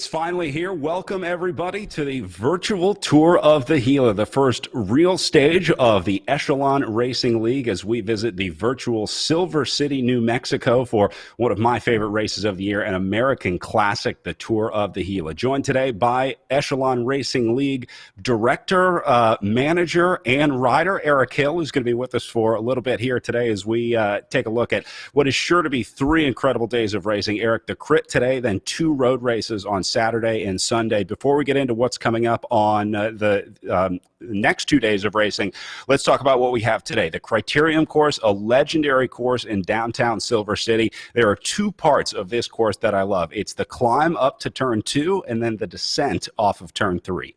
It's finally here. Welcome, everybody, to the virtual tour of the Gila, the first real stage of the Echelon Racing League as we visit the virtual Silver City, New Mexico for one of my favorite races of the year, an American classic, the Tour of the Gila. Joined today by Echelon Racing League director, manager, and rider, Eric Hill, who's going to be with us for a little bit here today as we take a look at what is sure to be 3 incredible days of racing. Eric, the crit today, then 2 road races on Saturday and Sunday. Before we get into what's coming up on the next 2 days of racing, let's talk about what we have today. The Criterium course, a legendary course in downtown Silver City. There are 2 parts of this course that I love. It's the climb up to turn 2 and then the descent off of turn 3.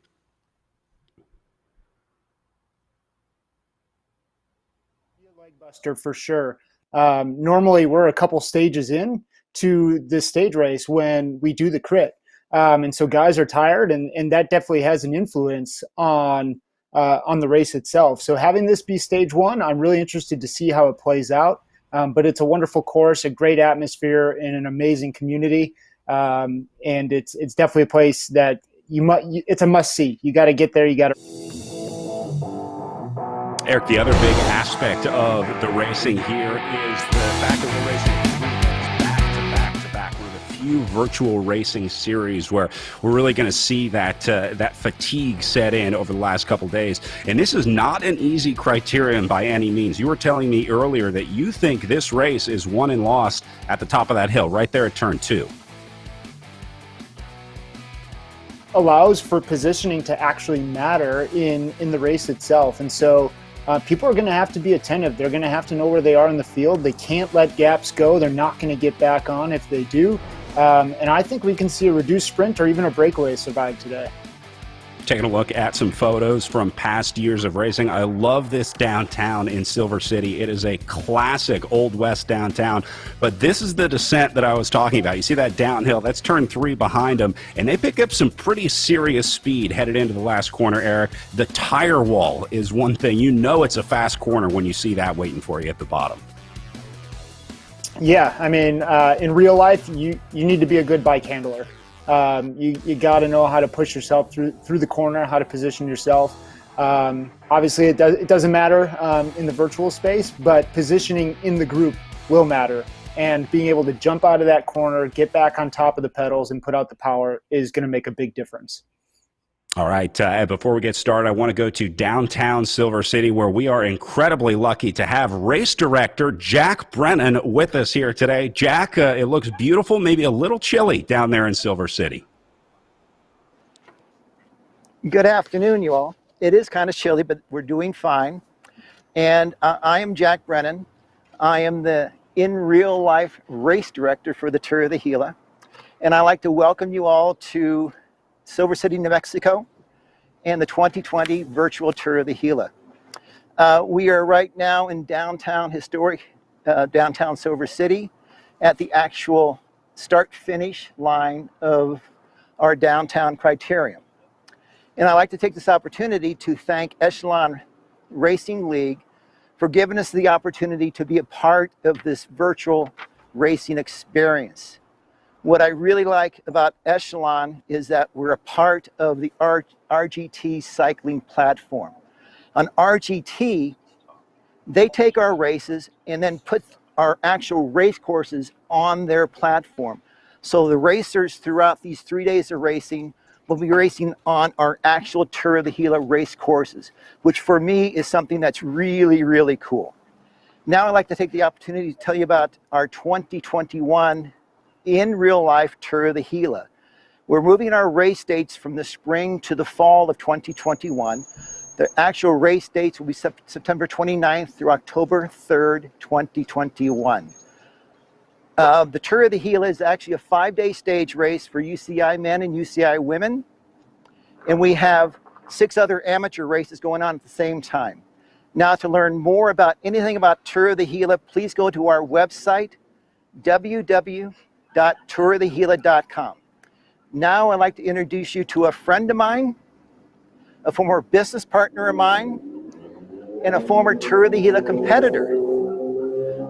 Leg buster for sure. Normally we're a couple stages in to this stage race when we do the crit. And so guys are tired, and that definitely has an influence on the race itself. So having this be stage 1, I'm really interested to see how it plays out. But it's a wonderful course, a great atmosphere, and an amazing community. And it's definitely a place that it's a must see. You got to get there. You got to. Eric, the other big aspect of the racing here is the fact that we're racing back-to-back. One of the few virtual racing series where we're really going to see that fatigue set in over the last couple days. And this is not an easy criterion by any means. You were telling me earlier that you think this race is won and lost at the top of that hill, right there at turn 2. Allows for positioning to actually matter in the race itself. And so people are going to have to be attentive. They're going to have to know where they are in the field. They can't let gaps go. They're not going to get back on if they do. And I think we can see a reduced sprint or even a breakaway survive today. Taking a look at some photos from past years of racing. I love this downtown in Silver City. It is a classic Old West downtown, but this is the descent that I was talking about. You see that downhill, that's turn 3 behind them, and they pick up some pretty serious speed headed into the last corner, Eric. The tire wall is one thing. You know it's a fast corner when you see that waiting for you at the bottom. Yeah, I mean, in real life, you need to be a good bike handler. You got to know how to push yourself through the corner, how to position yourself. Obviously, it doesn't matter in the virtual space, but positioning in the group will matter. And being able to jump out of that corner, get back on top of the pedals, and put out the power is going to make a big difference. All right, before we get started, I want to go to downtown Silver City, where we are incredibly lucky to have race director Jack Brennan with us here today. Jack, it looks beautiful, maybe a little chilly down there in Silver City. Good afternoon, you all. It is kind of chilly, but we're doing fine. And I am Jack Brennan. I am the in real life race director for the Tour of the Gila. And I'd like to welcome you all to Silver City, New Mexico, and the 2020 virtual Tour of the Gila. We are right now in downtown downtown Silver City at the actual start-finish line of our downtown Criterium. And I'd like to take this opportunity to thank Echelon Racing League for giving us the opportunity to be a part of this virtual racing experience. What I really like about Echelon is that we're a part of the RGT cycling platform. On RGT, they take our races and then put our actual race courses on their platform. So the racers throughout these 3 days of racing will be racing on our actual Tour of the Gila race courses, which for me is something that's really, really cool. Now I'd like to take the opportunity to tell you about our 2021 in real life Tour of the Gila. We're moving our race dates from the spring to the fall of 2021. The actual race dates will be September 29th through October 3rd, 2021. The Tour of the Gila is actually a 5-day stage race for UCI men and UCI women. And we have 6 other amateur races going on at the same time. Now, to learn more about anything about Tour of the Gila, please go to our website, www.tourofthegila.com. Now I'd like to introduce you to a friend of mine, a former business partner of mine, and a former Tour of the Gila competitor.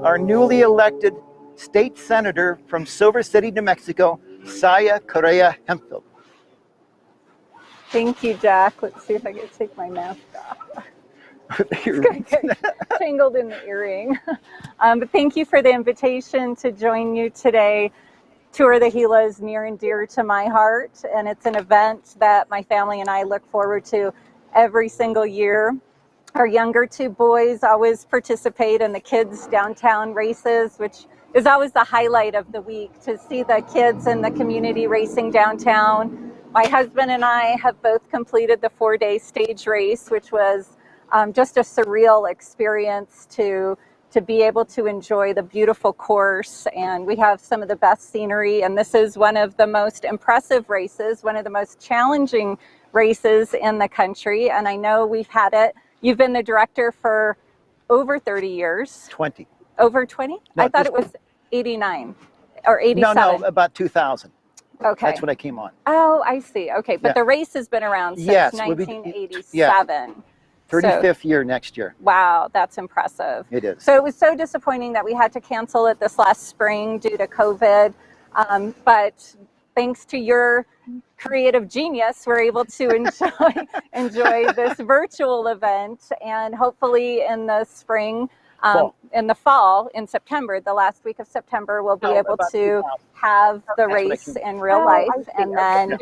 Our newly elected state senator from Silver City, New Mexico, Saya Correa Hemphill. Thank you, Jack. Let's see if I can take my mask off. It's gonna get tangled in the earring. But thank you for the invitation to join you today. Tour of the Gila is near and dear to my heart, and it's an event that my family and I look forward to every single year. Our younger two boys always participate in the kids downtown races, which is always the highlight of the week, to see the kids in the community racing downtown. My husband and I have both completed the 4-day stage race, which was just a surreal experience to be able to enjoy the beautiful course. And we have some of the best scenery, and this is one of the most impressive races, one of the most challenging races in the country. And I know we've had it. You've been the director for over 30 years. 20. Over 20? No, I thought it was 89 or 87. No, about 2000. Okay. That's when I came on. Oh, I see. Okay, but Yeah. the race has been around since Yes, 1987. 35th year next year. Wow, that's impressive. It is. So it was so disappointing that we had to cancel it this last spring due to COVID. But thanks to your creative genius, we're able to enjoy this virtual event, and hopefully in the spring, in the fall, in September, the last week of September, we'll be able to have the race in real life, and then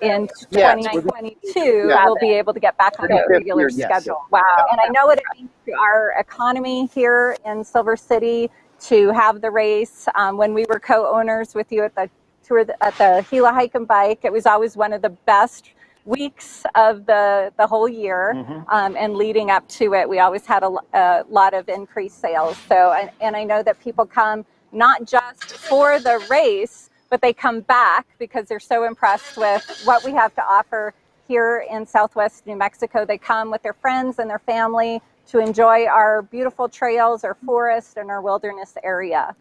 in 2022, we'll be able to get back on a regular schedule. Wow, and I know what it means to our economy here in Silver City to have the race. When we were co-owners with you at the tour at the Gila Hike and Bike, it was always one of the best weeks of the whole year. And leading up to it, we always had a lot of increased sales. So, and I know that people come not just for the race, but they come back because they're so impressed with what we have to offer here in Southwest New Mexico. They come with their friends and their family to enjoy our beautiful trails, our forest, and our wilderness area.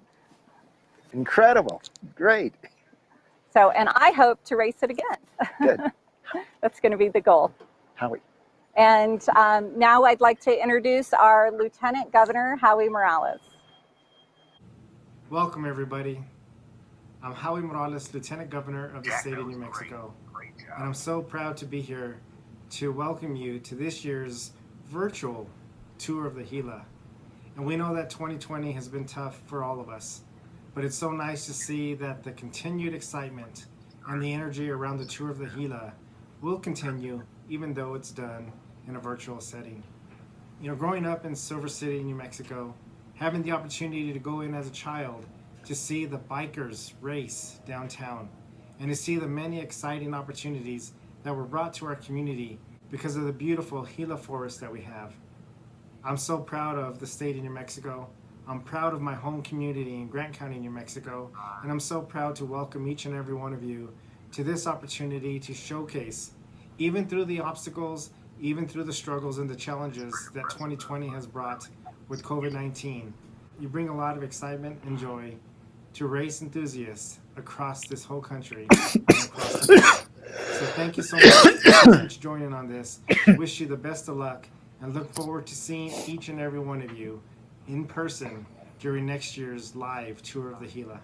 Incredible. Great. So, and I hope to race it again. Good. That's going to be the goal. Howie. And now I'd like to introduce our Lieutenant Governor, Howie Morales. Welcome, everybody. I'm Howie Morales, Lieutenant Governor of the state of New Mexico. And I'm so proud to be here to welcome you to this year's virtual tour of the Gila. And we know that 2020 has been tough for all of us, but it's so nice to see that the continued excitement and the energy around the tour of the Gila will continue even though it's done in a virtual setting. You know, growing up in Silver City, New Mexico, having the opportunity to go in as a child to see the bikers race downtown and to see the many exciting opportunities that were brought to our community because of the beautiful Gila forest that we have. I'm so proud of the state of New Mexico. I'm proud of my home community in Grant County, New Mexico, and I'm so proud to welcome each and every one of you to this opportunity to showcase, even through the obstacles, even through the struggles and the challenges that 2020 has brought with COVID-19. You bring a lot of excitement and joy to race enthusiasts across this whole country and across the world. So thank you so much for joining on this. Wish you the best of luck and look forward to seeing each and every one of you in person during next year's live tour of the Gila.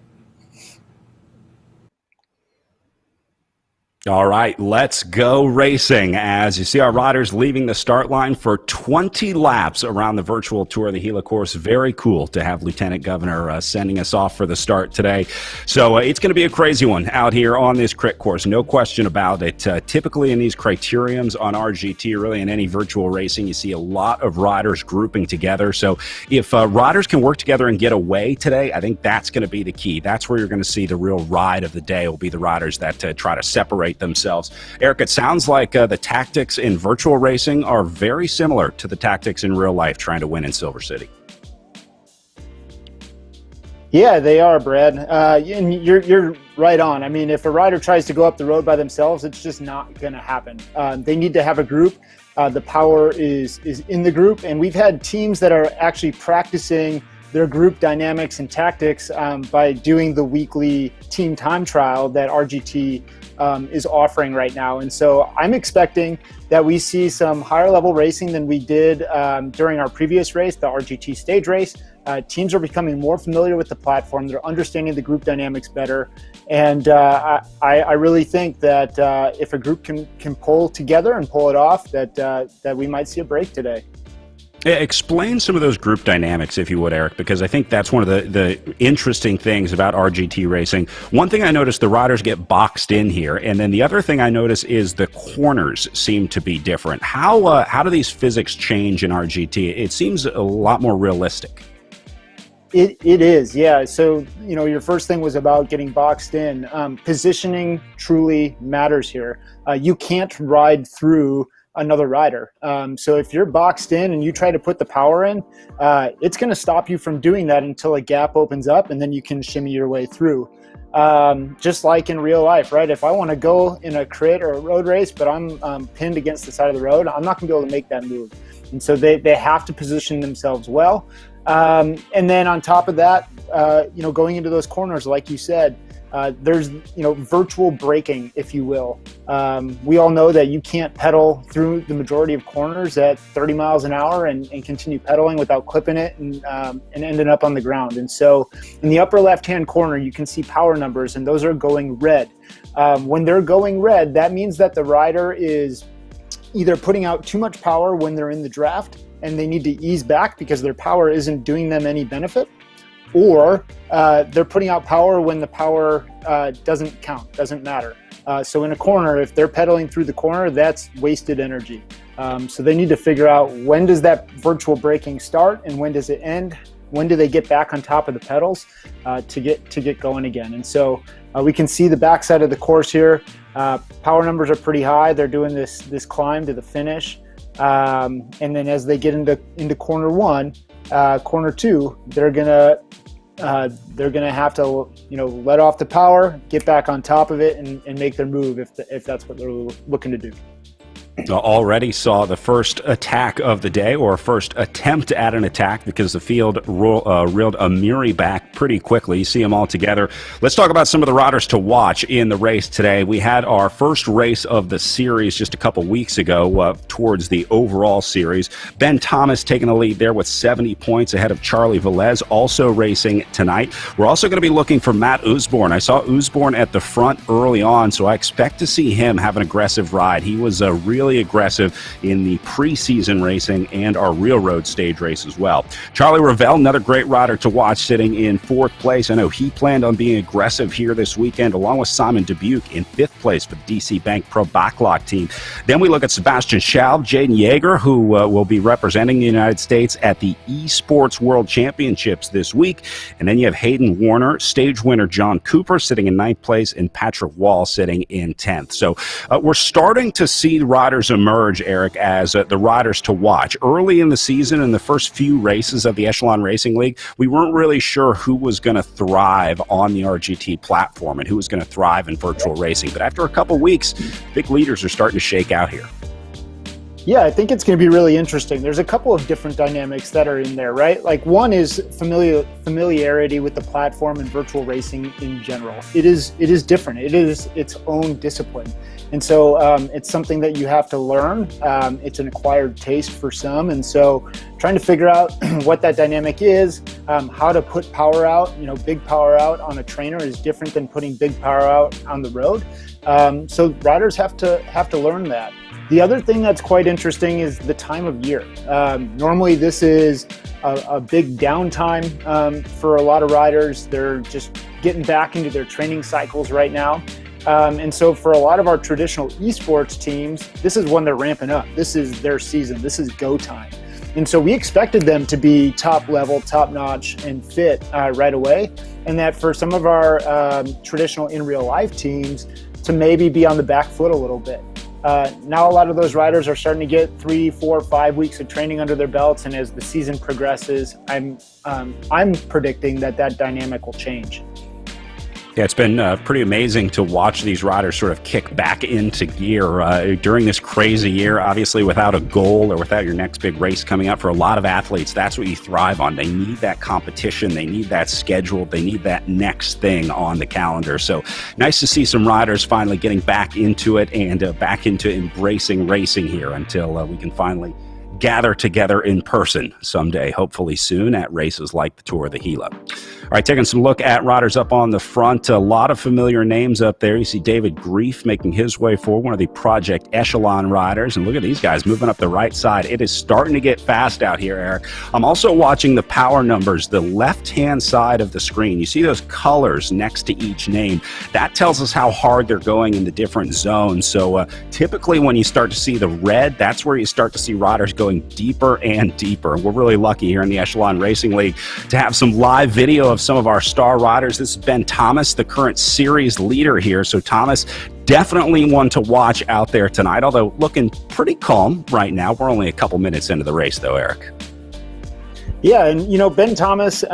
All right, let's go racing. As you see our riders leaving the start line for 20 laps around the virtual tour of the Gila course. Very cool to have Lieutenant Governor sending us off for the start today. So it's going to be a crazy one out here on this crit course, no question about it. Typically in these criteriums on RGT, really in any virtual racing, you see a lot of riders grouping together. So if riders can work together and get away today, I think that's going to be the key. That's where you're going to see the real ride of the day will be the riders that try to separate themselves. Eric, it sounds like the tactics in virtual racing are very similar to the tactics in real life trying to win in Silver City. Yeah, they are, Brad. And you're right on. I mean, if a rider tries to go up the road by themselves, it's just not going to happen. They need to have a group. The power is in the group, and we've had teams that are actually practicing their group dynamics and tactics by doing the weekly team time trial that RGT is offering right now. And so I'm expecting that we see some higher level racing than we did during our previous race, the RGT stage race. Teams are becoming more familiar with the platform. They're understanding the group dynamics better. And I really think that if a group can pull together and pull it off, that we might see a break today. Explain some of those group dynamics, if you would, Eric, because I think that's one of the interesting things about RGT racing. One thing I noticed, the riders get boxed in here, and then the other thing I notice is the corners seem to be different. How do these physics change in RGT? It seems a lot more realistic. It is, yeah. So, your first thing was about getting boxed in. Positioning truly matters here. You can't ride through another rider. So if you're boxed in and you try to put the power in, it's going to stop you from doing that until a gap opens up, and then you can shimmy your way through. Just like in real life, right? If I want to go in a crit or a road race, but I'm pinned against the side of the road, I'm not going to be able to make that move. And so they have to position themselves well. And then on top of that, going into those corners, like you said, there's, virtual braking, if you will. We all know that you can't pedal through the majority of corners at 30 miles an hour and continue pedaling without clipping it and ending up on the ground. And so in the upper left-hand corner, you can see power numbers, and those are going red. When they're going red, that means that the rider is either putting out too much power when they're in the draft and they need to ease back because their power isn't doing them any benefit, or they're putting out power when the power doesn't count, doesn't matter. So in a corner, if they're pedaling through the corner, that's wasted energy. So they need to figure out, when does that virtual braking start and when does it end? When do they get back on top of the pedals to get going again? And so we can see the backside of the course here. Power numbers are pretty high. They're doing this climb to the finish. And then as they get into corner one, corner two, they're gonna have to let off the power, get back on top of it, and make their move if that's what they're looking to do. Already saw the first attack of the day, or first attempt at an attack, because the field reeled Amiri back pretty quickly. You see them all together. Let's talk about some of the riders to watch in the race today. We had our first race of the series just a couple weeks ago towards the overall series. Ben Thomas taking the lead there with 70 points ahead of Charlie Velez, also racing tonight. We're also going to be looking for Matt Usborne. I saw Usborne at the front early on, so I expect to see him have an aggressive ride. He was really aggressive in the preseason racing and our real road stage race as well. Charlie Ravel, another great rider to watch, sitting in 4th place. I know he planned on being aggressive here this weekend, along with Simon Dubuque in 5th place for the DC Bank Pro Backlog team. Then we look at Sebastian Schaub, Jaden Yeager, who will be representing the United States at the Esports World Championships this week. And then you have Hayden Warner, stage winner John Cooper sitting in 9th place, and Patrick Wall sitting in 10th. So we're starting to see riders emerge, Eric, as the riders to watch. Early in the season, in the first few races of the Echelon Racing League, we weren't really sure who was going to thrive on the RGT platform and who was going to thrive in virtual racing. But after a couple weeks, big leaders are starting to shake out here. Yeah, I think it's going to be really interesting. There's a couple of different dynamics that are in there, right? Like, one is familiarity with the platform and virtual racing in general. It is different. It is its own discipline. And so it's something that you have to learn. It's an acquired taste for some. And so trying to figure out what that dynamic is, how to put power out, big power out on a trainer is different than putting big power out on the road. So riders have to learn that. The other thing that's quite interesting is the time of year. Normally this is a big downtime for a lot of riders. They're just getting back into their training cycles right now. And so for a lot of our traditional esports teams, this is when they're ramping up. This is their season. This is go time. And so we expected them to be top level, top notch, and fit right away. And that for some of our traditional in real life teams to maybe be on the back foot a little bit. Now a lot of those riders are starting to get 3, 4, 5 weeks of training under their belts, and as the season progresses, I'm predicting that dynamic will change. Yeah, it's been pretty amazing to watch these riders sort of kick back into gear during this crazy year. Obviously, without a goal or without your next big race coming up, for a lot of athletes, that's what you thrive on. They need that competition. They need that schedule. They need that next thing on the calendar. So nice to see some riders finally getting back into it and back into embracing racing here until we can finally gather together in person someday, hopefully soon, at races like the Tour of the Gila. All right, taking some look at riders up on the front. A lot of familiar names up there. You see David Grief making his way forward, one of the Project Echelon riders. And look at these guys moving up the right side. It is starting to get fast out here, Eric. I'm also watching the power numbers, the left-hand side of the screen. You see those colors next to each name. That tells us how hard they're going in the different zones. So typically when you start to see the red, that's where you start to see riders going deeper and deeper. We're really lucky here in the Echelon Racing League to have some live video of some of our star riders. This is Ben Thomas, the current series leader here. So Thomas, definitely one to watch out there tonight, although looking pretty calm right now. We're only a couple minutes into the race though, Eric. Yeah, and Ben Thomas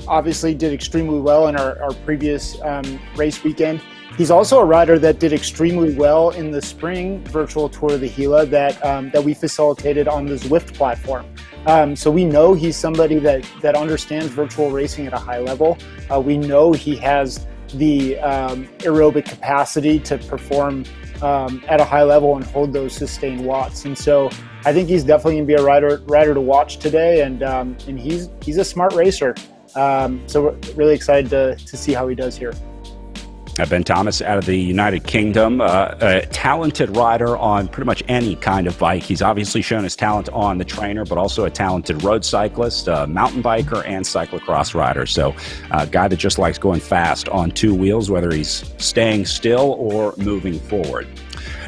obviously did extremely well in our previous race weekend. He's also a rider that did extremely well in the spring virtual Tour of the Gila that we facilitated on the Zwift platform. So we know he's somebody that understands virtual racing at a high level. We know he has the aerobic capacity to perform at a high level and hold those sustained watts. And so I think he's definitely going to be a rider to watch today. And he's a smart racer. So we're really excited to see how he does here. Ben Thomas out of the United Kingdom, a talented rider on pretty much any kind of bike. He's obviously shown his talent on the trainer, but also a talented road cyclist, mountain biker, and cyclocross rider. So a guy that just likes going fast on two wheels, whether he's staying still or moving forward.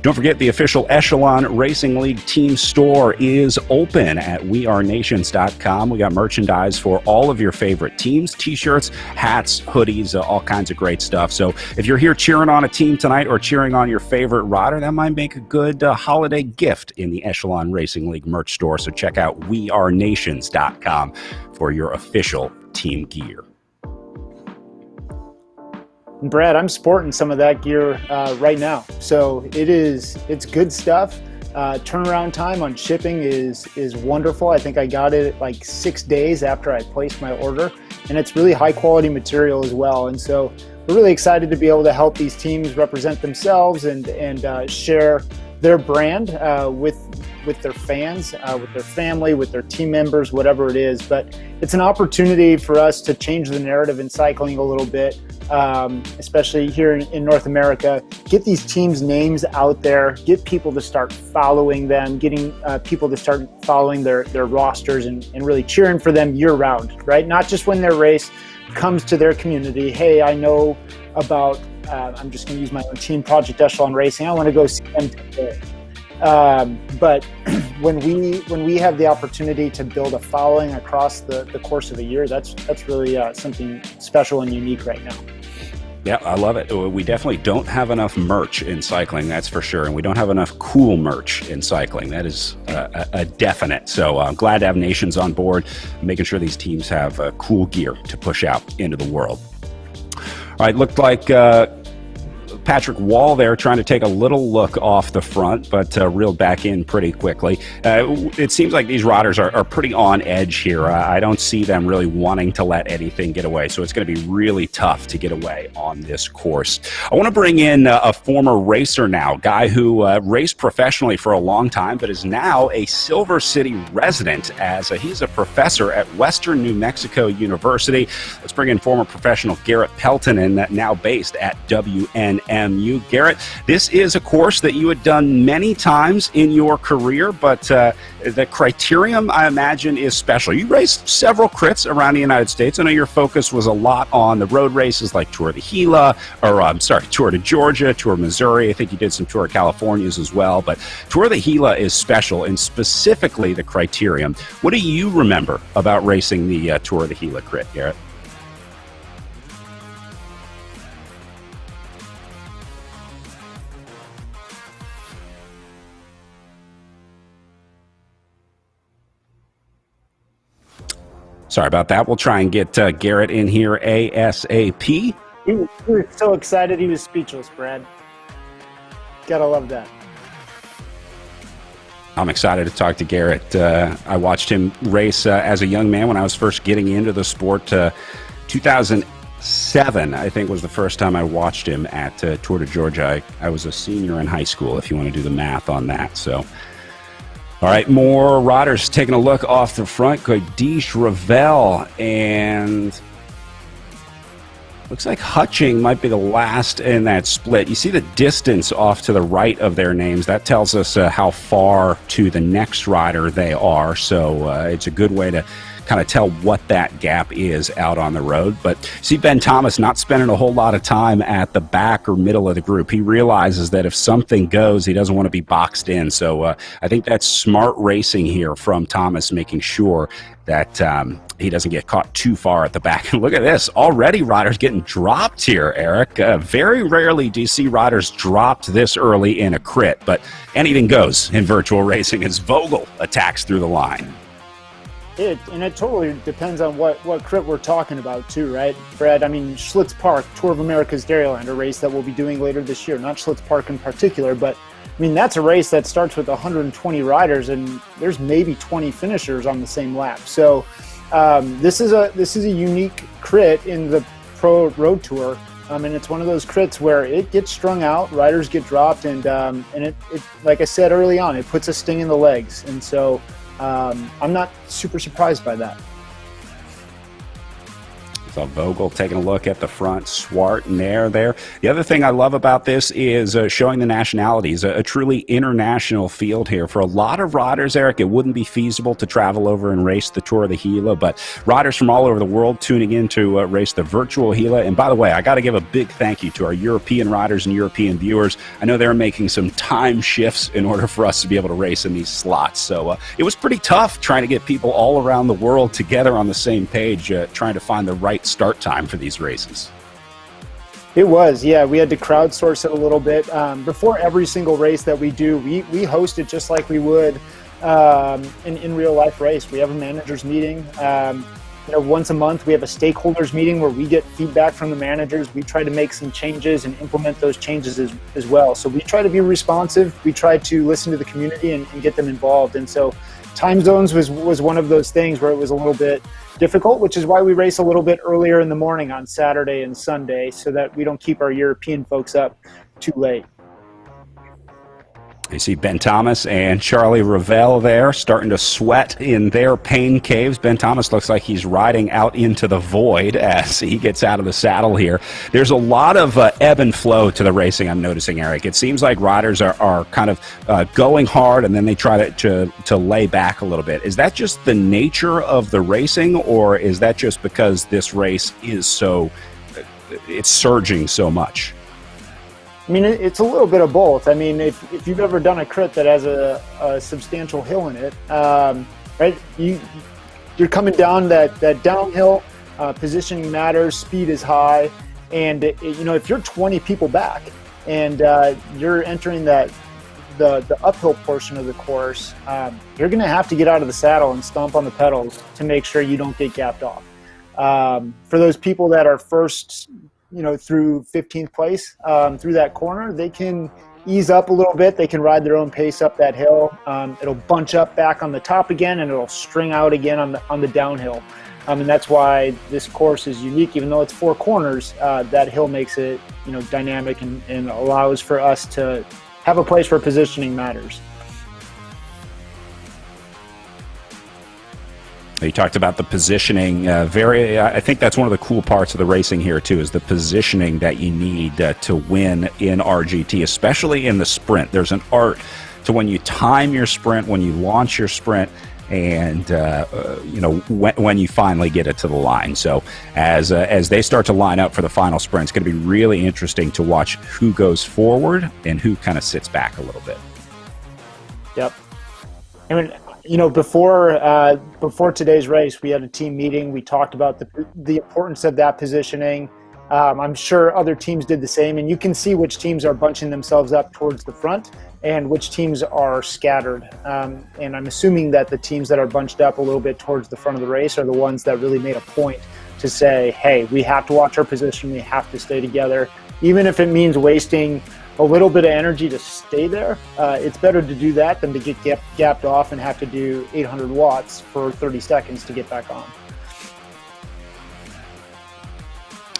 Don't forget, the official Echelon Racing League team store is open at wearenations.com. We got merchandise for all of your favorite teams, t-shirts, hats, hoodies, all kinds of great stuff. So if you're here cheering on a team tonight or cheering on your favorite rider, that might make a good holiday gift in the Echelon Racing League merch store. So check out wearenations.com for your official team gear. Brad, I'm sporting some of that gear right now. So it's good stuff. Turnaround time on shipping is wonderful. I think I got it like 6 days after I placed my order, and it's really high quality material as well. And so we're really excited to be able to help these teams represent themselves and share their brand with their fans, with their family, with their team members, whatever it is. But it's an opportunity for us to change the narrative in cycling a little bit, especially here in North America. Get these teams' names out there, get people to start following them, getting people to start following their rosters and really cheering for them year round, right? Not just when their race comes to their community. Hey, I know about, I'm just going to use my own team, Project Echelon Racing. I want to go see them today. But when we have the opportunity to build a following across the course of a year, that's really something special and unique right now. Yeah, I love it. We definitely don't have enough merch in cycling, that's for sure. And we don't have enough cool merch in cycling. That is a definite. So I'm glad to have Nations on board, making sure these teams have cool gear to push out into the world. All right, looked like Patrick Wall there trying to take a little look off the front, but reeled back in pretty quickly. It seems like these riders are pretty on edge here. I don't see them really wanting to let anything get away, so it's going to be really tough to get away on this course. I want to bring in a former racer now, guy who raced professionally for a long time, but is now a Silver City resident as he's a professor at Western New Mexico University. Let's bring in former professional Garrett Peltonen, now based at WNMU. Garrett, this is a course that you had done many times in your career, but the Criterium, I imagine, is special. You raced several crits around the United States. I know your focus was a lot on the road races like Tour of the Gila, Tour to Georgia, Tour of Missouri. I think you did some Tour of Californias as well, but Tour of the Gila is special, and specifically the Criterium. What do you remember about racing the Tour of the Gila crit, Garrett? Sorry about that. We'll try and get Garrett in here ASAP. He was so excited he was speechless, Brad. Gotta love that. I'm excited to talk to Garrett. I watched him race as a young man when I was first getting into the sport. 2007, I think, was the first time I watched him at Tour de Georgia. I was a senior in high school, if you want to do the math on that. So, all right, more riders taking a look off the front. Good, Ravel, and Looks like Hutching might be the last in that split. You see the distance off to the right of their names. That tells us how far to the next rider they are. So it's a good way to kind of tell what that gap is out on the road. But see Ben Thomas not spending a whole lot of time at the back or middle of the group. He realizes that if something goes, he doesn't want to be boxed in. So I think that's smart racing here from Thomas, making sure that he doesn't get caught too far at the back. And look at this, already riders getting dropped here, Eric. Very rarely do you see riders dropped this early in a crit, but anything goes in virtual racing as Vogel attacks through the line. And it totally depends on what crit we're talking about too, right, Brad? I mean, Schlitz Park, Tour of America's Dairyland, a race that we'll be doing later this year. Not Schlitz Park in particular, but I mean, that's a race that starts with 120 riders and there's maybe 20 finishers on the same lap. So this is a unique crit in the Pro Road Tour. And it's one of those crits where it gets strung out, riders get dropped, and it, like I said early on, it puts a sting in the legs. And so I'm not super surprised by that. So Vogel taking a look at the front, Swart and there. The other thing I love about this is showing the nationalities, a truly international field here. For a lot of riders, Eric, it wouldn't be feasible to travel over and race the Tour of the Gila, but riders from all over the world tuning in to race the virtual Gila. And by the way, I got to give a big thank you to our European riders and European viewers. I know they're making some time shifts in order for us to be able to race in these slots. So it was pretty tough trying to get people all around the world together on the same page, trying to find the right start time for these races. It was, yeah. We had to crowdsource it a little bit. Before every single race that we do, we host it just like we would in real life race. We have a managers meeting. Once a month we have a stakeholders meeting where we get feedback from the managers. We try to make some changes and implement those changes as well. So we try to be responsive. We try to listen to the community and get them involved. And so time zones was one of those things where it was a little bit difficult, which is why we race a little bit earlier in the morning on Saturday and Sunday so that we don't keep our European folks up too late. You see Ben Thomas and Charlie Ravel there starting to sweat in their pain caves. Ben Thomas looks like he's riding out into the void as he gets out of the saddle here. There's a lot of ebb and flow to the racing, I'm noticing, Eric. It seems like riders are kind of going hard and then they try to lay back a little bit. Is that just the nature of the racing, or is that just because this race is it's surging so much? I mean, it's a little bit of both. I mean, if you've ever done a crit that has a substantial hill in it, right? You're coming down that downhill, positioning matters, speed is high, and if you're 20 people back and you're entering the uphill portion of the course, you're going to have to get out of the saddle and stomp on the pedals to make sure you don't get gapped off. For those people that are first, through 15th place through that corner, they can ease up a little bit. They can ride their own pace up that hill. It'll bunch up back on the top again, and it'll string out again on the downhill. And that's why this course is unique. Even though it's 4 corners, that hill makes it dynamic and allows for us to have a place where positioning matters. You talked about the positioning. I think that's one of the cool parts of the racing here too, is the positioning that you need to win in RGT, especially in the sprint. There's an art to when you time your sprint, when you launch your sprint, and when you finally get it to the line. So as they start to line up for the final sprint, it's going to be really interesting to watch who goes forward and who kind of sits back a little bit. Yep. I mean, before today's race, we had a team meeting. We talked about the importance of that positioning. I'm sure other teams did the same, and you can see which teams are bunching themselves up towards the front and which teams are scattered. And I'm assuming that the teams that are bunched up a little bit towards the front of the race are the ones that really made a point to say, hey, we have to watch our position. We have to stay together. Even if it means wasting a little bit of energy to stay there, it's better to do that than to get gapped off and have to do 800 watts for 30 seconds to get back on.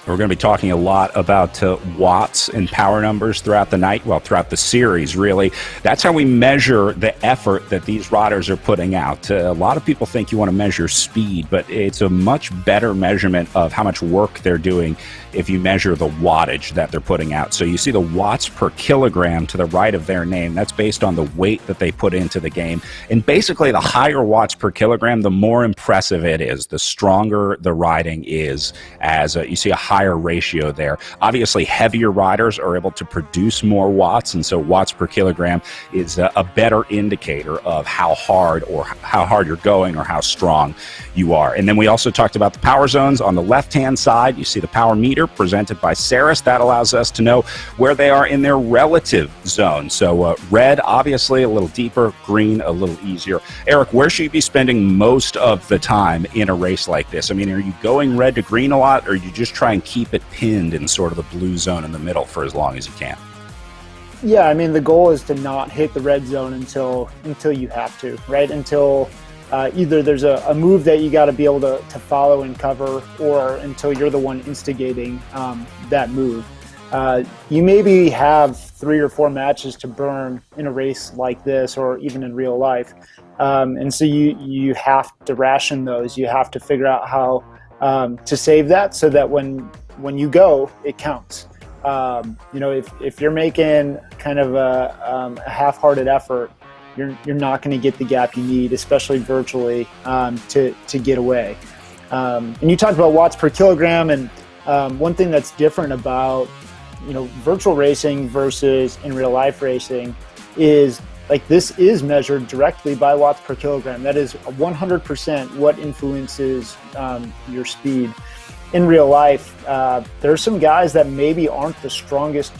We're going to be talking a lot about watts and power numbers throughout the night, well, throughout the series, really. That's how we measure the effort that these riders are putting out. A lot of people think you want to measure speed, but it's a much better measurement of how much work they're doing if you measure the wattage that they're putting out. So you see the watts per kilogram to the right of their name. That's based on the weight that they put into the game. And basically, the higher watts per kilogram, the more impressive it is, the stronger the riding is, as you see a higher ratio there. Obviously, heavier riders are able to produce more watts, and so watts per kilogram is a better indicator of how hard you're going or how strong you are. And then we also talked about the power zones. On the left-hand side, you see the power meter presented by Saris. That allows us to know where they are in their relative zone. So red, obviously, a little deeper, green, a little easier. Eric, where should you be spending most of the time in a race like this? I mean, are you going red to green a lot, or you just try and keep it pinned in sort of the blue zone in the middle for as long as you can? Yeah, I mean, the goal is to not hit the red zone until you have to, right? Until either there's a move that you got to be able to follow and cover, or until you're the one instigating that move. You maybe have 3 or 4 matches to burn in a race like this, or even in real life. And so you have to ration those. You have to figure out how to save that so that when you go, it counts. If you're making kind of a half-hearted effort, you're not going to get the gap you need, especially virtually, to get away. And you talked about watts per kilogram, and one thing that's different about virtual racing versus in real life racing is, like, this is measured directly by watts per kilogram. That is 100% what influences your speed. In real life, there are some guys that maybe aren't the strongest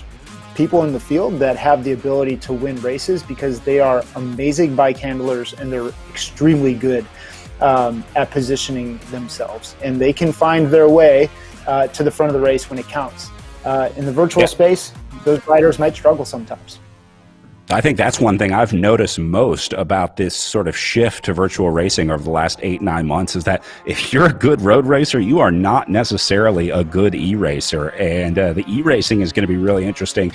people in the field that have the ability to win races because they are amazing bike handlers and they're extremely good at positioning themselves. And they can find their way to the front of the race when it counts. In the virtual space, those riders might struggle sometimes. I think that's one thing I've noticed most about this sort of shift to virtual racing over the last 8-9 months is that if you're a good road racer, you are not necessarily a good e-racer. And the e-racing is going to be really interesting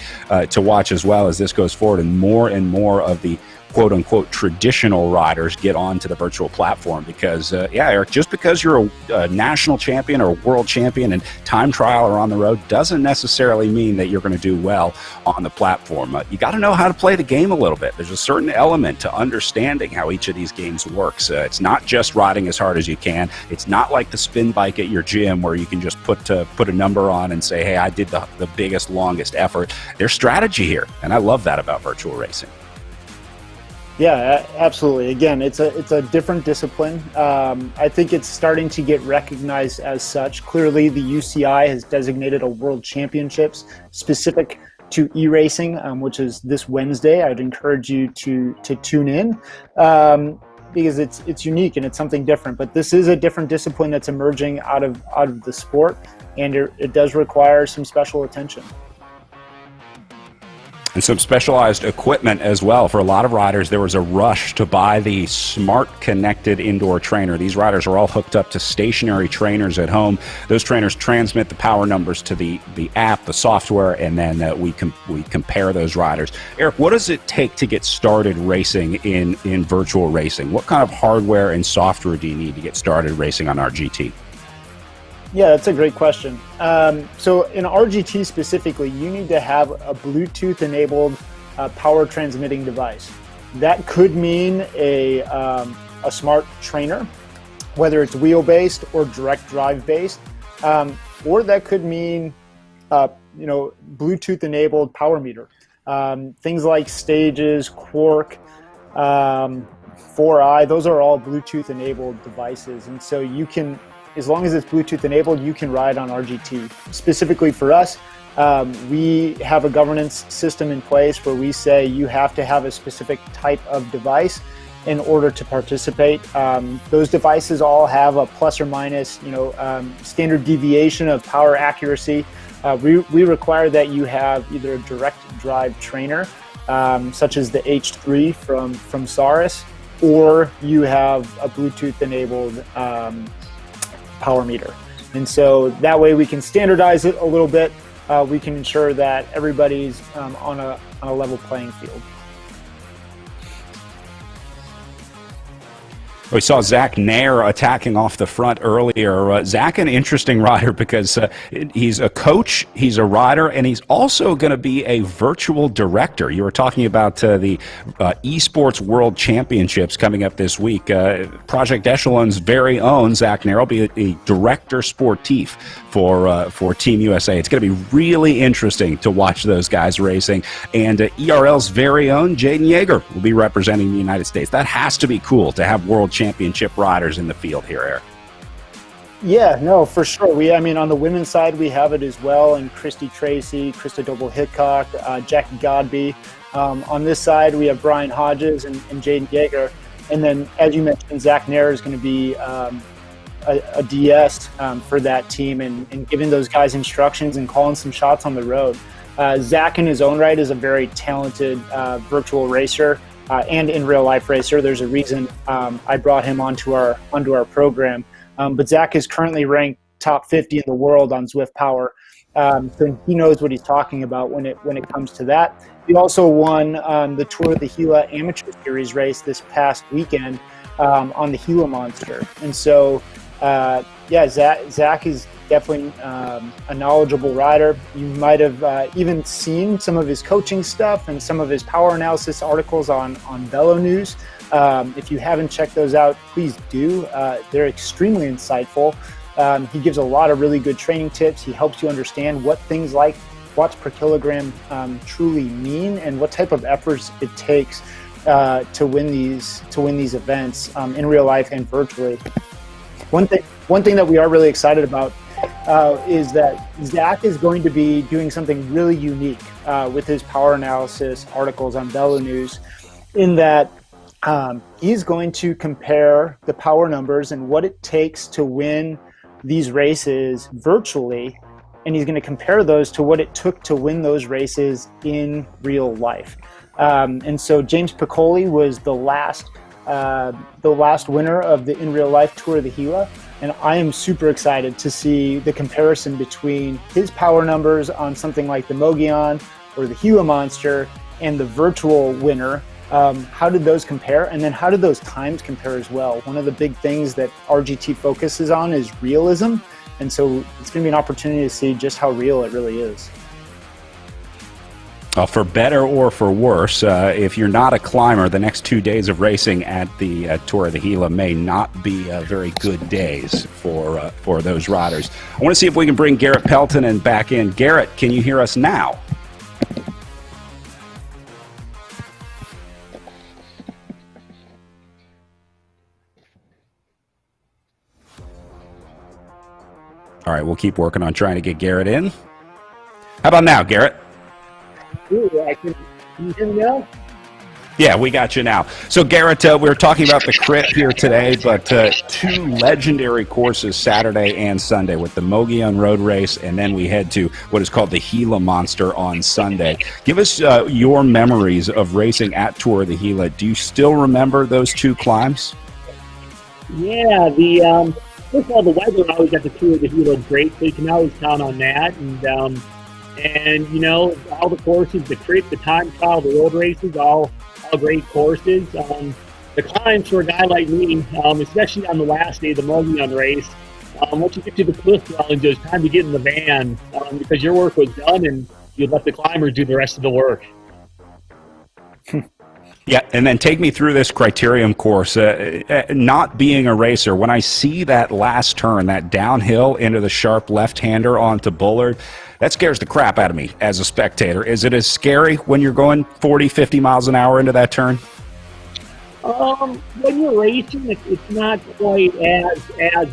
to watch as well as this goes forward, and more of the quote-unquote traditional riders get onto the virtual platform. Because Eric, just because you're a national champion or a world champion and time trial or on the road doesn't necessarily mean that you're going to do well on the platform. You got to know how to play the game a little bit. There's a certain element to understanding how each of these games works. It's not just riding as hard as you can. It's not like the spin bike at your gym where you can just put a number on and say, hey, I did the biggest, longest effort. There's strategy here, and I love that about virtual racing. Yeah, absolutely. Again, it's a different discipline. I think it's starting to get recognized as such. Clearly, the UCI has designated a World Championships specific to e-racing, which is this Wednesday. I'd encourage you to tune in because it's unique and it's something different. But this is a different discipline that's emerging out of the sport, and it does require some special attention. And some specialized equipment as well. For a lot of riders, there was a rush to buy the smart connected indoor trainer. These riders are all hooked up to stationary trainers at home. Those trainers transmit the power numbers to the app, the software, and then we compare those riders. Eric, what does it take to get started racing in virtual racing? What kind of hardware and software do you need to get started racing on RGT? Yeah, that's a great question. So in RGT specifically, you need to have a Bluetooth-enabled power transmitting device. That could mean a smart trainer, whether it's wheel-based or direct drive-based, or that could mean Bluetooth-enabled power meter. Things like Stages, Quark, 4i, those are all Bluetooth-enabled devices, and so you can, as long as it's Bluetooth enabled, you can ride on RGT. Specifically for us, we have a governance system in place where we say you have to have a specific type of device in order to participate. Those devices all have a plus or minus, standard deviation of power accuracy. We require that you have either a direct drive trainer, such as the H3 from Saris, or you have a Bluetooth enabled power meter. And so that way we can standardize it a little bit. We can ensure that everybody's on a level playing field. We saw Zach Nair attacking off the front earlier. Zach, an interesting rider because he's a coach, he's a rider, and he's also going to be a virtual director. You were talking about the Esports World Championships coming up this week. Project Echelon's very own Zach Nair will be a director sportif for Team USA. It's going to be really interesting to watch those guys racing. And ERL's very own Jaden Yeager will be representing the United States. That has to be cool to have world championship riders in the field here, Eric. Yeah, no, for sure. I mean, on the women's side, we have it as well, and Christy Tracy, Krista Doble-Hickok, Jackie Godby. On this side, we have Brian Hodges and Jaden Yeager. And then, as you mentioned, Zach Nair is going to be a DS for that team and giving those guys instructions and calling some shots on the road. Zach, in his own right, is a very talented virtual racer. And in real life racer. There's a reason I brought him onto our program. But Zach is currently ranked top 50 in the world on Zwift Power. So he knows what he's talking about when it comes to that. He also won the Tour of the Gila Amateur Series race this past weekend on the Gila Monster. And so, Zach is definitely a knowledgeable rider. You might have even seen some of his coaching stuff and some of his power analysis articles on Velo News. If you haven't checked those out, please do. They're extremely insightful. He gives a lot of really good training tips. He helps you understand what things like watts per kilogram truly mean and what type of efforts it takes to win these events in real life and virtually. One thing that we are really excited about is that Zach is going to be doing something really unique with his power analysis articles on Velo News, in that he's going to compare the power numbers and what it takes to win these races virtually, and he's going to compare those to what it took to win those races in real life. And so James Piccoli was the last winner of the In Real Life Tour of the Gila. And I am super excited to see the comparison between his power numbers on something like the Mogollon or the Gila Monster and the virtual winner. How did those compare? And then how did those times compare as well? One of the big things that RGT focuses on is realism. And so it's going to be an opportunity to see just how real it really is. For better or for worse, if you're not a climber, the next 2 days of racing at the Tour of the Gila may not be very good days for those riders. I want to see if we can bring Garrett Peltonen back in. Garrett, can you hear us now? All right, we'll keep working on trying to get Garrett in. How about now, Garrett? Ooh, can you hear me now? Yeah, we got you now. So, Garrett, we were talking about the crit here today, but two legendary courses Saturday and Sunday with the Mogollon Road Race, and then we head to what is called the Gila Monster on Sunday. Give us your memories of racing at Tour of the Gila. Do you still remember those two climbs? Yeah, first of all, the weather always at the Tour of the Gila is great, so you can always count on that. And you know, all the courses, the crit, the time trial, the road races, all great courses. The climbs for a guy like me, especially on the last day of the Mogollon race, once you get to the cliff dwelling, it's time to get in the van because your work was done and you let the climbers do the rest of the work. Yeah, and then take me through this Criterium course. Not being a racer, when I see that last turn, that downhill into the sharp left-hander onto Bullard, that scares the crap out of me as a spectator. Is it as scary when you're going 40, 50 miles an hour into that turn? When you're racing, it's not quite as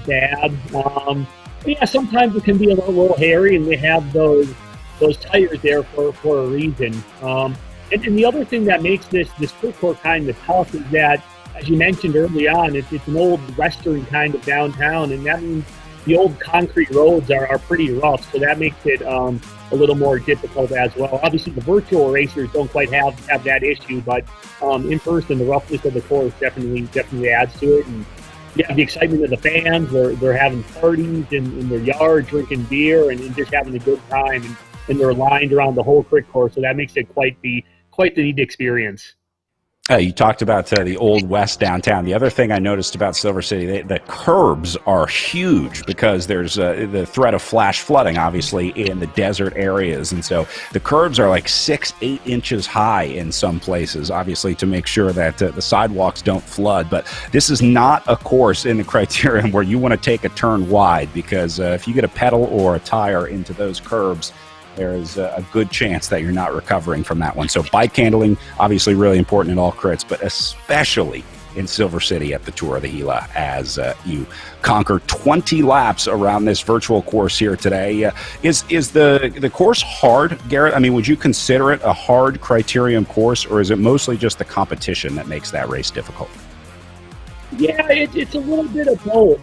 bad. Yeah, sometimes it can be a little hairy, and they have those tires there for a reason. And the other thing that makes this foot court kind of tough is that, as you mentioned early on, it's an old western kind of downtown, and that means the old concrete roads are pretty rough, so that makes it a little more difficult as well. Obviously, the virtual racers don't quite have that issue, but in person, the roughness of the course definitely adds to it. And you have the excitement of the fans. They're having parties in their yard, drinking beer, and just having a good time. And they're lined around the whole crit course, so that makes it quite the neat experience. You talked about the Old West downtown. The other thing I noticed about Silver City, the curbs are huge because there's the threat of flash flooding, obviously, in the desert areas. And so the curbs are like 6-8 inches high in some places, obviously, to make sure that the sidewalks don't flood. But this is not a course in the Criterium where you want to take a turn wide, because if you get a pedal or a tire into those curbs, there's a good chance that you're not recovering from that one. So bike handling, obviously really important in all crits, but especially in Silver City at the Tour of the Gila as you conquer 20 laps around this virtual course here today. Is the course hard, Garrett? I mean, would you consider it a hard Criterium course, or is it mostly just the competition that makes that race difficult? Yeah, it's a little bit of both.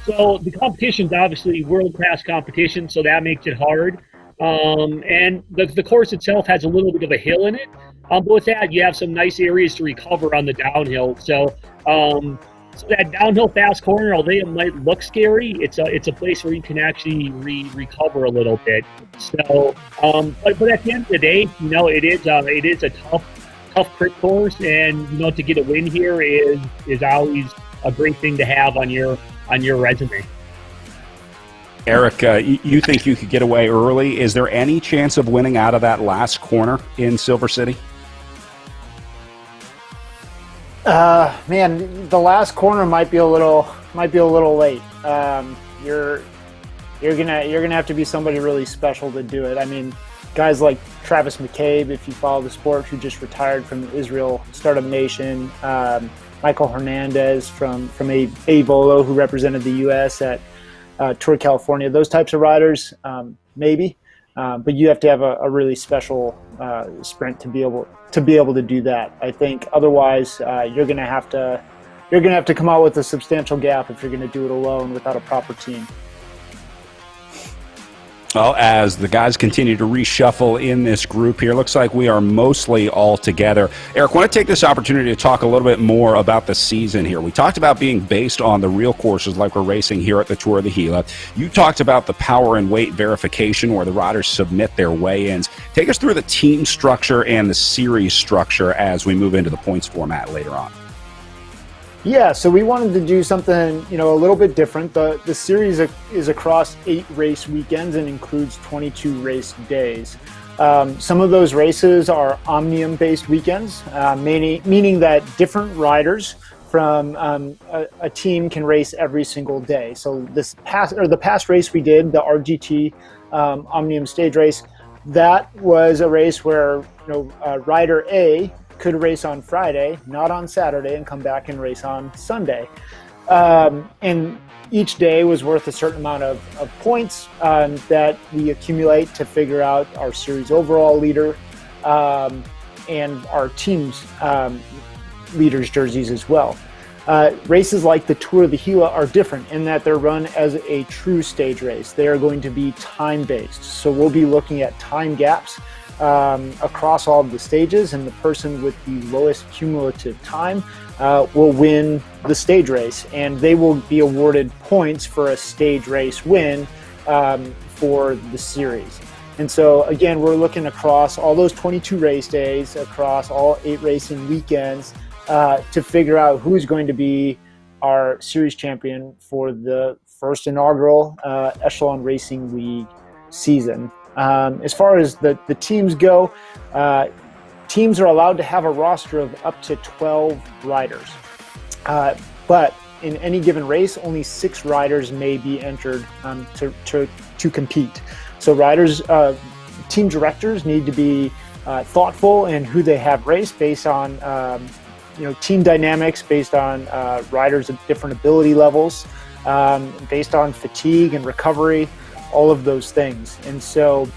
So the competition's obviously world-class competition, so that makes it hard. And the course itself has a little bit of a hill in it. But with that, you have some nice areas to recover on the downhill. So that downhill fast corner, although it might look scary, it's a place where you can actually recover a little bit. So, but at the end of the day, it is a tough crit course, and to get a win here is always a great thing to have on your resume. Eric, you think you could get away early? Is there any chance of winning out of that last corner in Silver City? Man, the last corner might be a little late. You're gonna have to be somebody really special to do it. I mean, guys like Travis McCabe, if you follow the sport, who just retired from the Israel Startup Nation, Michael Hernandez from Avolo, who represented the U.S. at Tour California, those types of riders, maybe, but you have to have a really special sprint to be able to do that. I think otherwise you're gonna have to come out with a substantial gap if you're gonna do it alone without a proper team. Well, as the guys continue to reshuffle in this group here, looks like we are mostly all together. Eric, I want to take this opportunity to talk a little bit more about the season here. We talked about being based on the real courses like we're racing here at the Tour of the Gila. You talked about the power and weight verification where the riders submit their weigh-ins. Take us through the team structure and the series structure as we move into the points format later on. Yeah, so we wanted to do something, a little bit different. The series is across 8 race weekends and includes 22 race days. Some of those races are omnium-based weekends, meaning that different riders from a team can race every single day. So the past race we did, the RGT Omnium Stage Race, that was a race where rider A could race on Friday, not on Saturday, and come back and race on Sunday. And each day was worth a certain amount of points that we accumulate to figure out our series overall leader and our team's leaders' jerseys as well. Races like the Tour of the Gila are different in that they're run as a true stage race. They are going to be time-based. So we'll be looking at time gaps across all of the stages, and the person with the lowest cumulative time will win the stage race, and they will be awarded points for a stage race win for the series. And so again, we're looking across all those 22 race days, across all 8 racing weekends, to figure out who's going to be our series champion for the first inaugural Echelon Racing League season. As far as the teams go, teams are allowed to have a roster of up to 12 riders. But in any given race, only 6 riders may be entered to compete. So riders, team directors need to be thoughtful in who they have race based on team dynamics, based on riders of different ability levels, based on fatigue and recovery, all of those things. And so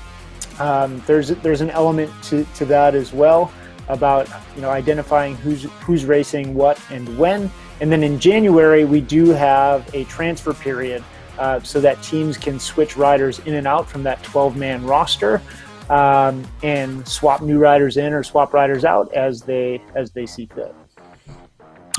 there's an element to that as well about identifying who's racing what and when. And then in January we do have a transfer period so that teams can switch riders in and out from that 12-man roster and swap new riders in or swap riders out as they see fit.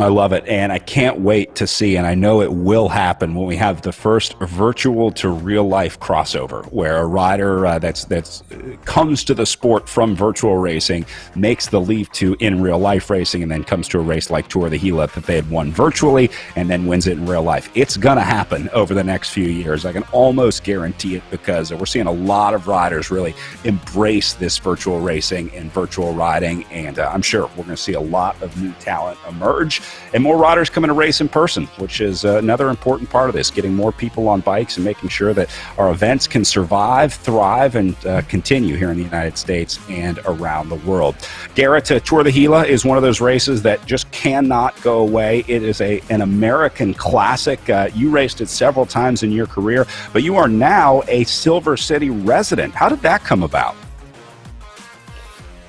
I love it, and I can't wait to see, and I know it will happen when we have the first virtual to real life crossover, where a rider that's comes to the sport from virtual racing makes the leap to in real life racing, and then comes to a race like Tour of the Gila that they had won virtually, and then wins it in real life. It's going to happen over the next few years. I can almost guarantee it, because we're seeing a lot of riders really embrace this virtual racing and virtual riding, and I'm sure we're going to see a lot of new talent emerge. And more riders coming to race in person, which is another important part of this, getting more people on bikes and making sure that our events can survive, thrive, and continue here in the United States and around the world. Garrett, Tour of the Gila is one of those races that just cannot go away. It is an American classic. You raced it several times in your career, but you are now a Silver City resident. How did that come about?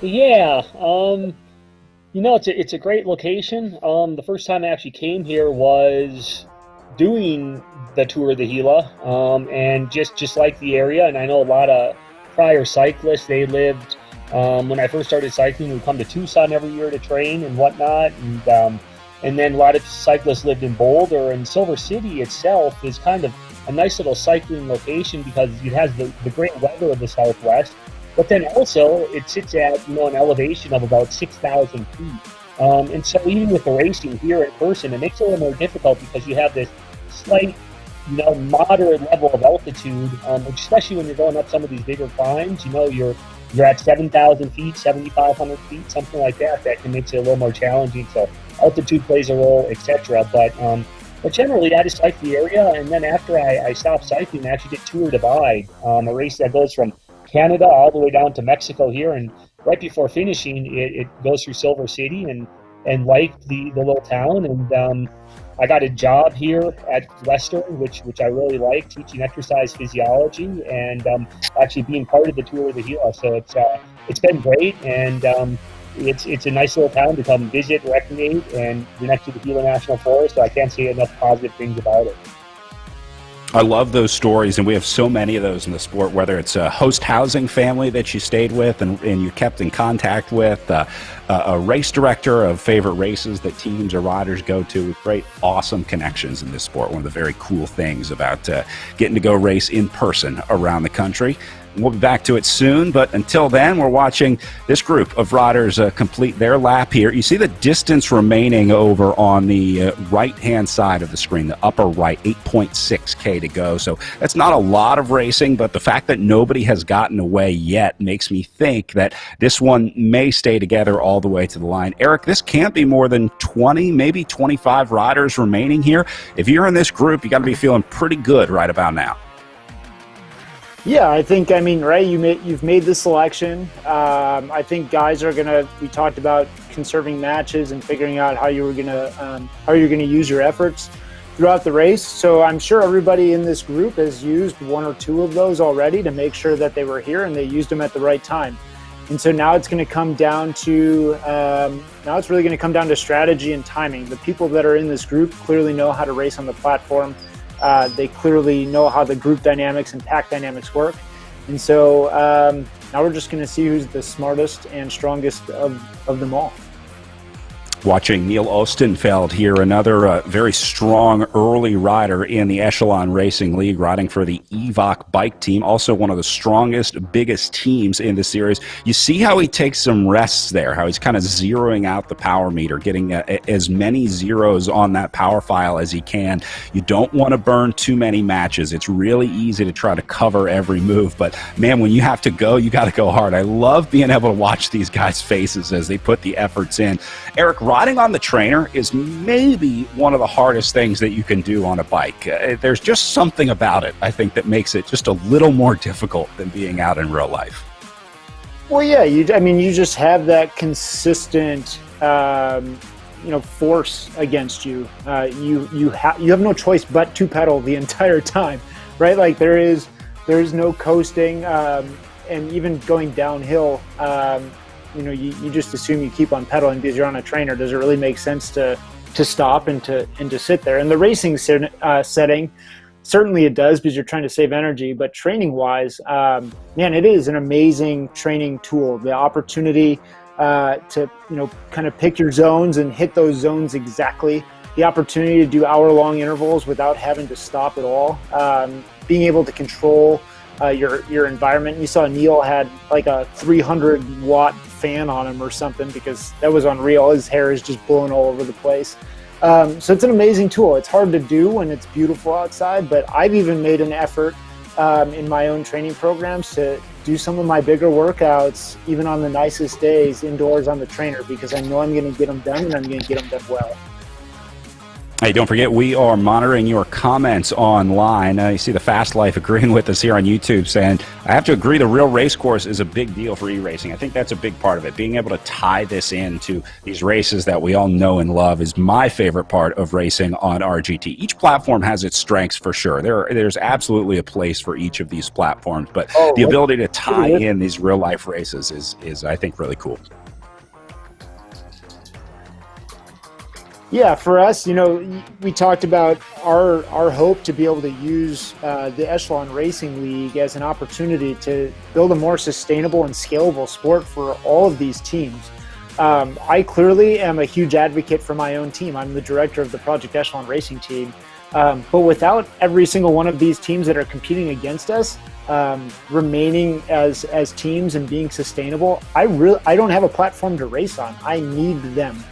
Yeah, you know, it's a great location. The first time I actually came here was doing the Tour of the Gila, and just like the area. And I know a lot of prior cyclists, they lived, when I first started cycling, we'd come to Tucson every year to train and whatnot. And then a lot of cyclists lived in Boulder, and Silver City itself is kind of a nice little cycling location because it has the great weather of the Southwest. But then also it sits at, you know, an elevation of about 6,000 feet. And so even with the racing here in person, it makes it a little more difficult because you have this slight, you know, moderate level of altitude, especially when you're going up some of these bigger climbs. You know, you're at 7,000 feet, 7,500 feet, something like that. That can make it a little more challenging. So altitude plays a role, etc. But generally, I just like the area. And then after I stopped cycling, I actually did Tour Divide, a race that goes from Canada all the way down to Mexico here, and right before finishing it goes through Silver City and liked the little town, and I got a job here at Leicester, which I really like, teaching exercise physiology and actually being part of the Tour of the Gila. So it's been great, and it's a nice little town to come visit, recreate, and we're next to the Gila National Forest, so I can't say enough positive things about it. I love those stories, and we have so many of those in the sport, whether it's a host housing family that you stayed with and you kept in contact with, a race director of favorite races that teams or riders go to. With great, awesome connections in this sport. One of the very cool things about getting to go race in person around the country. We'll be back to it soon, but until then, we're watching this group of riders complete their lap here. You see the distance remaining over on the right-hand side of the screen, the upper right, 8.6K to go. So that's not a lot of racing, but the fact that nobody has gotten away yet makes me think that this one may stay together all the way to the line. Eric, this can't be more than 20, maybe 25 riders remaining here. If you're in this group, you got to be feeling pretty good right about now. Yeah, I mean, right, you've made the selection. I think guys are gonna. We talked about conserving matches and figuring out how you're gonna use your efforts throughout the race. So I'm sure everybody in this group has used one or two of those already to make sure that they were here and they used them at the right time. And so now it's going to come down to really going to come down to strategy and timing. The people that are in this group clearly know how to race on the platform. They clearly know how the group dynamics and pack dynamics work. And so now we're just going to see who's the smartest and strongest of them all. Watching Neil Ostenfeld here, another very strong early rider in the Echelon Racing League, riding for the EVOC bike team, also one of the strongest, biggest teams in the series. You see how he takes some rests there, how he's kind of zeroing out the power meter, getting as many zeros on that power file as he can. You don't want to burn too many matches. It's really easy to try to cover every move, but man, when you have to go, you got to go hard. I love being able to watch these guys' faces as they put the efforts in. Eric, riding on the trainer is maybe one of the hardest things that you can do on a bike. There's just something about it, I think, that makes it just a little more difficult than being out in real life. Well, yeah, you just have that consistent, force against you. You have no choice but to pedal the entire time, right? Like there is no coasting, and even going downhill. You just assume you keep on pedaling because you're on a trainer. Does it really make sense to stop and to sit there? In the racing setting, certainly it does because you're trying to save energy. But training wise, it is an amazing training tool. The opportunity to kind of pick your zones and hit those zones exactly. The opportunity to do hour-long intervals without having to stop at all. Being able to control your environment. You saw Neil had like a 300-watt fan on him or something, because that was unreal. His hair is just blowing all over the place. So it's an amazing tool. It's hard to do when it's beautiful outside, but I've even made an effort in my own training programs to do some of my bigger workouts, even on the nicest days, indoors on the trainer, because I know I'm going to get them done, and I'm going to get them done well. Hey, don't forget, we are monitoring your comments online. You see the Fast Life agreeing with us here on YouTube, saying, I have to agree, the real race course is a big deal for e-racing. I think that's a big part of it. Being able to tie this into these races that we all know and love is my favorite part of racing on RGT. Each platform has its strengths for sure. There's absolutely a place for each of these platforms, but the ability to tie in these real-life races is, I think, really cool. Yeah, for us, we talked about our hope to be able to use the Echelon Racing League as an opportunity to build a more sustainable and scalable sport for all of these teams. I clearly am a huge advocate for my own team. I'm the director of the Project Echelon Racing team. But without every single one of these teams that are competing against us remaining as teams and being sustainable, I don't have a platform to race on. I need them.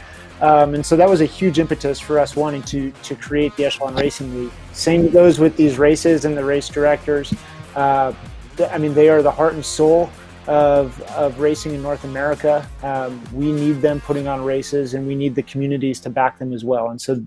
And so that was a huge impetus for us wanting to create the Echelon Racing League. Same goes with these races and the race directors. They are the heart and soul of racing in North America. We need them putting on races, and we need the communities to back them as well. And so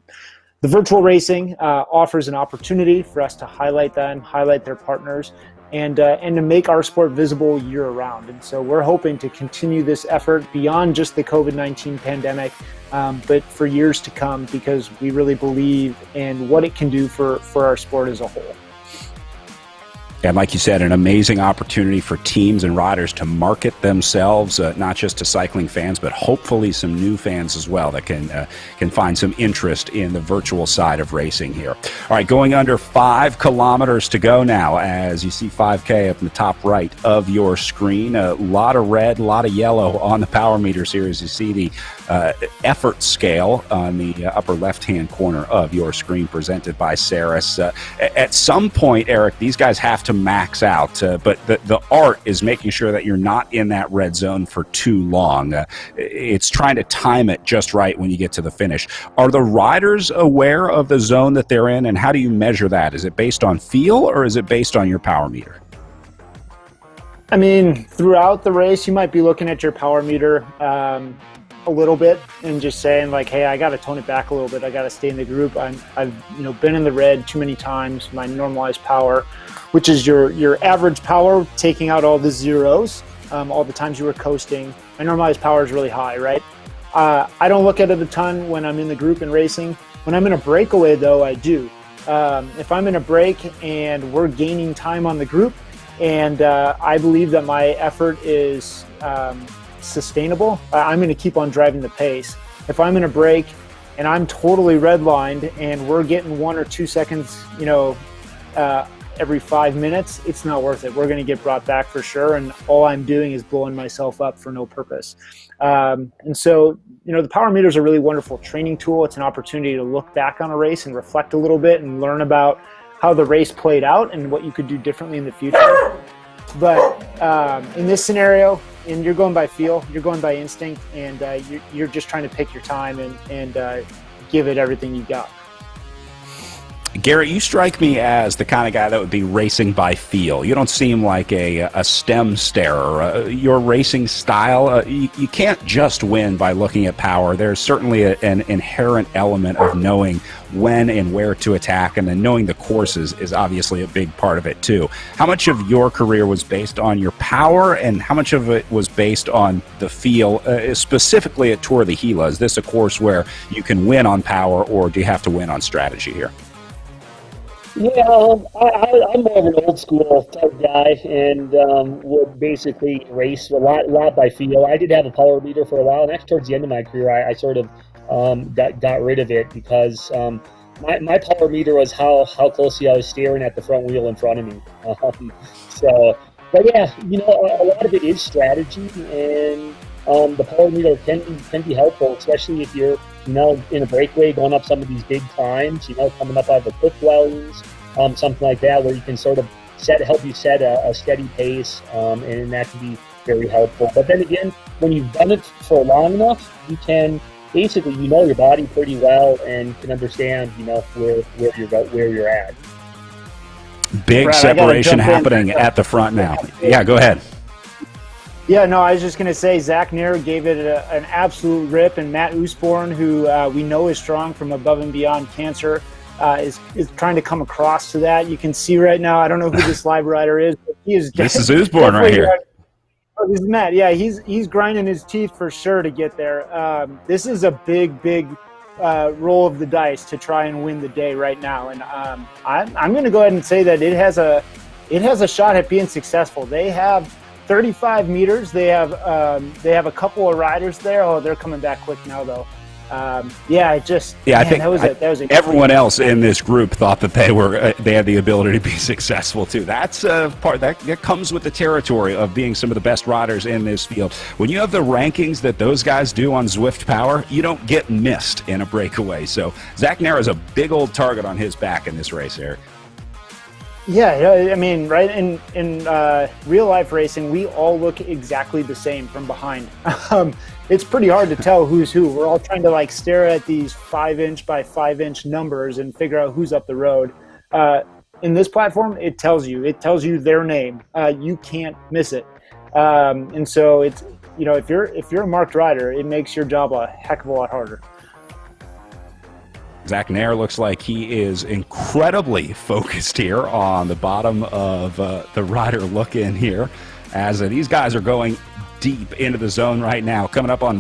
the virtual racing offers an opportunity for us to highlight them, highlight their partners, and to make our sport visible year-round. And so we're hoping to continue this effort beyond just the COVID-19 pandemic, but for years to come, because we really believe in what it can do for our sport as a whole. And like you said, an amazing opportunity for teams and riders to market themselves, not just to cycling fans, but hopefully some new fans as well that can find some interest in the virtual side of racing here. All right, going under 5 kilometers to go now, as you see 5K up in the top right of your screen. A lot of red, a lot of yellow on the power meters here, as you see the effort scale on the upper left-hand corner of your screen presented by Saris. At some point, Eric, these guys have to max out, but the art is making sure that you're not in that red zone for too long. It's trying to time it just right when you get to the finish. Are the riders aware of the zone that they're in, and how do you measure that? Is it based on feel, or is it based on your power meter? Throughout the race, you might be looking at your power meter a little bit and just saying like, hey, I got to tone it back a little bit. I got to stay in the group. I've been in the red too many times. My normalized power, which is your average power, taking out all the zeros, all the times you were coasting. My normalized power is really high, right? I don't look at it a ton when I'm in the group and racing. When I'm in a breakaway, though, I do. If I'm in a break and we're gaining time on the group, and I believe that my effort is sustainable, I'm going to keep on driving the pace. If I'm in a break and I'm totally redlined and we're getting 1 or 2 seconds, every 5 minutes, it's not worth it. We're going to get brought back for sure, and all I'm doing is blowing myself up for no purpose. And so, the power meter is a really wonderful training tool. It's an opportunity to look back on a race and reflect a little bit and learn about how the race played out and what you could do differently in the future. But in this scenario, and you're going by feel, you're going by instinct, and you're just trying to pick your time and give it everything you got. Garrett, you strike me as the kind of guy that would be racing by feel. You don't seem like a stem starer. Your racing style, you can't just win by looking at power. There's certainly an inherent element of knowing when and where to attack, and then knowing the courses is obviously a big part of it too. How much of your career was based on your power, and how much of it was based on the feel, specifically at Tour of the Gila? Is this a course where you can win on power, or do you have to win on strategy here? Yeah, I'm more of an old school type guy, and would basically race a lot by feel. I did have a power meter for a while, and actually towards the end of my career, I sort of got rid of it because my power meter was how closely I was staring at the front wheel in front of me. But yeah, a lot of it is strategy, and the power meter can be helpful, especially if you're, in a breakaway going up some of these big climbs, coming up out of the cliff dwellings, something like that, where you can sort of help you set a steady pace, and that can be very helpful. But then again, when you've done it for long enough, you can basically, your body pretty well and can understand, where you're at. Big Brad, separation happening at the front now. Yeah, go ahead. Yeah, no, I was just going to say Zach Nair gave it an absolute rip, and Matt Usborn, who we know is strong from Above and Beyond Cancer, is trying to come across to that. You can see right now, I don't know who this live rider is, but he is. This is Usborn right here. Oh, this is Matt. Yeah, he's grinding his teeth for sure to get there. This is a big roll of the dice to try and win the day right now, and I'm going to go ahead and say that it has a shot at being successful. They have 35 meters. They have a couple of riders there. Oh, they're coming back quick now though. I think that was everyone else in this group thought that they had the ability to be successful too. That's part that comes with the territory of being some of the best riders in this field. When you have the rankings that those guys do on Zwift Power, you don't get missed in a breakaway. So Zach Nair is a big old target on his back in this race, Eric. Yeah, I mean, right, in real life racing, we all look exactly the same from behind. It's pretty hard to tell who's who. We're all trying to stare at these 5-inch by 5-inch numbers and figure out who's up the road. In this platform, it tells you their name. You can't miss it. And so it's, if you're a marked rider, it makes your job a heck of a lot harder. Zach Nair looks like he is incredibly focused here on the bottom of the rider look in here, as these guys are going deep into the zone right now, coming up on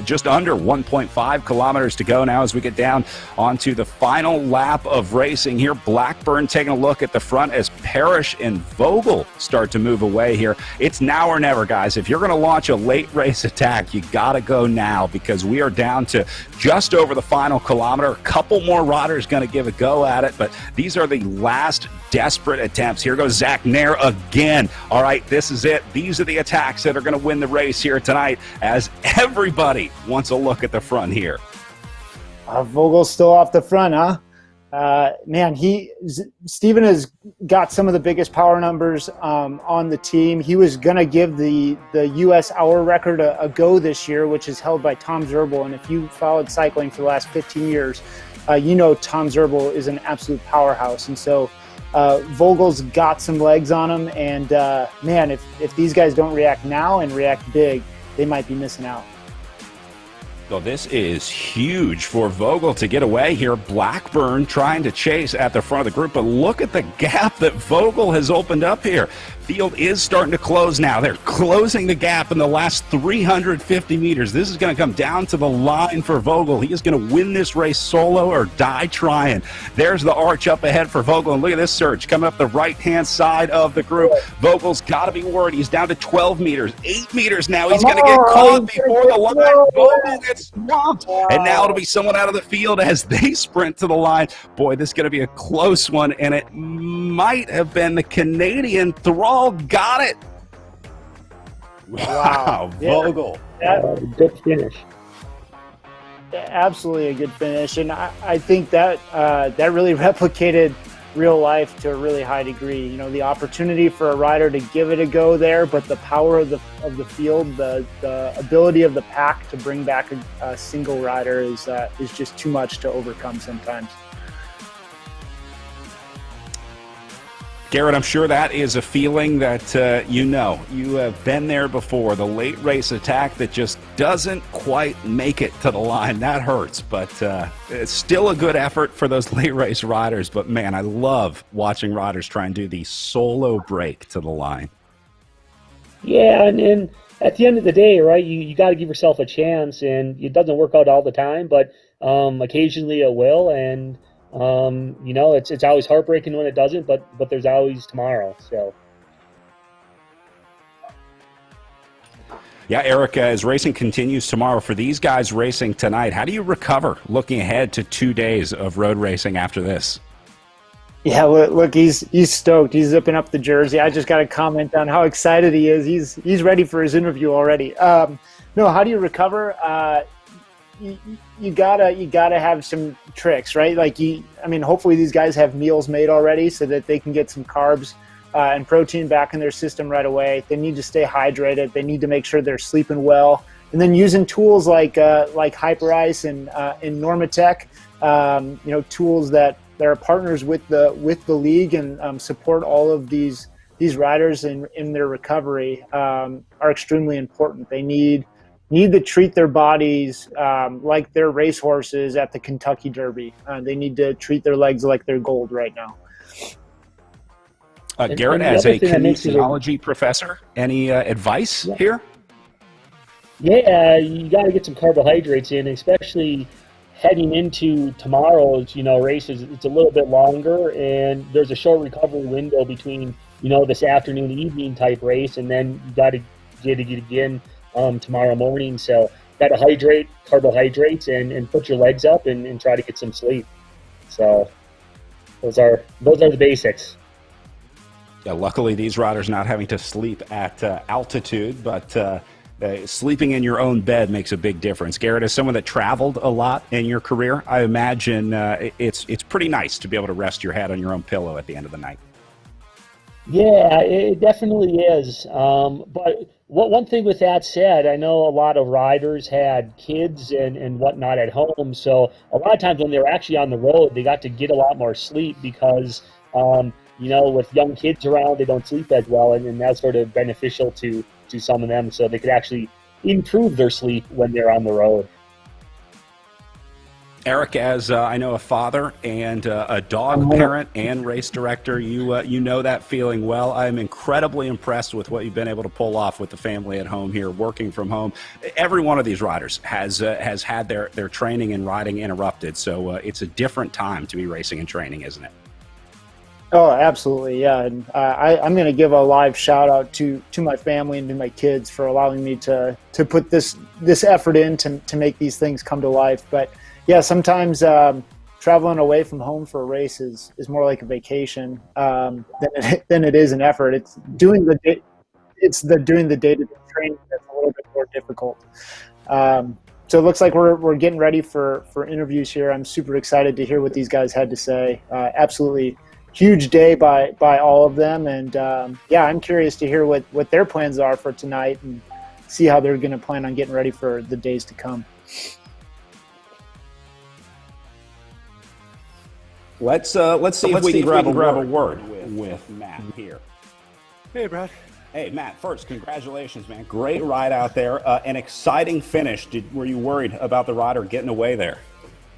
just under 1.5 kilometers to go now as we get down onto the final lap of racing here. Blackburn taking a look at the front as Parrish and Vogel start to move away here. It's now or never, guys. If you're going to launch a late race attack, you got to go now, because we are down to just over the final kilometer. A couple more riders going to give a go at it, but these are the last desperate attempts. Here goes Zach Nair again. All right, this is it. These are the attacks that are going to win the race here tonight, as everybody wants a look at the front here. Vogel's still off the front, huh? Man, Steven has got some of the biggest power numbers on the team. He was going to give the U.S. hour record a go this year, which is held by Tom Zerbel. And if you followed cycling for the last 15 years, Tom Zerbel is an absolute powerhouse. And so Vogel's got some legs on him, and man, if these guys don't react now and react big, they might be missing out. So this is huge for Vogel to get away here. Blackburn trying to chase at the front of the group, but look at the gap that Vogel has opened up here. Field is starting to close now. They're closing the gap in the last 350 meters. This is going to come down to the line for Vogel. He is going to win this race solo or die trying. There's the arch up ahead for Vogel, and look at this surge coming up the right-hand side of the group. Vogel's got to be worried. He's down to 12 meters, 8 meters now. He's going to get caught before the line. Vogel gets swamped, and now it'll be someone out of the field as they sprint to the line. Boy, this is going to be a close one, and it might have been the Canadian Thrall. Got it. Wow, Vogel. Good finish. Absolutely a good finish, and I think that that really replicated real life to a really high degree. The opportunity for a rider to give it a go there, but the power of the field, the ability of the pack to bring back a single rider is just too much to overcome sometimes. Garrett, I'm sure that is a feeling that you have been there before. The late race attack that just doesn't quite make it to the line. That hurts, but it's still a good effort for those late race riders. But man, I love watching riders try and do the solo break to the line. Yeah, and at the end of the day, right, you got to give yourself a chance, and it doesn't work out all the time, but occasionally it will, and it's always heartbreaking when it doesn't, but there's always tomorrow. So. Yeah, Eric, as racing continues tomorrow, for these guys racing tonight, how do you recover looking ahead to 2 days of road racing after this? Yeah, look, he's stoked. He's zipping up the jersey. I just got to comment on how excited he is. He's ready for his interview already. No, how do you recover? You gotta have some tricks, right? Like hopefully these guys have meals made already so that they can get some carbs and protein back in their system right away. They need to stay hydrated. They need to make sure they're sleeping well, and then using tools like Hyperice and Normatec, tools that are partners with the league and support all of these riders in their recovery are extremely important. They need to treat their bodies like they're racehorses at the Kentucky Derby. They need to treat their legs like they're gold right now. Garrett, as a kinesiology professor, any advice here? Yeah, you got to get some carbohydrates in, especially heading into tomorrow's, races. It's a little bit longer, and there's a short recovery window between, this afternoon, evening type race, and then you got to get it again tomorrow morning. So got to hydrate, carbohydrates, and put your legs up and try to get some sleep. So those are the basics. Yeah, luckily these riders not having to sleep at altitude, but sleeping in your own bed makes a big difference. Garrett, as someone that traveled a lot in your career, I imagine it's pretty nice to be able to rest your head on your own pillow at the end of the night. Yeah, it definitely is. But one thing with that said, I know a lot of riders had kids and whatnot at home. So a lot of times when they were actually on the road, they got to get a lot more sleep because, with young kids around, they don't sleep as well. And that's sort of beneficial to some of them. So they could actually improve their sleep when they're on the road. Eric, as I know a father and a dog parent and race director, you know that feeling well. I'm incredibly impressed with what you've been able to pull off with the family at home here, working from home. Every one of these riders has had their training and riding interrupted, so it's a different time to be racing and training, isn't it? Oh, absolutely, yeah. And I'm going to give a live shout out to my family and to my kids for allowing me to put this effort in to make these things come to life. But yeah, sometimes traveling away from home for a race is more like a vacation than it is an effort. It's doing the day-to-day training that's a little bit more difficult. So it looks like we're getting ready for interviews here. I'm super excited to hear what these guys had to say. Absolutely huge day by all of them, and I'm curious to hear what their plans are for tonight and see how they're going to plan on getting ready for the days to come. Let's see if we can grab a word with Matt here. Hey, Brad. Hey, Matt, first, congratulations, man. Great ride out there. An exciting finish. Were you worried about the rider getting away there?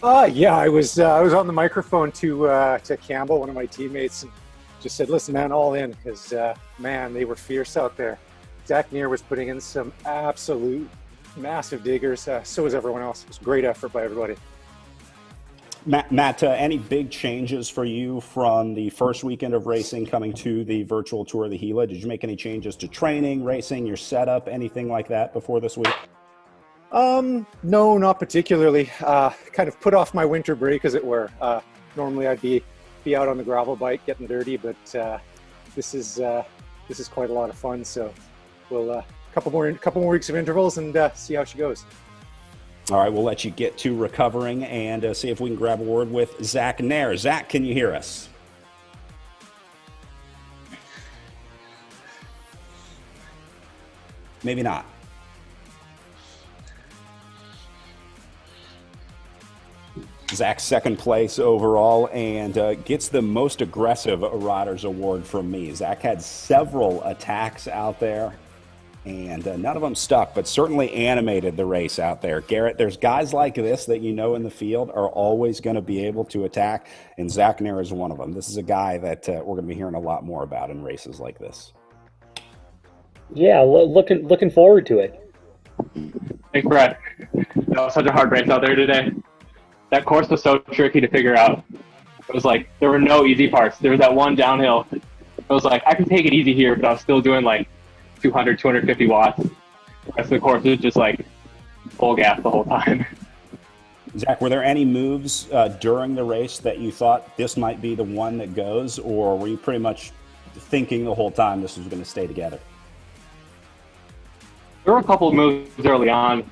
Yeah, I was on the microphone to Campbell, one of my teammates, and just said, listen, man, all in, because, man, they were fierce out there. Zach Neer was putting in some absolute massive diggers. So was everyone else. It was a great effort by everybody. Matt, any big changes for you from the first weekend of racing coming to the virtual tour of the Gila? Did you make any changes to training, racing, your setup, anything like that before this week? No, not particularly. Kind of put off my winter break, as it were. Normally I'd be out on the gravel bike getting dirty, but this is quite a lot of fun. So we'll couple more weeks of intervals and see how she goes. All right, we'll let you get to recovering and see if we can grab a word with Zach Nair. Zach, can you hear us? Maybe not. Zach's second place overall and gets the most aggressive riders award from me. Zach had several attacks out there, and none of them stuck, but certainly animated the race out there. Garrett, there's guys like this that you know in the field are always going to be able to attack, and Zach Nair is one of them. This is a guy that we're going to be hearing a lot more about in races like this. Yeah, looking forward to it. Thanks, Brad. That was such a hard race out there today. That course was so tricky to figure out. It was like there were no easy parts. There was that one downhill. It was like I could take it easy here, but I was still doing like 200, 250 watts. The rest of the course was just like full gas the whole time. Zach, were there any moves during the race that you thought this might be the one that goes, or were you pretty much thinking the whole time this was going to stay together? There were a couple of moves early on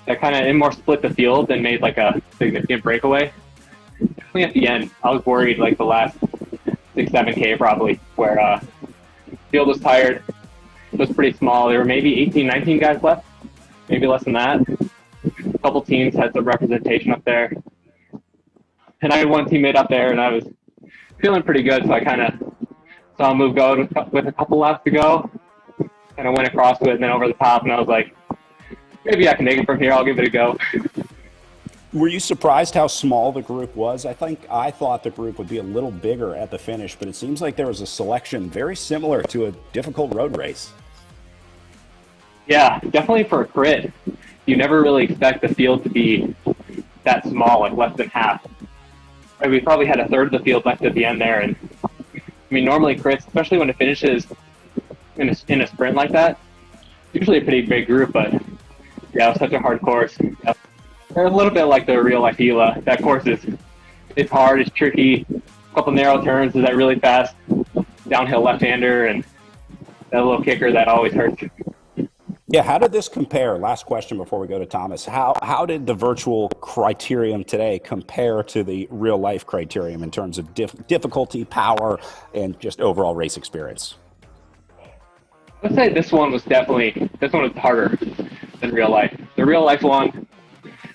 that kind of more split the field and made like a significant breakaway. Definitely at the end, I was worried like the last 6-7K probably, where the field was tired. It was pretty small. There were maybe 18, 19 guys left, maybe less than that. A couple teams had some representation up there. And I had one teammate up there, and I was feeling pretty good, so I kind of saw him move go with a couple laps to go. And I went across to it and then over the top, and I was like, maybe I can take it from here. I'll give it a go. Were you surprised how small the group was? I thought the group would be a little bigger at the finish, but it seems like there was a selection very similar to a difficult road race. Yeah, definitely for a crit. You never really expect the field to be that small, like less than half. Right, we probably had a third of the field left at the end there, and I mean, normally crits, especially when it finishes in a sprint like that, usually a pretty big group, but yeah, it was such a hard course. Yeah. They're a little bit like the real life Gila. That course it's hard, it's tricky. A couple narrow turns, is that really fast downhill left-hander, and that little kicker that always hurts. Yeah, how did this compare? Last question before we go to Thomas. How did the virtual Criterium today compare to the real life Criterium in terms of difficulty, power, and just overall race experience? Let's say this one was harder than real life. The real life one,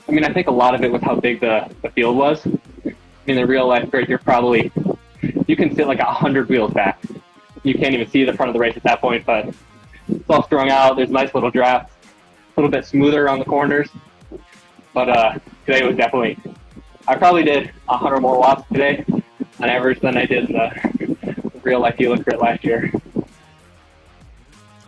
I mean, I think a lot of it was how big the field was. I mean, the real life grid, you can sit like 100 wheels back. You can't even see the front of the race at that point, but it's all strung out. There's nice little drafts, a little bit smoother around the corners. But today was definitely, I probably did 100 more watts today on average than I did in the real life Gila crit last year.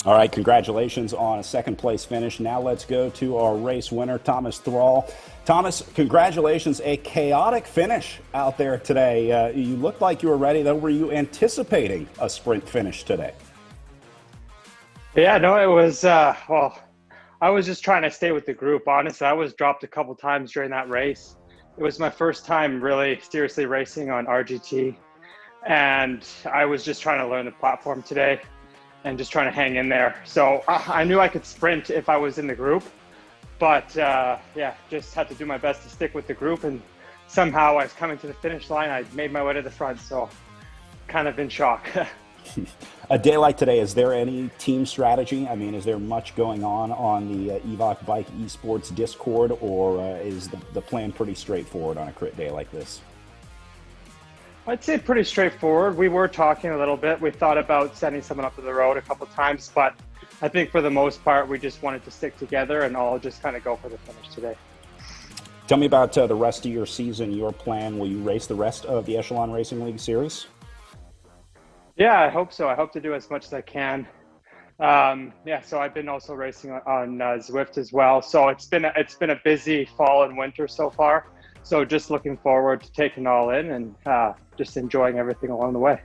All right, congratulations on a second place finish. Now let's go to our race winner, Thomas Thrall. Thomas, congratulations, a chaotic finish out there today. You looked like you were ready, though. Were you anticipating a sprint finish today? Yeah, no, it was, well, I was just trying to stay with the group. Honestly, I was dropped a couple times during that race. It was my first time really seriously racing on RGT, and I was just trying to learn the platform today and just trying to hang in there. So I knew I could sprint if I was in the group, but yeah, just had to do my best to stick with the group, and somehow I was coming to the finish line. I made my way to the front, so kind of in shock. A day like today, is there any team strategy? I mean, is there much going on the Evoc Bike Esports Discord, or is the plan pretty straightforward on a crit day like this? I'd say pretty straightforward. We were talking a little bit. We thought about sending someone up to the road a couple times, but I think for the most part, we just wanted to stick together and all just kind of go for the finish today. Tell me about the rest of your season, your plan. Will you race the rest of the Echelon Racing League series? Yeah, I hope so. I hope to do as much as I can. Yeah, so I've been also racing on Zwift as well. So it's been a busy fall and winter so far. So just looking forward to taking it all in and just enjoying everything along the way.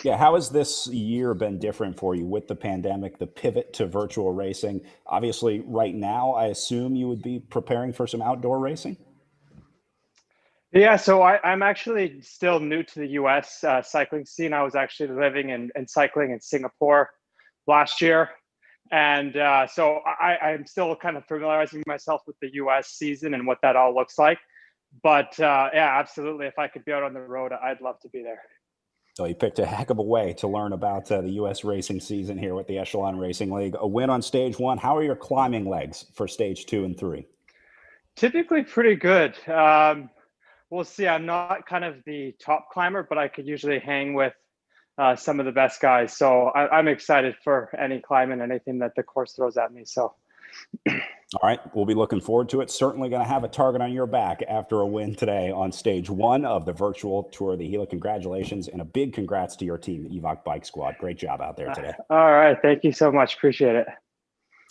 Yeah, how has this year been different for you with the pandemic, the pivot to virtual racing? Obviously, right now, I assume you would be preparing for some outdoor racing? Yeah, so I'm actually still new to the US cycling scene. I was actually living and cycling in Singapore last year. And so I'm still kind of familiarizing myself with the US season and what that all looks like. But yeah, absolutely. If I could be out on the road, I'd love to be there. So you picked a heck of a way to learn about the U.S. racing season here with the Echelon Racing League. A win on stage one. How are your climbing legs for stage 2 and 3? Typically pretty good. We'll see. I'm not kind of the top climber, but I could usually hang with some of the best guys. So I'm excited for any climb and anything that the course throws at me. So. All right, we'll be looking forward to it. Certainly going to have a target on your back after a win today on stage 1 of the virtual Tour of the Gila. Congratulations, and a big congrats to your team, the Evoc Bike Squad. Great job out there today. All right, thank you so much. Appreciate it.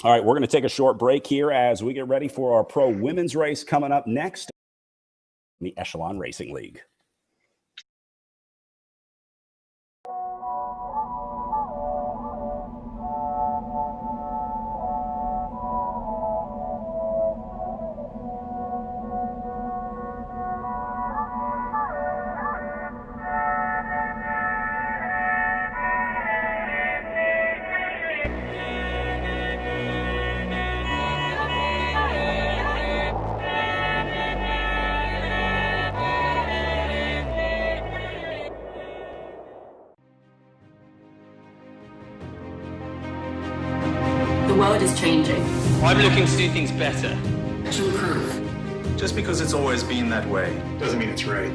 All right, we're going to take a short break here as we get ready for our pro women's race coming up next, the Echelon Racing League. world is changing. I'm looking to do things better. To improve. Just because it's always been that way doesn't mean it's right.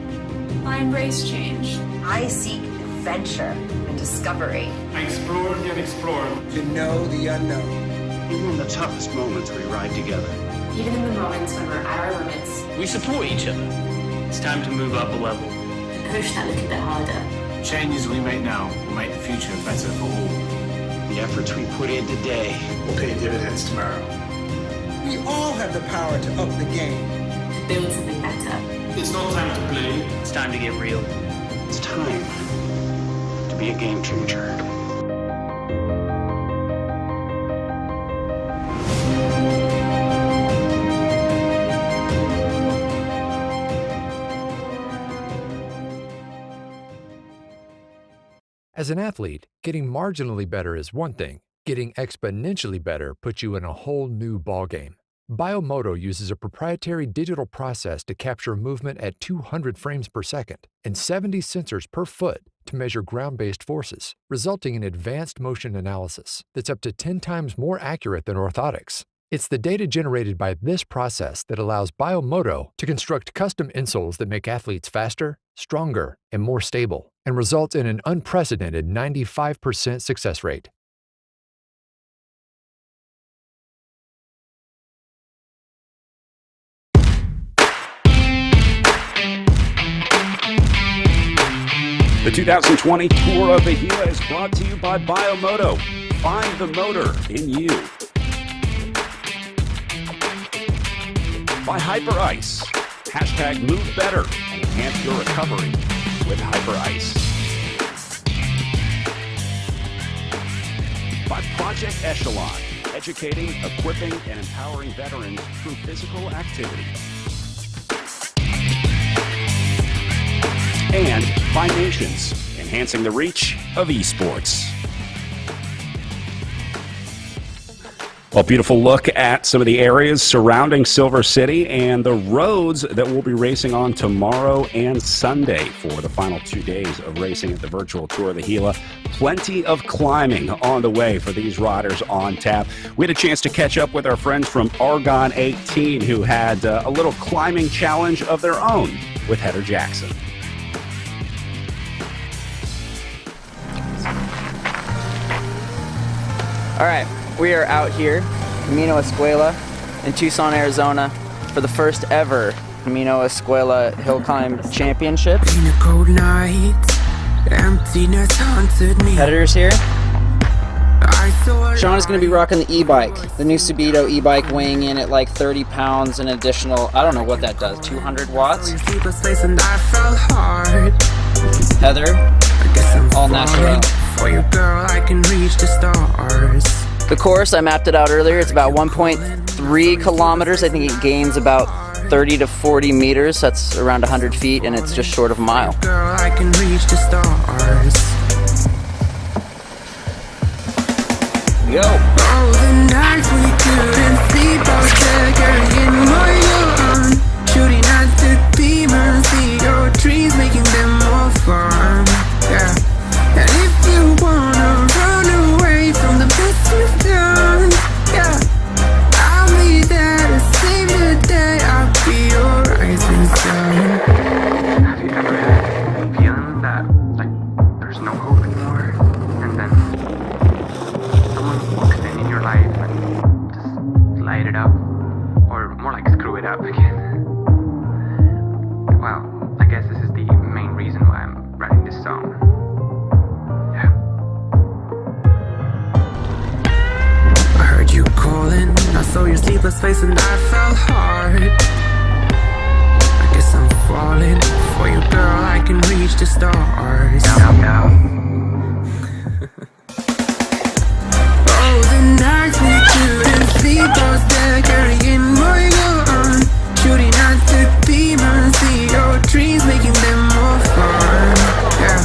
I embrace change. I seek adventure and discovery. I explore and explore. To know the unknown. Even in the toughest moments, we ride together. Even in the moments when we're at our limits, we support each other. It's time to move up a level. Push that little bit harder. Changes we make now will make the future better for all. The efforts we put in today will pay dividends tomorrow. We all have the power to up the game. To build something better. It's not time to play. It's time to get real. It's time to be a game changer. As an athlete, getting marginally better is one thing. Getting exponentially better puts you in a whole new ballgame. Biomoto uses a proprietary digital process to capture movement at 200 frames per second and 70 sensors per foot to measure ground-based forces, resulting in advanced motion analysis that's up to 10 times more accurate than orthotics. It's the data generated by this process that allows Biomoto to construct custom insoles that make athletes faster, stronger, and more stable, and results in an unprecedented 95% success rate. The 2020 Tour of the Gila is brought to you by Biomoto. Find the motor in you. By Hyper Ice. Hashtag move better and enhance your recovery with Hyper Ice. By Project Echelon. Educating, equipping, and empowering veterans through physical activity. And by Nations, enhancing the reach of esports. Well, beautiful look at some of the areas surrounding Silver City and the roads that we'll be racing on tomorrow and Sunday for the final 2 days of racing at the virtual Tour of the Gila. Plenty of climbing on the way for these riders on tap. We had a chance to catch up with our friends from Argon 18 who had a little climbing challenge of their own with Heather Jackson. All right, we are out here, Camino Escuela in Tucson, Arizona, for the first ever Camino Escuela Hill Climb Championships. In a cold night, emptiness haunted me. Competitors here. Sean is going to be rocking the e-bike, the new Subito e-bike, weighing in at like 30 pounds, an additional, I don't know what that does, 200 watts. Heather, all natural. For you, girl, I can reach the stars. The course, I mapped it out earlier. It's about 1.3 kilometers. I think it gains about 30 to 40 meters. That's around 100 feet, and it's just short of a mile. Girl, I can reach the stars. Go. Oh, the nights we couldn't sleep, I was there carrying my young, shooting at the demons, see your dreams, making them more fun. Yeah. And if you wanna run away from the best you've done, yeah, I'll be there to save the day. I'll be your rising sun. Have you ever had a feeling that, like, there's no hope anymore? And then someone walks in your life and just light it up? Or more like screw it up again? Well, I guess this is the main reason why I'm writing this song. You calling, I saw your sleepless face and I felt hard. I guess I'm falling for you, girl, I can reach the stars. Oh, the nights we couldn't sleep, I was there carrying my gun, shooting at the demons, see your dreams, making them more fun. Yeah.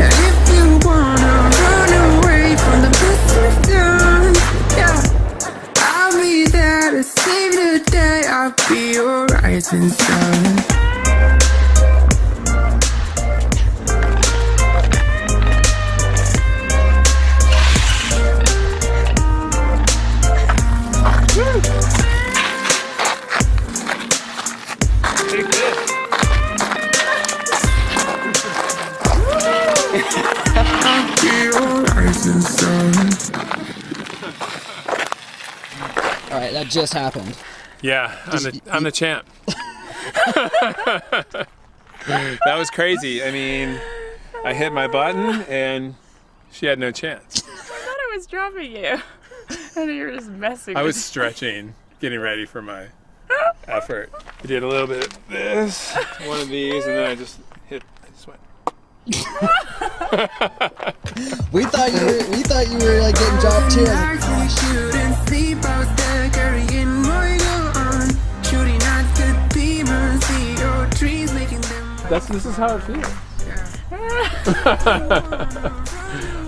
And if you wanna run away from the best you've done, yeah, I'll be there to save the day. I'll be your rising sun. right, that just happened. Yeah, I'm the champ. That was crazy. I mean, I hit my button and she had no chance. I thought I was dropping you. And you were just messing I with was me. stretching, getting ready for my effort. I did a little bit of this, one of these, and then I just went. We thought you were like getting dropped too. I was like, Shouldn't sleep out there, carrying my gun. Shooting at the demons, see your trees, making them. This is how it feels.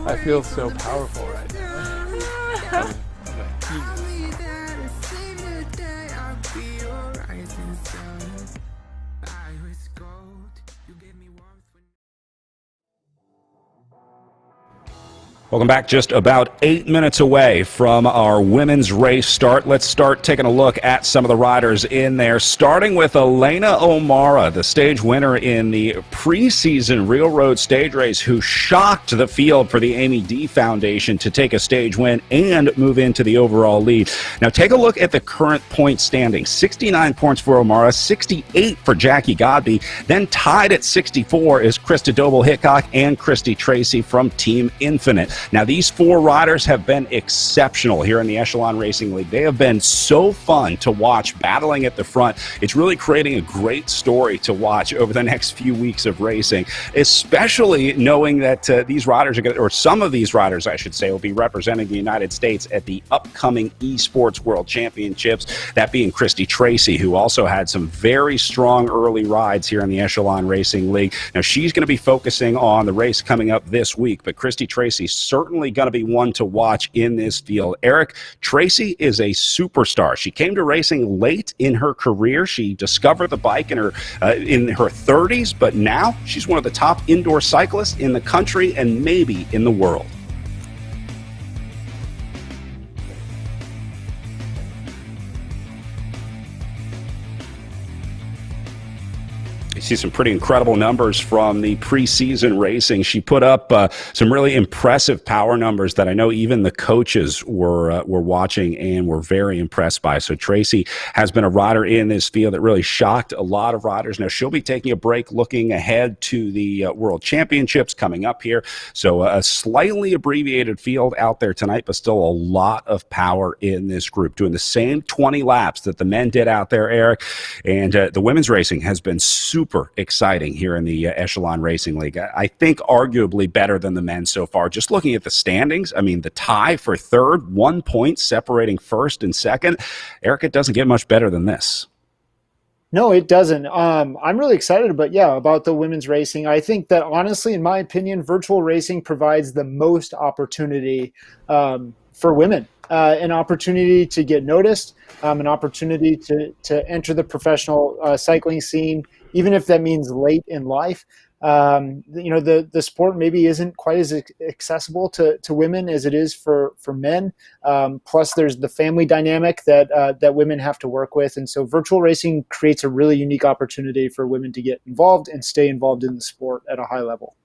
I feel so powerful right now. Welcome back. Just about 8 minutes away from our women's race start. Let's start taking a look at some of the riders in there, starting with Elena O'Mara, the stage winner in the preseason Real Road stage race, who shocked the field for the Amy D Foundation to take a stage win and move into the overall lead. Now take a look at the current point standing. 69 points for O'Mara, 68 for Jackie Godby. Then tied at 64 is Krista Doble-Hickok and Christy Tracy from Team Infinite. Now, these four riders have been exceptional here in the Echelon Racing League. They have been so fun to watch battling at the front. It's really creating a great story to watch over the next few weeks of racing, especially knowing that these riders are going to, or some of these riders, I should say, will be representing the United States at the upcoming Esports World Championships, that being Christy Tracy, who also had some very strong early rides here in the Echelon Racing League. Now, she's going to be focusing on the race coming up this week, but Christy Tracy certainly going to be one to watch in this field. Eric, Tracy is a superstar. She came to racing late in her career. She discovered the bike in her 30s, but now she's one of the top indoor cyclists in the country and maybe in the world. You see some pretty incredible numbers from the preseason racing. She put up some really impressive power numbers that I know even the coaches were watching and were very impressed by. So Tracy has been a rider in this field that really shocked a lot of riders. Now she'll be taking a break looking ahead to the World Championships coming up here. So a slightly abbreviated field out there tonight, but still a lot of power in this group, doing the same 20 laps that the men did out there, Eric. And the women's racing has been super exciting here in the Echelon Racing League. I think arguably better than the men so far. Just looking at the standings, I mean, the tie for third, 1 point separating first and second. Eric, it doesn't get much better than this. No, it doesn't. I'm really excited about the women's racing. I think that honestly, in my opinion, virtual racing provides the most opportunity for women. An opportunity to get noticed, an opportunity to enter the professional cycling scene, even if that means late in life. The sport maybe isn't quite as accessible to women as it is for men. Plus, there's the family dynamic that women have to work with. And so virtual racing creates a really unique opportunity for women to get involved and stay involved in the sport at a high level.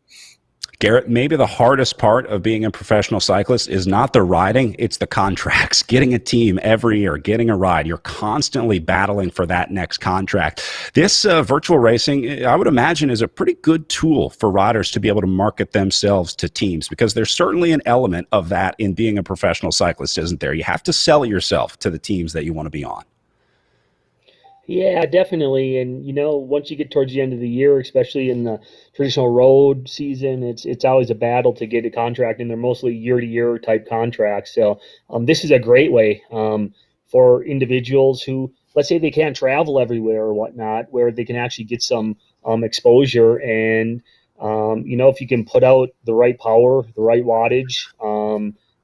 Garrett, maybe the hardest part of being a professional cyclist is not the riding, it's the contracts. Getting a team every year, getting a ride. You're constantly battling for that next contract. This virtual racing, I would imagine, is a pretty good tool for riders to be able to market themselves to teams, because there's certainly an element of that in being a professional cyclist, isn't there? You have to sell yourself to the teams that you want to be on. Yeah, definitely. And, once you get towards the end of the year, especially in the traditional road season, it's always a battle to get a contract, and they're mostly year-to-year type contracts. So this is a great way for individuals who, let's say they can't travel everywhere or whatnot, where they can actually get some exposure. And, if you can put out the right power, the right wattage,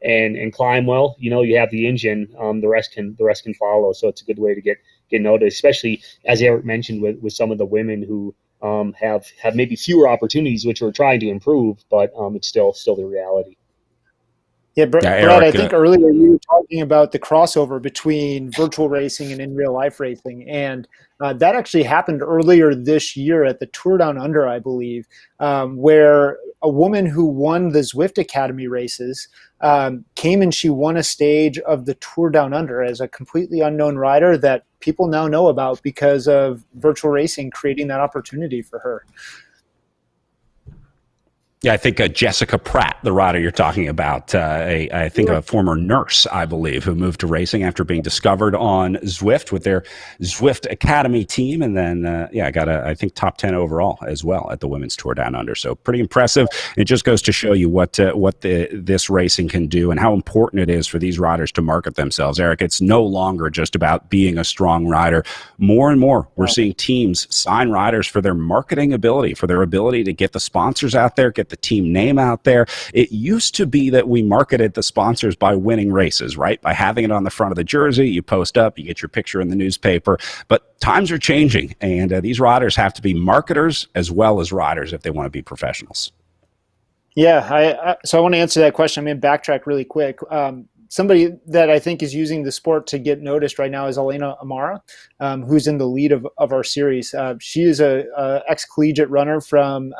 and climb well, you have the engine, the rest can follow. So it's a good way to get noticed, especially as Eric mentioned with some of the women who have maybe fewer opportunities, which we're trying to improve, but it's still the reality. Yeah, Brad, I think earlier you were talking about the crossover between virtual racing and in real life racing. And that actually happened earlier this year at the Tour Down Under, I believe, where a woman who won the Zwift Academy races came and she won a stage of the Tour Down Under as a completely unknown rider that people now know about because of virtual racing creating that opportunity for her. Yeah, I think Jessica Pratt, the rider you're talking about, I think a former nurse, I believe, who moved to racing after being discovered on Zwift with their Zwift Academy team. And then, got I think top 10 overall as well at the Women's Tour Down Under. So pretty impressive. It just goes to show you what this racing can do and how important it is for these riders to market themselves. Eric, it's no longer just about being a strong rider. More and more, we're seeing teams sign riders for their marketing ability, for their ability to get the sponsors out there, get the team name out there. It used to be that we marketed the sponsors by winning races, right? By having it on the front of the jersey, you post up, you get your picture in the newspaper. But times are changing, and these riders have to be marketers as well as riders if they want to be professionals. Yeah, so I want to answer that question. I'm going to backtrack really quick. Somebody that I think is using the sport to get noticed right now is Elena Amara, who's in the lead of our series. She is a ex-collegiate runner from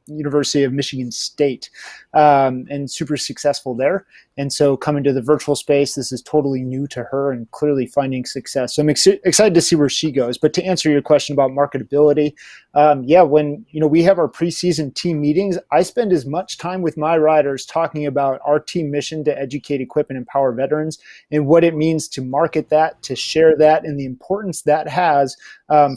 University of Michigan State and super successful there. And so coming to the virtual space, this is totally new to her and clearly finding success. So I'm excited to see where she goes. But to answer your question about marketability, when we have our preseason team meetings, I spend as much time with my riders talking about our team mission to educate, equip, and empower veterans and what it means to market that, to share that, and the importance that has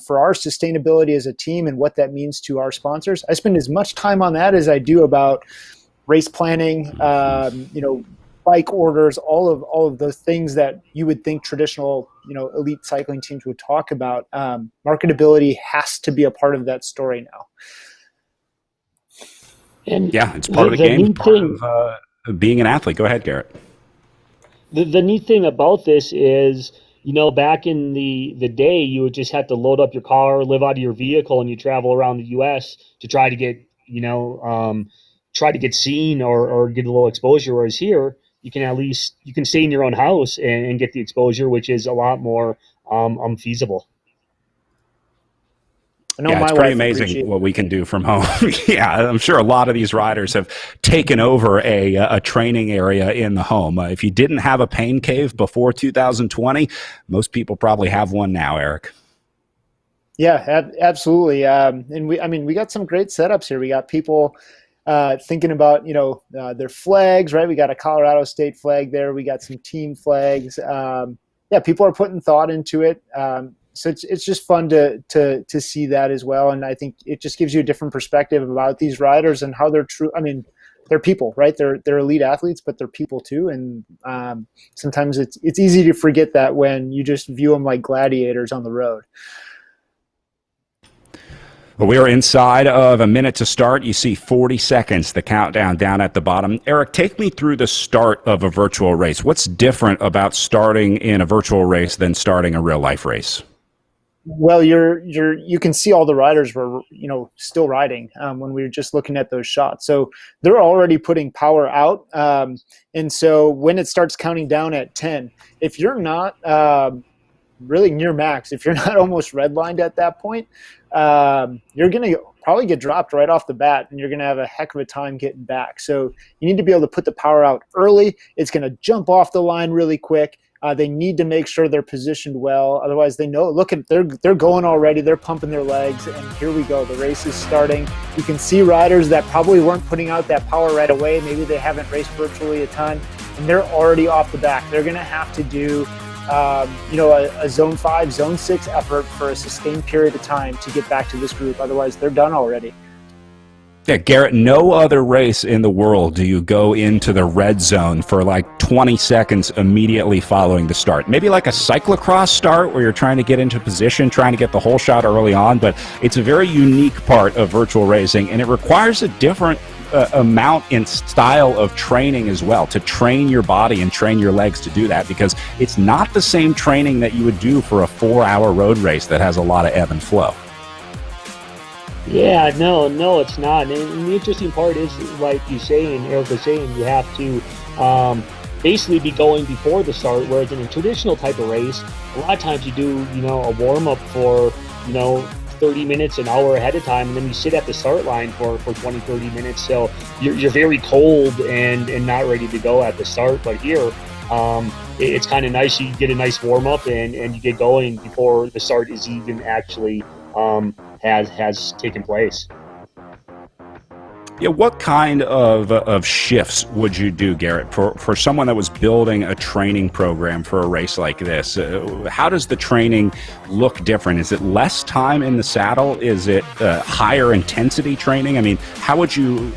for our sustainability as a team and what that means to our sponsors. I spend as much time on that as I do about race planning, bike orders, all of those things that you would think traditional, elite cycling teams would talk about. Marketability has to be a part of that story now. And yeah, it's part of the game, part of being an athlete. Go ahead, Garrett. The neat thing about this is, back in the day, you would just have to load up your car, live out of your vehicle, and you travel around the U.S. to try to get, seen or get a little exposure. Whereas here, you can stay in your own house and get the exposure, which is a lot more feasible. Yeah, it's pretty amazing what we can do from home. Yeah, I'm sure a lot of these riders have taken over a training area in the home. If you didn't have a pain cave before 2020, most people probably have one now, Eric. Yeah, absolutely. And we got some great setups here. We got people thinking about, their flags, right? We got a Colorado State flag there. We got some team flags. People are putting thought into it. So it's just fun to see that as well. And I think it just gives you a different perspective about these riders and how they're true. I mean, they're people, right? They're elite athletes, but they're people too. And sometimes it's easy to forget that when you just view them like gladiators on the road. Well, we are inside of a minute to start. You see 40 seconds, the countdown down at the bottom. Eric, take me through the start of a virtual race. What's different about starting in a virtual race than starting a real life race? Well, you can see all the riders were, still riding when we were just looking at those shots. So they're already putting power out. And so when it starts counting down at 10, if you're not really near max, if you're not almost redlined at that point, you're going to probably get dropped right off the bat and you're going to have a heck of a time getting back. So you need to be able to put the power out early. It's going to jump off the line really quick. They need to make sure they're positioned well. Otherwise, they know, look at, they're going already. They're pumping their legs, and here we go. The race is starting. You can see riders that probably weren't putting out that power right away. Maybe they haven't raced virtually a ton, and they're already off the back. They're going to have to do, a zone 5, zone 6 effort for a sustained period of time to get back to this group. Otherwise, they're done already. Yeah, Garrett, no other race in the world do you go into the red zone for like 20 seconds immediately following the start. Maybe like a cyclocross start where you're trying to get into position, trying to get the whole shot early on, but it's a very unique part of virtual racing, and it requires a different amount and style of training as well, to train your body and train your legs to do that, because it's not the same training that you would do for a 4-hour road race that has a lot of ebb and flow. Yeah, no, it's not. And the interesting part is, like you say, and Eric was saying, you have to basically be going before the start, whereas in a traditional type of race, a lot of times you do, a warm-up for, 30 minutes, an hour ahead of time, and then you sit at the start line for 20, 30 minutes. So you're very cold and not ready to go at the start. But here, it's kind of nice. You get a nice warm up and you get going before the start is even actually has taken place. Yeah, what kind of shifts would you do, Garrett, for someone that was building a training program for a race like this? How does the training look different? Is it less time in the saddle? Is it higher intensity training? I mean, how would you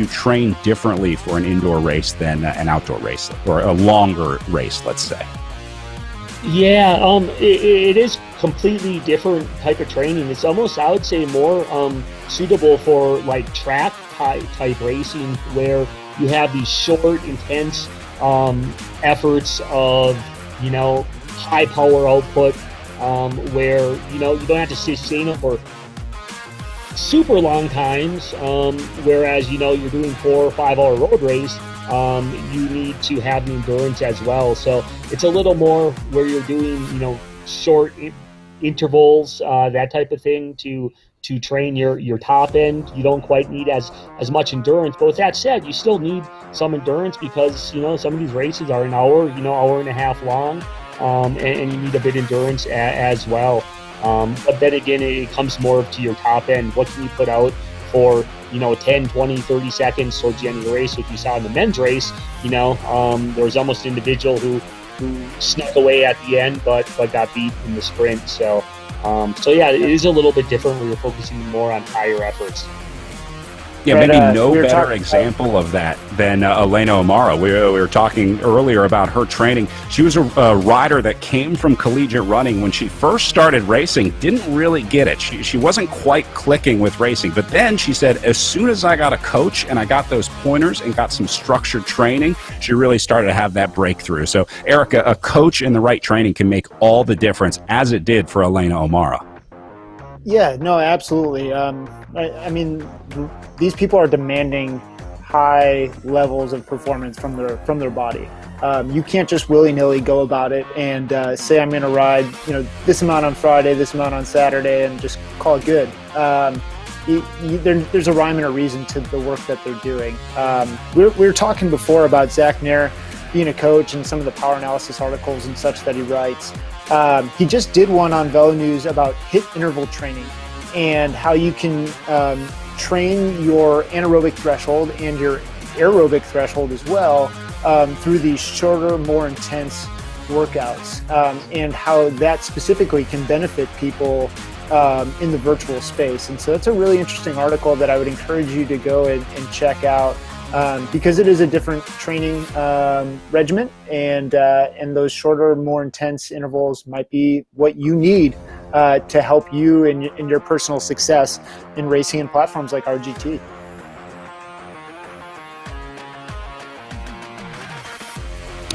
train differently for an indoor race than an outdoor race, or a longer race, let's say? Yeah, it is completely different type of training. It's almost, I would say, more suitable for like track type racing, where you have these short, intense efforts of, high power output, where, you don't have to sustain it for super long times, whereas, you're doing 4 or 5 hour road race. You need to have the endurance as well. So it's a little more where you're doing, short intervals, that type of thing to train your top end. You don't quite need as much endurance. But with that said, you still need some endurance because, some of these races are an hour, hour and a half long, and you need a bit of endurance as well. But then again, it comes more to your top end. What can you put out for 10, 20, 30 seconds towards the end of the race? Like you saw in the men's race, there was almost an individual who snuck away at the end, but got beat in the sprint. So yeah, it is a little bit different where you're focusing more on higher efforts. Yeah, maybe no better example of that than Elena O'Mara. We were talking earlier about her training. She was a rider that came from collegiate running. When she first started racing, didn't really get it. She wasn't quite clicking with racing. But then she said, as soon as I got a coach and I got those pointers and got some structured training, she really started to have that breakthrough. So, Erica, a coach and the right training can make all the difference, as it did for Elena O'Mara. Yeah, no, absolutely. I mean, these people are demanding high levels of performance from their body. You can't just willy-nilly go about it and say I'm going to ride, this amount on Friday, this amount on Saturday, and just call it good. There's a rhyme and a reason to the work that they're doing. We were talking before about Zach Nair being a coach and some of the power analysis articles and such that he writes. He just did one on Velo News about HIIT interval training and how you can train your anaerobic threshold and your aerobic threshold as well through these shorter, more intense workouts, and how that specifically can benefit people in the virtual space. And so that's a really interesting article that I would encourage you to go and check out. Because it is a different training regimen, and those shorter, more intense intervals might be what you need to help you in your personal success in racing and platforms like RGT.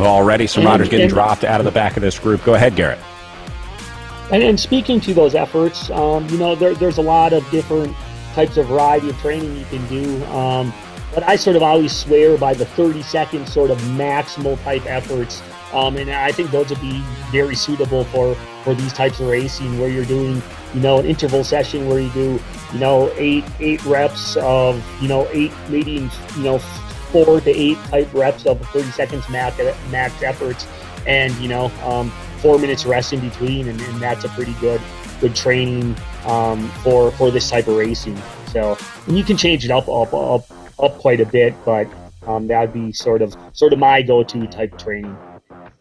Well, already some riders getting dropped out of the back of this group. Go ahead, Garrett. And speaking to those efforts, there's a lot of different types of variety of training you can do. But I sort of always swear by the 30-second sort of maximal type efforts. And I think those would be very suitable for these types of racing, where you're doing, an interval session where you do, 8 reps of, 8, maybe, 4 to 8 type reps of 30 seconds max efforts, and, 4 minutes rest in between. And that's a pretty good training for this type of racing. So, and you can change it up quite a bit, but that would be sort of my go-to type of training.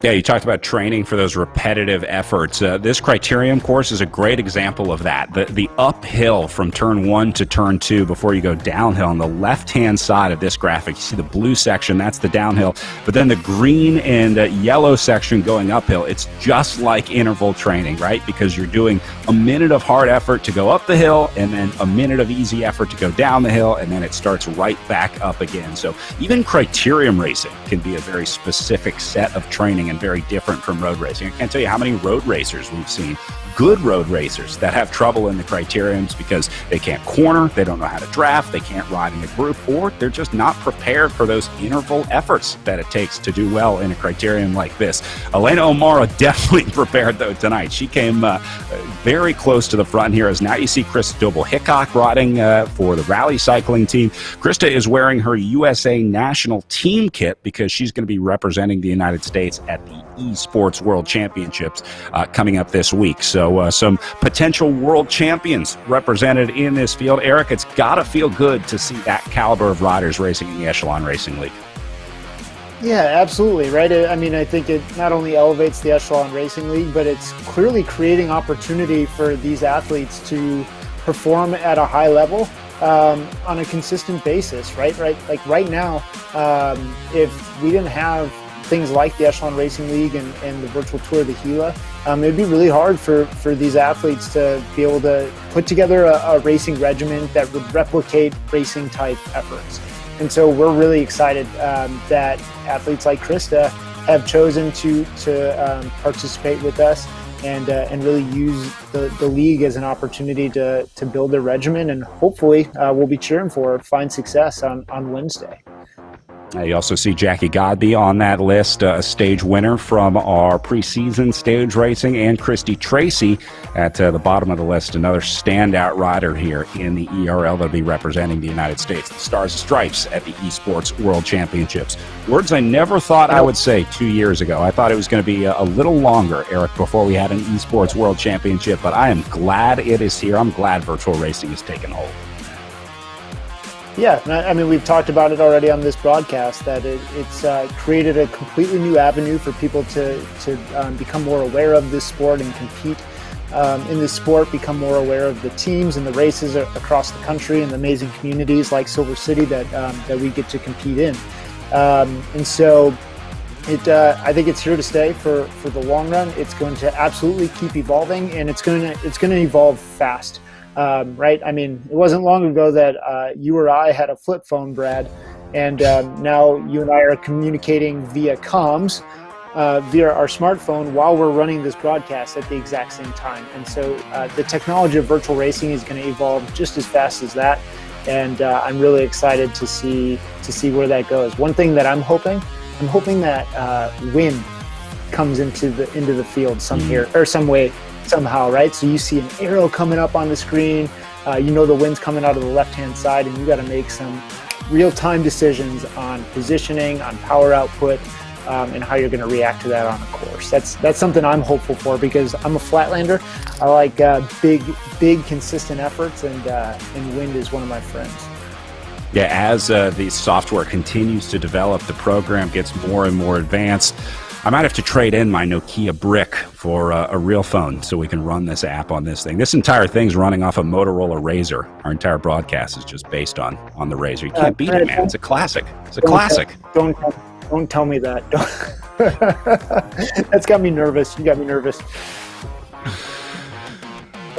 Yeah, you talked about training for those repetitive efforts. This Criterium course is a great example of that. The uphill from turn 1 to turn 2 before you go downhill. On the left-hand side of this graphic, you see the blue section, that's the downhill. But then the green and yellow section going uphill, it's just like interval training, right? Because you're doing a minute of hard effort to go up the hill, and then a minute of easy effort to go down the hill, and then it starts right back up again. So even Criterium racing can be a very specific set of training and very different from road racing. I can't tell you how many road racers we've seen good road racers that have trouble in the criteriums because they can't corner, they don't know how to draft, they can't ride in a group, or they're just not prepared for those interval efforts that it takes to do well in a criterium like this. Elena O'Mara definitely prepared, though, tonight. She came very close to the front here, as now you see Krista Doble-Hickok riding for the rally cycling team. Krista is wearing her USA National Team kit because she's going to be representing the United States at the Esports World Championships coming up this week. So some potential world champions represented in this field. Eric, it's got to feel good to see that caliber of riders racing in the Echelon Racing League. Yeah, absolutely, right? I mean, I think it not only elevates the Echelon Racing League, but it's clearly creating opportunity for these athletes to perform at a high level on a consistent basis, right? Like right now, if we didn't have things like the Echelon Racing League and the virtual tour of the Gila, it'd be really hard for these athletes to be able to put together a racing regimen that would replicate racing type efforts. And so we're really excited that athletes like Krista have chosen to participate with us and really use the league as an opportunity to build their regimen, and hopefully we'll be cheering for find success on Wednesday. You also see Jackie Godby on that list, a stage winner from our preseason stage racing, and Christy Tracy at the bottom of the list, another standout rider here in the ERL that'll be representing the United States, the Stars and Stripes at the Esports World Championships. Words I never thought I would say 2 years ago. I thought it was going to be a little longer, Eric, before we had an Esports World Championship, but I am glad it is here. I'm glad virtual racing has taken hold. Yeah, I mean, we've talked about it already on this broadcast, that it's created a completely new avenue for people to become more aware of this sport and compete in this sport, become more aware of the teams and the races across the country and the amazing communities like Silver City that we get to compete in. And so I think it's here to stay for the long run. It's going to absolutely keep evolving, and it's going to evolve fast. Right? I mean, it wasn't long ago that you or I had a flip phone, Brad, and now you and I are communicating via comms, via our smartphone while we're running this broadcast at the exact same time. And so the technology of virtual racing is going to evolve just as fast as that, and I'm really excited to see where that goes. One thing that I'm hoping that wind comes into the field some way. Somehow, right? So you see an arrow coming up on the screen, you know the wind's coming out of the left-hand side, and you got to make some real-time decisions on positioning, on power output, and how you're going to react to that on a course. That's something I'm hopeful for, because I'm a flatlander. I like big, consistent efforts, and wind is one of my friends. Yeah, as the software continues to develop, the program gets more and more advanced. I might have to trade in my Nokia brick for a real phone so we can run this app on this thing. This entire thing's running off a Motorola Razr. Our entire broadcast is just based on the Razr. You can't beat it, man. It's a classic. It's a classic. Don't tell me that. That's got me nervous. You got me nervous.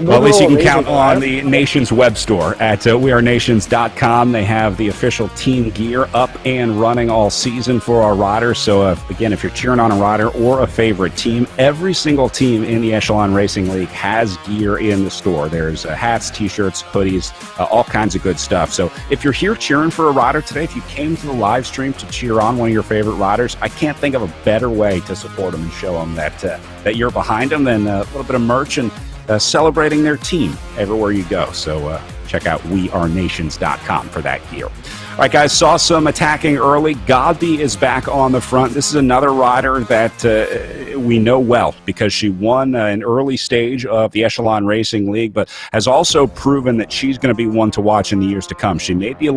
Well, at least you can count on the Nations web store at wearenations.com. They have the official team gear up and running all season for our riders. So, again, if you're cheering on a rider or a favorite team, every single team in the Echelon Racing League has gear in the store. There's hats, T-shirts, hoodies, all kinds of good stuff. So if you're here cheering for a rider today, if you came to the live stream to cheer on one of your favorite riders, I can't think of a better way to support them and show them that you're behind them than a little bit of merch and celebrating their team everywhere you go. So check out wearenations.com for that gear. All right, guys, saw some attacking early. Godby is back on the front. This is another rider that we know well because she won an early stage of the Echelon Racing League, but has also proven that she's going to be one to watch in the years to come. She made the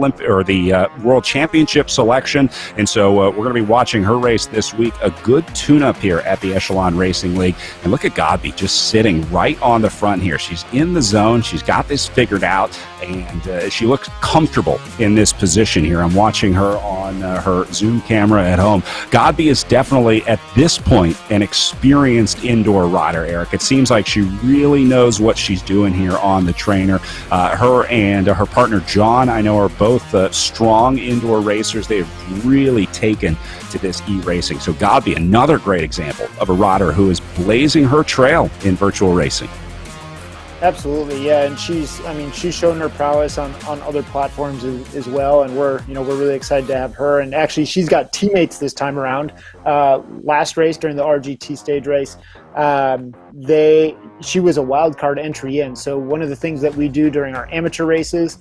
World Championship selection, and so we're going to be watching her race this week. A good tune-up here at the Echelon Racing League. And look at Godby just sitting right on the front here. She's in the zone. She's got this figured out, and she looks comfortable in this position here. I'm watching her on her Zoom camera at home. Godby is definitely, at this point, an experienced indoor rider, Eric. It seems like she really knows what she's doing here on the trainer. Her and her partner, John, I know are both strong indoor racers. They've really taken to this e-racing. So Godby, another great example of a rider who is blazing her trail in virtual racing. Absolutely, yeah, and she's shown her prowess on other platforms as well, and we're really excited to have her. And actually, she's got teammates this time around. Last race during the RGT stage race, she was a wild card entry in. So one of the things that we do during our amateur races,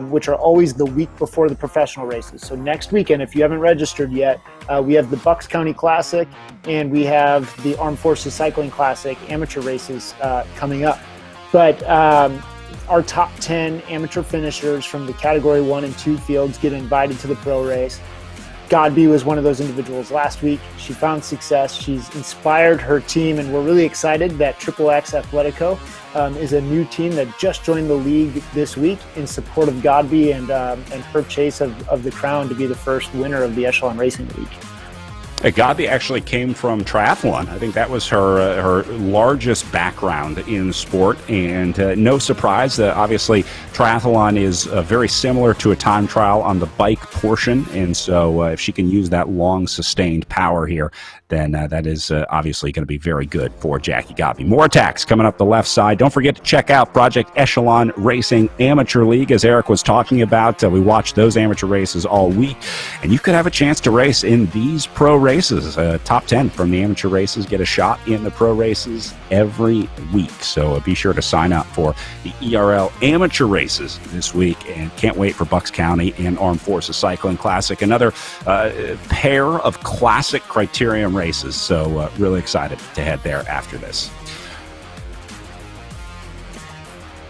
which are always the week before the professional races. So next weekend, if you haven't registered yet, we have the Bucks County Classic and we have the Armed Forces Cycling Classic amateur races coming up. But our top 10 amateur finishers from the Category 1 and 2 fields get invited to the pro race. Godby was one of those individuals last week. She found success. She's inspired her team, and we're really excited that XXX Athletico is a new team that just joined the league this week in support of Godby and her chase of the crown to be the first winner of the Echelon Racing League. Godby actually came from triathlon. I think that was her largest background in sport, and no surprise that obviously triathlon is very similar to a time trial on the bike portion, and so if she can use that long sustained power here, then that is obviously going to be very good for Jackie Godby. More attacks coming up the left side. Don't forget to check out Project Echelon Racing Amateur League, as Eric was talking about. We watched those amateur races all week, and you could have a chance to race in these pro races. Top 10 from the amateur races get a shot in the pro races every week. So be sure to sign up for the ERL amateur races this week, and can't wait for Bucks County and Armed Forces Cycling Classic. Another pair of classic Criterium races. So really excited to head there after this.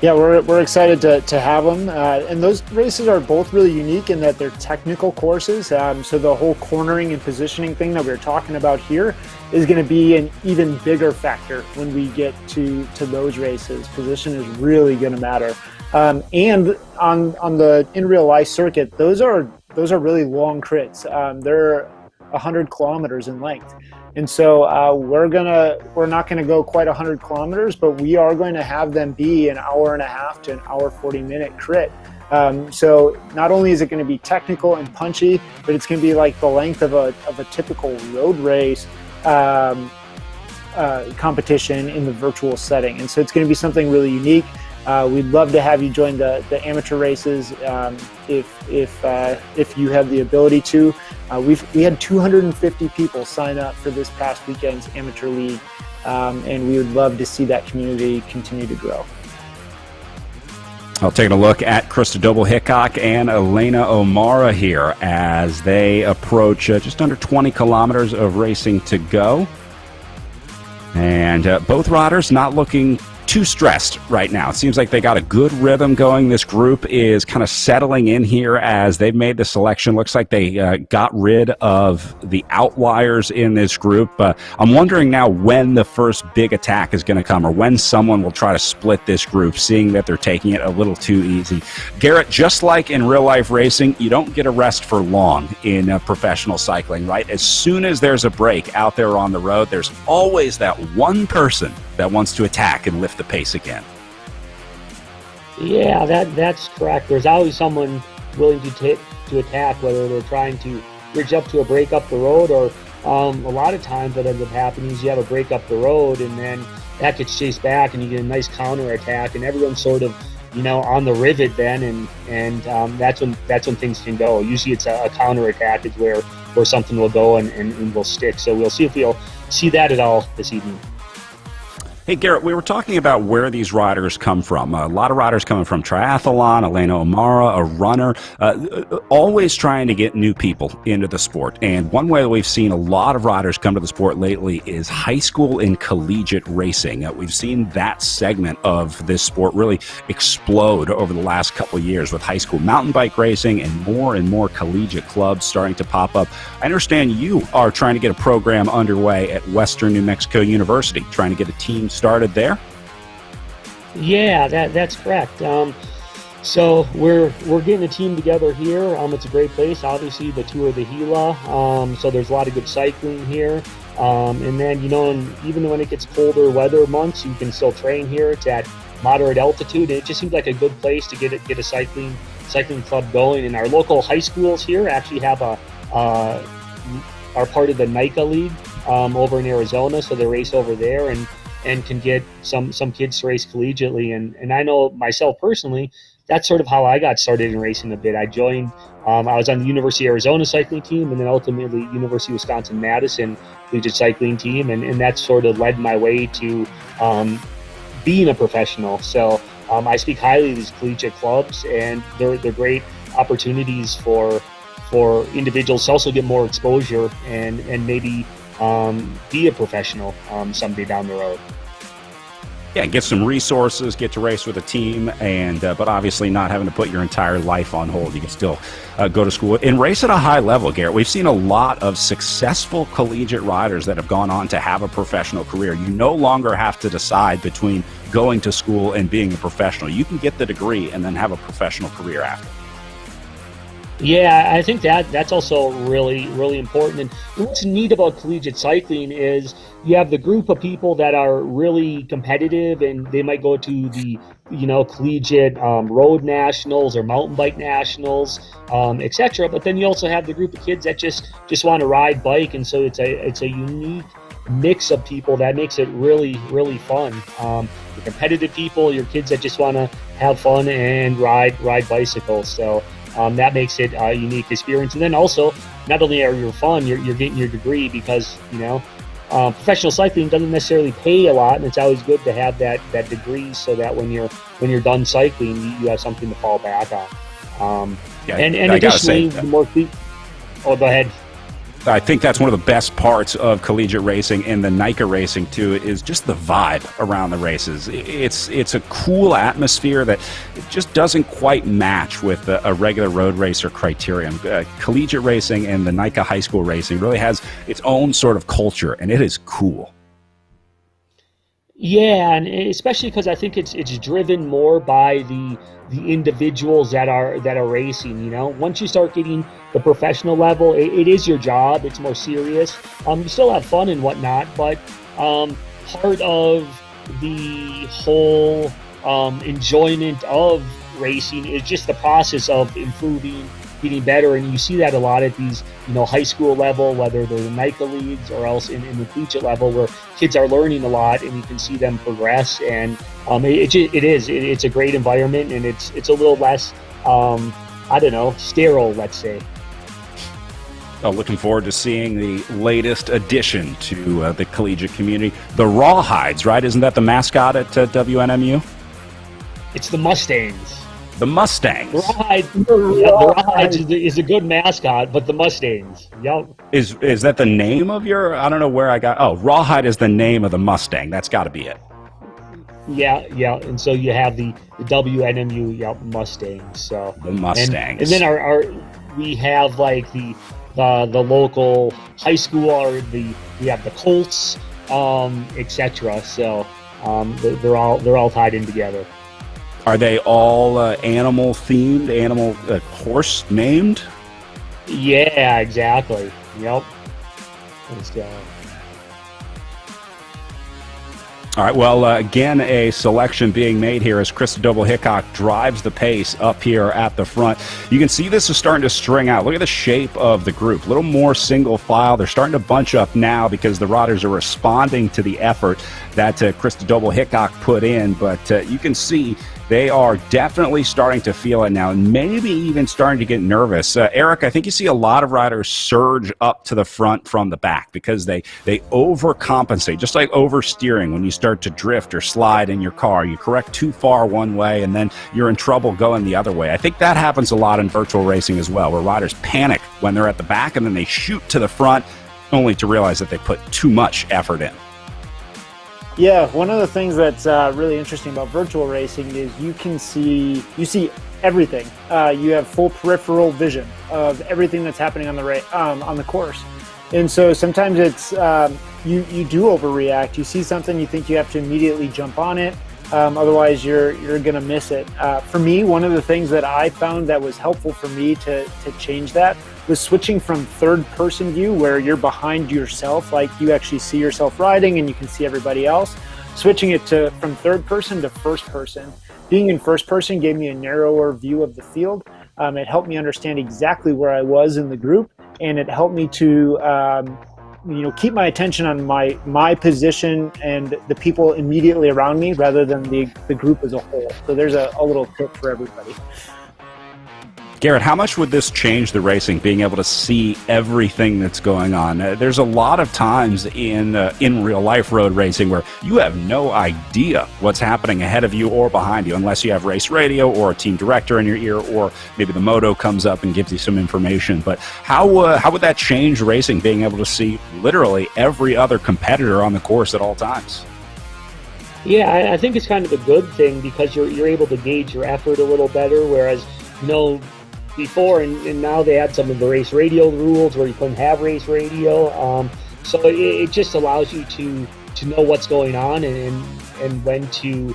Yeah, we're excited to have them. And those races are both really unique in that they're technical courses. So the whole cornering and positioning thing that we're talking about here is going to be an even bigger factor when we get to those races. Position is really going to matter. And on the in real life circuit, those are really long crits. They're 100 kilometers in length. And so we're not gonna go quite 100 kilometers, but we are going to have them be an hour and a half to an hour 40-minute crit. So not only is it going to be technical and punchy, but it's going to be like the length of a typical road race competition in the virtual setting. And so it's going to be something really unique. We'd love to have you join the amateur races if you have the ability to. We had 250 people sign up for this past weekend's amateur league, and we would love to see that community continue to grow. I'll take a look at Krista Doble-Hickok and Elena O'Mara here as they approach just under 20 kilometers of racing to go. And both riders not looking too stressed right now. It seems like they got a good rhythm going. This group is kind of settling in here as they've made the selection. Looks like they got rid of the outliers in this group. I'm wondering now when the first big attack is going to come, or when someone will try to split this group, seeing that they're taking it a little too easy. Garrett, just like in real life racing, you don't get a rest for long in professional cycling, right? As soon as there's a break out there on the road, there's always that one person that wants to attack and lift the pace again. Yeah, that's correct. There's always someone willing to attack, whether they're trying to bridge up to a break up the road, or a lot of times what ends up happening is you have a break up the road and then that gets chased back and you get a nice counter attack and everyone's sort of on the rivet then, and that's when things can go. Usually it's a counter attack is where something will go and will stick. So we'll see if we'll see that at all this evening. Hey, Garrett, we were talking about where these riders come from. A lot of riders coming from triathlon, Elena O'Mara, a runner, always trying to get new people into the sport. And one way that we've seen a lot of riders come to the sport lately is high school and collegiate racing. We've seen that segment of this sport really explode over the last couple of years with high school mountain bike racing and more collegiate clubs starting to pop up. I understand you are trying to get a program underway at Western New Mexico University, trying to get a team started there? Yeah, that's correct. So we're getting a team together here. It's a great place. Obviously, the Tour of the Gila. So there's a lot of good cycling here. And then even when it gets colder weather months, you can still train here. It's at moderate altitude. It just seems like a good place to get a cycling club going. And our local high schools here actually have are part of the NICA League over in Arizona. So they race over there, and and can get some kids to race collegiately. And I know myself personally, that's sort of how I got started in racing a bit. I joined, I was on the University of Arizona cycling team, and then ultimately University of Wisconsin-Madison collegiate cycling team, and that sort of led my way to being a professional. So I speak highly of these collegiate clubs, and they're great opportunities for individuals to also get more exposure and maybe be a professional someday down the road. Yeah, get some resources, get to race with a team, and but obviously not having to put your entire life on hold. You can still go to school and race at a high level, Garrett. We've seen a lot of successful collegiate riders that have gone on to have a professional career. You no longer have to decide between going to school and being a professional. You can get the degree and then have a professional career after. Yeah, I think that's also really, really important. And what's neat about collegiate cycling is you have the group of people that are really competitive, and they might go to the, collegiate road nationals or mountain bike nationals, etc. But then you also have the group of kids that just want to ride bike, and so it's a unique mix of people that makes it really, really fun. Your competitive people, your kids that just want to have fun and ride bicycles. So. That makes it a unique experience. And then also, not only are you fun, you're getting your degree because, professional cycling doesn't necessarily pay a lot, and it's always good to have that degree so that when you're done cycling, you have something to fall back on. And additionally, the more go ahead. I think that's one of the best parts of collegiate racing and the NICA racing too, is just the vibe around the races. It's a cool atmosphere that just doesn't quite match with a regular road race or Criterium. Collegiate racing and the NICA high school racing really has its own sort of culture, and it is cool. Yeah, and especially because I think it's driven more by the individuals that are racing. Once you start getting the professional level, it is your job. It's more serious. You still have fun and whatnot, but part of the whole enjoyment of racing is just the process of improving, getting better, and you see that a lot at these high school level, whether they're the NICA leagues or else in the collegiate level, where kids are learning a lot and you can see them progress. And it's a great environment, and it's a little less sterile, let's say. Looking forward to seeing the latest addition to the collegiate community, the Rawhides, right? Isn't that the mascot at WNMU? It's the Mustangs. The Mustangs. The Rawhides is a good mascot, but the Mustangs. Yep. Is that the name of your? I don't know where I got. Oh, Rawhide is the name of the Mustang. That's got to be it. Yeah. And so you have the WNMU Mustangs. So the Mustangs. And then we have like the local high school, or we have the Colts, etc. So they're all tied in together. Are they all animal themed, horse named? Yeah, exactly. Yep. Let's go. All right, well, again, a selection being made here as Cristobal Hickok drives the pace up here at the front. You can see this is starting to string out. Look at the shape of the group. A little more single file. They're starting to bunch up now because the riders are responding to the effort that Cristobal Hickok put in. But you can see they are definitely starting to feel it now, and maybe even starting to get nervous. Eric, I think you see a lot of riders surge up to the front from the back because they overcompensate, just like oversteering. When you start to drift or slide in your car, you correct too far one way, and then you're in trouble going the other way. I think that happens a lot in virtual racing as well, where riders panic when they're at the back, and then they shoot to the front, only to realize that they put too much effort in. Yeah, one of the things that's really interesting about virtual racing is you see everything. You have full peripheral vision of everything that's happening on the course, and so sometimes it's you do overreact. You see something, you think you have to immediately jump on it, otherwise you're gonna miss it. For me, one of the things that I found that was helpful for me to change that was switching from third-person view, where you're behind yourself, like you actually see yourself riding and you can see everybody else, switching it from third person to first person. Being in first person gave me a narrower view of the field. It helped me understand exactly where I was in the group, and it helped me to keep my attention on my position and the people immediately around me rather than the group as a whole. So there's a little tip for everybody. Garrett, how much would this change the racing, being able to see everything that's going on? There's a lot of times in real-life road racing where you have no idea what's happening ahead of you or behind you unless you have race radio or a team director in your ear, or maybe the moto comes up and gives you some information. But how would that change racing, being able to see literally every other competitor on the course at all times? Yeah, I think it's kind of a good thing because you're able to gauge your effort a little better, whereas, before and now they add some of the race radio rules where you couldn't have race radio. So it just allows you to know what's going on and when to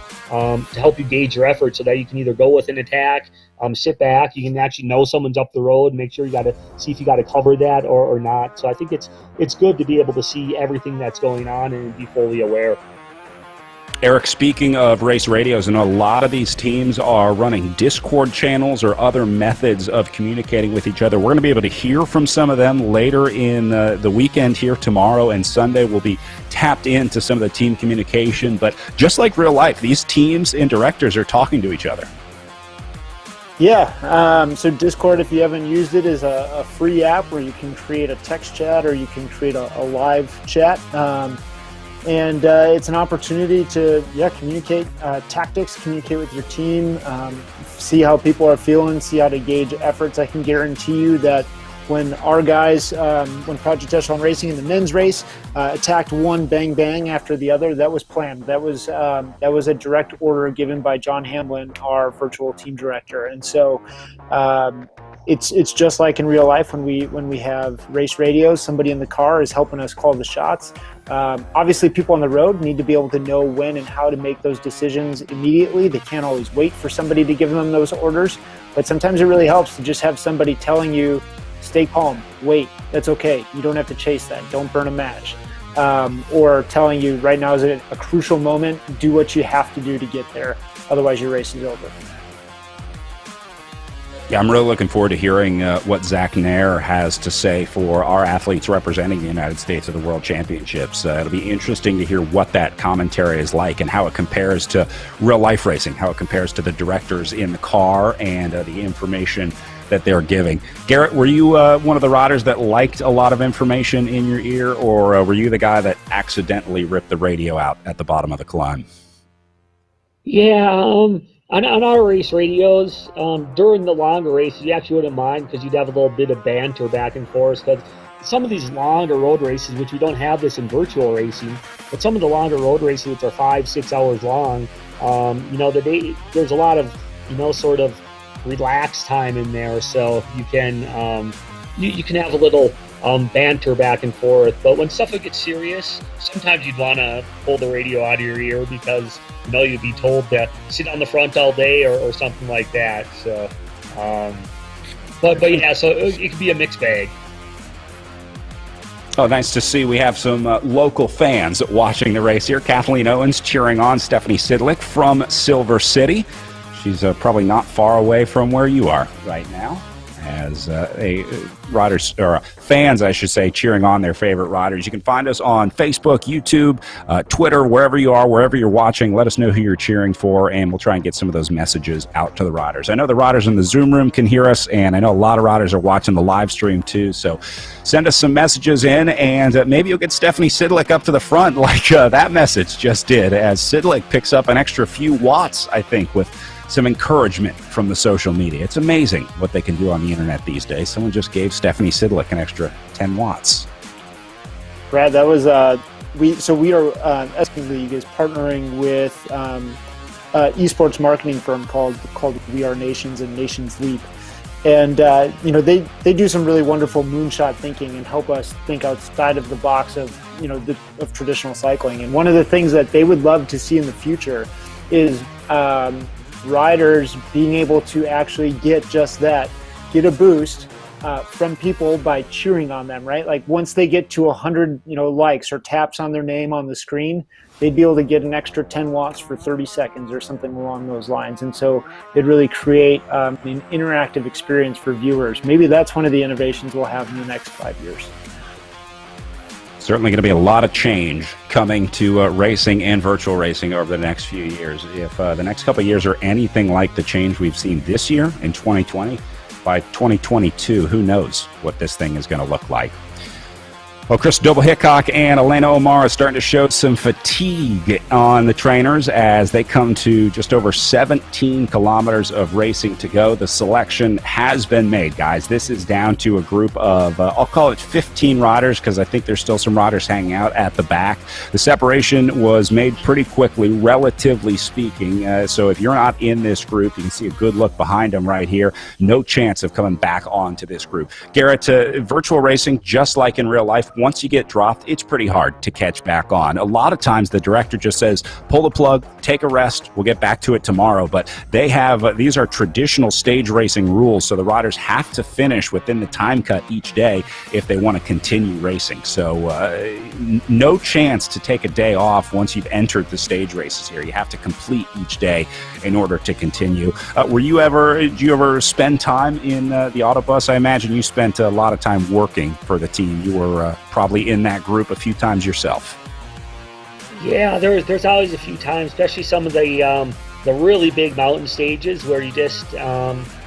help you gauge your effort so that you can either go with an attack, sit back, you can actually know someone's up the road, make sure you got to see if you got to cover that or not. So I think it's good to be able to see everything that's going on and be fully aware. Eric, speaking of race radios, I know a lot of these teams are running Discord channels or other methods of communicating with each other. We're going to be able to hear from some of them later in the weekend here. Tomorrow and Sunday we'll be tapped into some of the team communication. But just like real life, these teams and directors are talking to each other. Yeah, so Discord, if you haven't used it, is a free app where you can create a text chat or you can create a live chat. And it's an opportunity to communicate tactics, communicate with your team, see how people are feeling, see how to gauge efforts. I can guarantee you that when our guys, when Project Echelon Racing in the men's race attacked one bang bang after the other, that was planned. That was a direct order given by John Hamlin, our virtual team director. And so it's just like in real life when we have race radios, somebody in the car is helping us call the shots. Obviously, people on the road need to be able to know when and how to make those decisions immediately. They can't always wait for somebody to give them those orders, but sometimes it really helps to just have somebody telling you, stay calm, wait, that's okay. You don't have to chase that. Don't burn a match. Or telling you right now is a crucial moment, do what you have to do to get there. Otherwise, your race is over. Yeah, I'm really looking forward to hearing what Zach Nair has to say for our athletes representing the United States at the World Championships. It'll be interesting to hear what that commentary is like and how it compares to real-life racing, how it compares to the directors in the car and the information that they're giving. Garrett, were you one of the riders that liked a lot of information in your ear, or were you the guy that accidentally ripped the radio out at the bottom of the climb? Yeah, on our race radios, during the longer races, you actually wouldn't mind because you'd have a little bit of banter back and forth. Because some of these longer road races, which we don't have this in virtual racing, but some of the longer road races, which are 5-6 hours long, there's a lot of, sort of relaxed time in there. So you can you can have a little banter back and forth. But when stuff gets serious, sometimes you'd want to pull the radio out of your ear because you'd be told to sit on the front all day or something like that. So, but yeah, so it could be a mixed bag. Oh, nice to see we have some local fans watching the race here. Kathleen Owens cheering on Stephanie Sidlick from Silver City. She's probably not far away from where you are right now, as fans, I should say, cheering on their favorite riders. You can find us on Facebook, YouTube, Twitter, wherever you are, wherever you're watching. Let us know who you're cheering for, and we'll try and get some of those messages out to the riders. I know the riders in the Zoom room can hear us, and I know a lot of riders are watching the live stream too, so send us some messages in, and maybe you'll get Stephanie Sidlick up to the front like that message just did, as Sidlick picks up an extra few watts, I think, with some encouragement from the social media. It's amazing what they can do on the internet these days. Someone just gave Stephanie Sidlick an extra 10 watts. Brad, that was we are Echelon League is partnering with esports marketing firm called We Are Nations and Nations Leap, and they do some really wonderful moonshot thinking and help us think outside of the box of of traditional cycling. And one of the things that they would love to see in the future is riders being able to actually get just that, get a boost from people by cheering on them, right? Like once they get to 100, likes or taps on their name on the screen, they'd be able to get an extra 10 watts for 30 seconds or something along those lines. And so it'd really create an interactive experience for viewers. Maybe that's one of the innovations we'll have in the next 5 years. Certainly going to be a lot of change coming to racing and virtual racing over the next few years. If the next couple of years are anything like the change we've seen this year in 2020, by 2022, who knows what this thing is going to look like. Well, Chris Doble-Hickok and Elena Omar are starting to show some fatigue on the trainers as they come to just over 17 kilometers of racing to go. The selection has been made, guys. This is down to a group of, I'll call it 15 riders, because I think there's still some riders hanging out at the back. The separation was made pretty quickly, relatively speaking. So if you're not in this group, you can see a good look behind them right here. No chance of coming back onto this group. Garrett, virtual racing, just like in real life, once you get dropped, it's pretty hard to catch back on. A lot of times the director just says, pull the plug, take a rest, we'll get back to it tomorrow. But they have, these are traditional stage racing rules, so the riders have to finish within the time cut each day if they want to continue racing. So no chance to take a day off once you've entered the stage races here. You have to complete each day in order to continue. Did you ever spend time in the autobus? I imagine you spent a lot of time working for the team. You were probably in that group a few times yourself. Yeah, there's always a few times, especially some of the really big mountain stages where you just,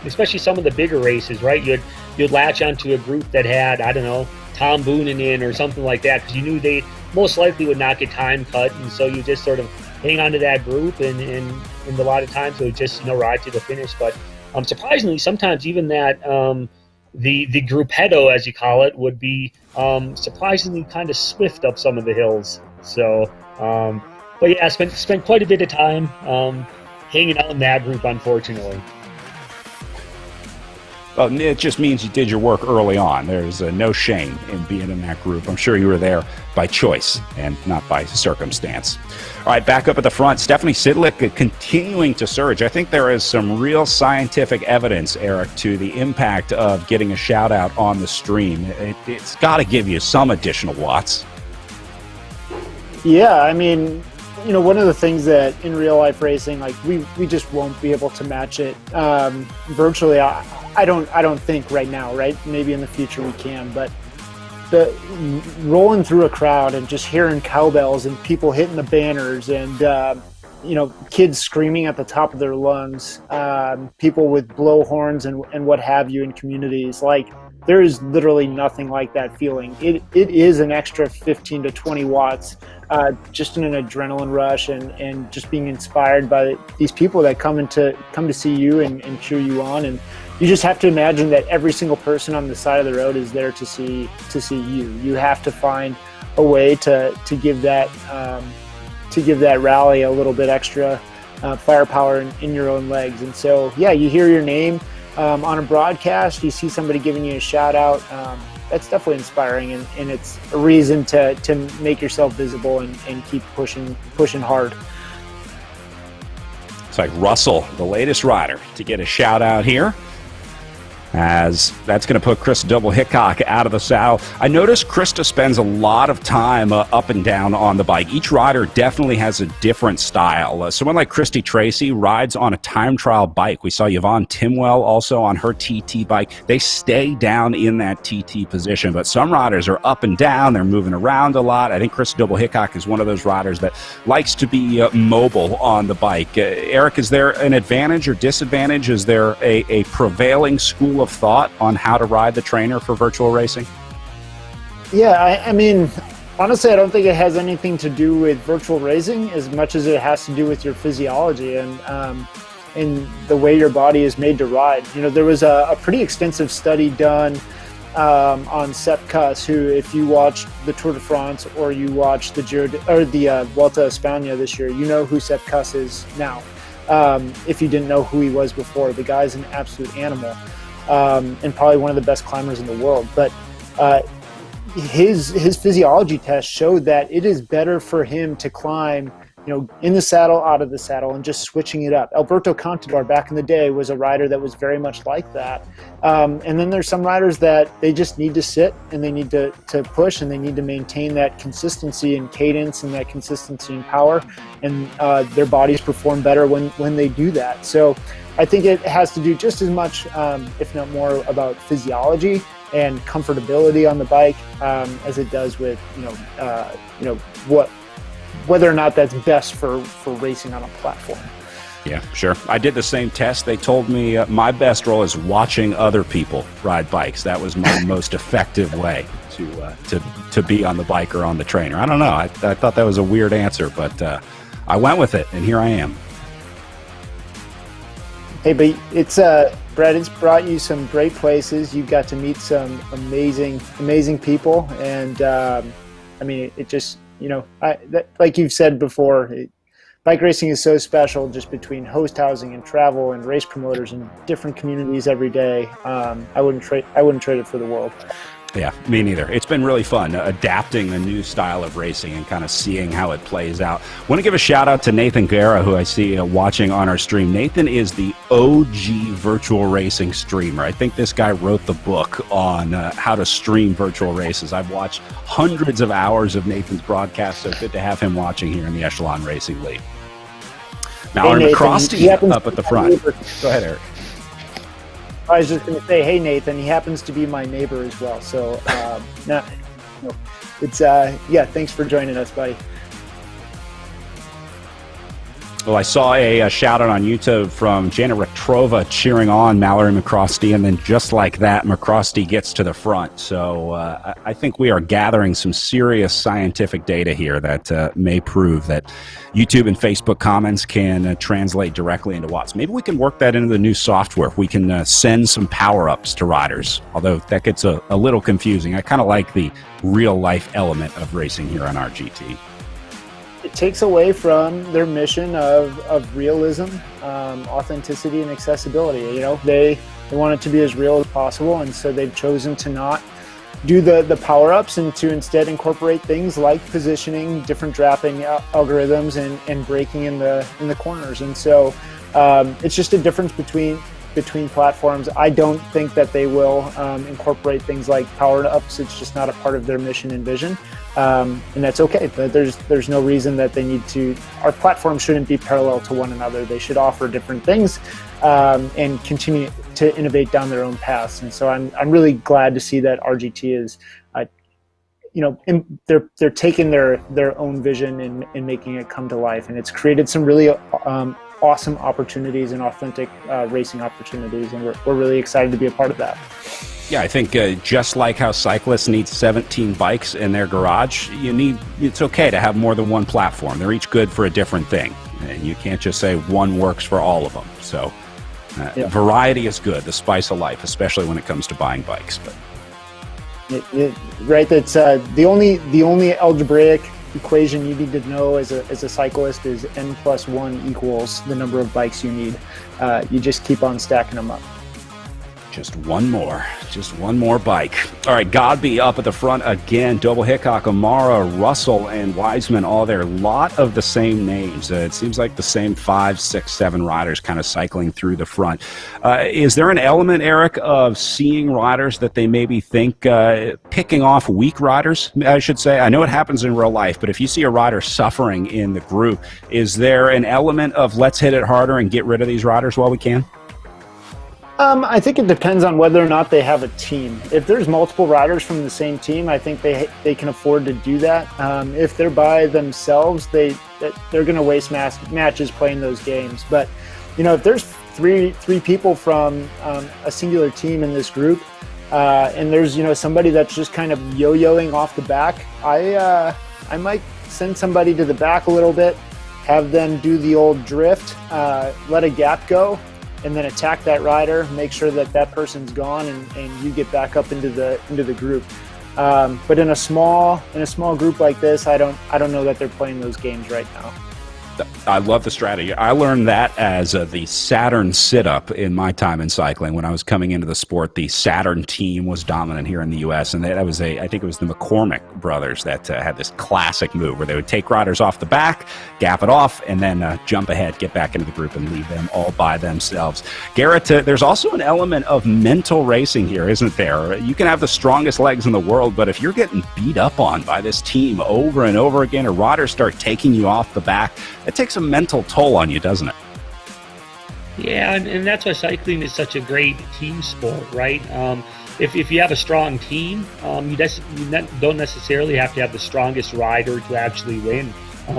especially some of the bigger races, right? You'd latch onto a group that had, I don't know, Tom Boonen in or something like that, because you knew they most likely would not get time cut, and so you just sort of hang on to that group, and a lot of times it would just ride to the finish. But surprisingly, sometimes even that the gruppetto, as you call it, would be surprisingly kind of swift up some of the hills. So, but yeah, I spent quite a bit of time hanging out in that group, unfortunately. Well, it just means you did your work early on. There's no shame in being in that group. I'm sure you were there by choice and not by circumstance. All right, back up at the front, Stephanie Sidlick continuing to surge. I think there is some real scientific evidence, Eric, to the impact of getting a shout out on the stream. It's got to give you some additional watts. Yeah, I mean, one of the things that in real life racing, like we just won't be able to match it virtually. I don't think right now, right? Maybe in the future we can, but the rolling through a crowd and just hearing cowbells and people hitting the banners and kids screaming at the top of their lungs, people with blowhorns and what have you in communities, like there is literally nothing like that feeling. It is an extra 15 to 20 watts, just in an adrenaline rush and just being inspired by these people that come to see you and cheer you on. And you just have to imagine that every single person on the side of the road is there to see you. You have to find a way to give that rally a little bit extra firepower in your own legs. And so, yeah, you hear your name on a broadcast, you see somebody giving you a shout out. That's definitely inspiring, and it's a reason to make yourself visible and keep pushing hard. It's like Russell, the latest rider, to get a shout out here, as that's going to put Chris Doble-Hickok out of the saddle. I noticed Krista spends a lot of time up and down on the bike. Each rider definitely has a different style. Someone like Christy Tracy rides on a time trial bike. We saw Yvonne Timwell also on her TT bike. They stay down in that TT position, but some riders are up and down. They're moving around a lot. I think Chris Doble-Hickok is one of those riders that likes to be mobile on the bike. Eric, is there an advantage or disadvantage? Is there a prevailing school of thought on how to ride the trainer for virtual racing? Yeah, I mean, honestly, I don't think it has anything to do with virtual racing as much as it has to do with your physiology and the way your body is made to ride. There was a pretty extensive study done on Sepp Kuss, who, if you watched the Tour de France or you watched the Vuelta a España this year, you know who Sepp Kuss is now. If you didn't know who he was before, the guy's an absolute animal. And probably one of the best climbers in the world. But his physiology test showed that it is better for him to climb in the saddle, out of the saddle, and just switching it up. Alberto Contador back in the day was a rider that was very much like that. And then there's some riders that they just need to sit and they need to push and they need to maintain that consistency and cadence and that consistency and power. And their bodies perform better when they do that. So I think it has to do just as much, if not more, about physiology and comfortability on the bike as it does with whether or not that's best for racing on a platform. Yeah, sure. I did the same test. They told me my best role is watching other people ride bikes. That was my most effective way to be on the bike or on the trainer. I don't know. I thought that was a weird answer, but I went with it, and here I am. Hey, but it's Brett, it's brought you some great places. You got to meet some amazing people, and it just, like you've said before, bike racing is so special, just between host housing and travel and race promoters and different communities every day. I wouldn't trade it for the world. Yeah, me neither. It's been really fun adapting a new style of racing and kind of seeing how it plays out. I want to give a shout out to Nathan Guerra, who I see watching on our stream. Nathan is the OG virtual racing streamer. I think this guy wrote the book on how to stream virtual races. I've watched hundreds of hours of Nathan's broadcast, so good to have him watching here in the Echelon Racing League. Now, hey, McCrosty up at the front. Go ahead, Eric. I was just going to say, hey, Nathan, he happens to be my neighbor as well. So, thanks for joining us, buddy. Well, I saw a shout out on YouTube from Janet Retrova cheering on Mallory McCrosty, and then just like that, McCrosty gets to the front. So I think we are gathering some serious scientific data here that may prove that YouTube and Facebook comments can translate directly into watts. Maybe we can work that into the new software. We can send some power-ups to riders, although that gets a little confusing. I kind of like the real-life element of racing here on RGT. It takes away from their mission of realism, authenticity, and accessibility. They want it to be as real as possible, and so they've chosen to not do the power-ups and to instead incorporate things like positioning, different drafting algorithms, and braking in the corners. And so it's just a difference between platforms. I don't think that they will incorporate things like power-ups. It's just not a part of their mission and vision. And that's okay. There's no reason that they need to. Our platforms shouldn't be parallel to one another. They should offer different things and continue to innovate down their own paths. And so I'm really glad to see that RGT is, they're taking their own vision and making it come to life. And it's created some really awesome opportunities and authentic racing opportunities, and we're really excited to be a part of that. Yeah, I think just like how cyclists need 17 bikes in their garage, it's okay to have more than one platform. They're each good for a different thing. And you can't just say one works for all of them. So variety is good, the spice of life, especially when it comes to buying bikes. But right, that's the only algebraic equation you need to know as a cyclist is n+1 equals the number of bikes you need. You just keep on stacking them up. Just one more bike. All right, Godby up at the front again. Doble Hickok, Amara, Russell, and Wiseman, all there. A lot of the same names. It seems like the same 5, 6, 7 riders kind of cycling through the front. Is there an element, Eric, of seeing riders that they maybe think picking off weak riders, I should say? I know it happens in real life, but if you see a rider suffering in the group, is there an element of let's hit it harder and get rid of these riders while we can? I think it depends on whether or not they have a team. If there's multiple riders from the same team, I think they can afford to do that. If they're by themselves, they're going to waste matches playing those games. But if there's three people from a singular team in this group, and there's somebody that's just kind of yo-yoing off the back, I might send somebody to the back a little bit, have them do the old drift, let a gap go, and then attack that rider, make sure that person's gone, and you get back up into the group. But in a small group like this, I don't know that they're playing those games right now. I love the strategy. I learned that as the Saturn sit-up in my time in cycling. When I was coming into the sport, the Saturn team was dominant here in the U.S., and that was I think it was the McCormick brothers that had this classic move where they would take riders off the back, gap it off, and then jump ahead, get back into the group, and leave them all by themselves. Garrett, there's also an element of mental racing here, isn't there? You can have the strongest legs in the world, but if you're getting beat up on by this team over and over again, or riders start taking you off the back, it takes a mental toll on you, doesn't it? Yeah, and that's why cycling is such a great team sport, right? If you have a strong team, you don't necessarily have to have the strongest rider to actually win,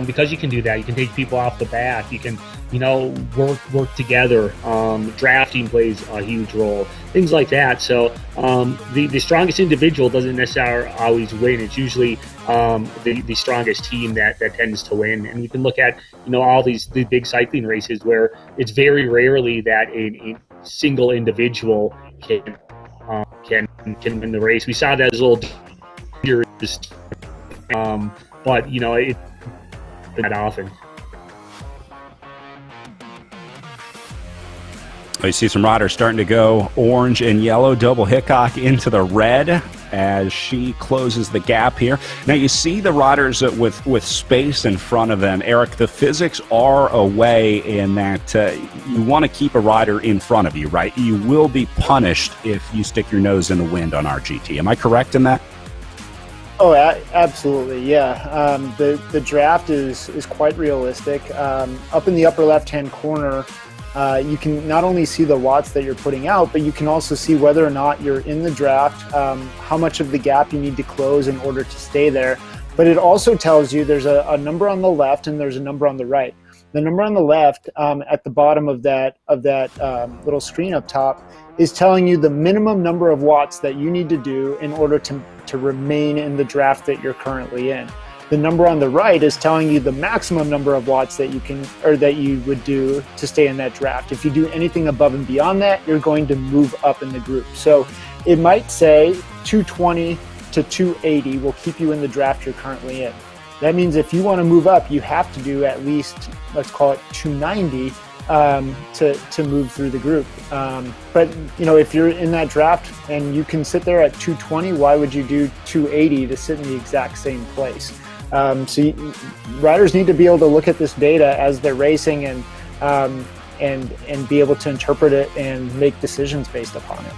because you can do that. You can take people off the back. You can, work together. Drafting plays a huge role, things like that. So the strongest individual doesn't necessarily always win. It's usually the strongest team that tends to win. And you can look at all the big cycling races where it's very rarely that a single individual can win the race. We saw that as a little but it's not often. You see some riders starting to go orange and yellow, double Hickok into the red as she closes the gap here. Now you see the riders with space in front of them. Eric, the physics are a way in that you want to keep a rider in front of you, right? You will be punished if you stick your nose in the wind on RGT. Am I correct in that? Oh, absolutely, yeah. The draft is quite realistic. Up in the upper left-hand corner, you can not only see the watts that you're putting out, but you can also see whether or not you're in the draft, how much of the gap you need to close in order to stay there. But it also tells you there's a number on the left and there's a number on the right. The number on the left at the bottom of that little screen up top is telling you the minimum number of watts that you need to do in order to remain in the draft that you're currently in. The number on the right is telling you the maximum number of watts that you would do to stay in that draft. If you do anything above and beyond that, you're going to move up in the group. So it might say 220 to 280 will keep you in the draft you're currently in. That means if you want to move up, you have to do at least, let's call it 290 to move through the group. But if you're in that draft and you can sit there at 220, why would you do 280 to sit in the exact same place? Riders need to be able to look at this data as they're racing and be able to interpret it and make decisions based upon it.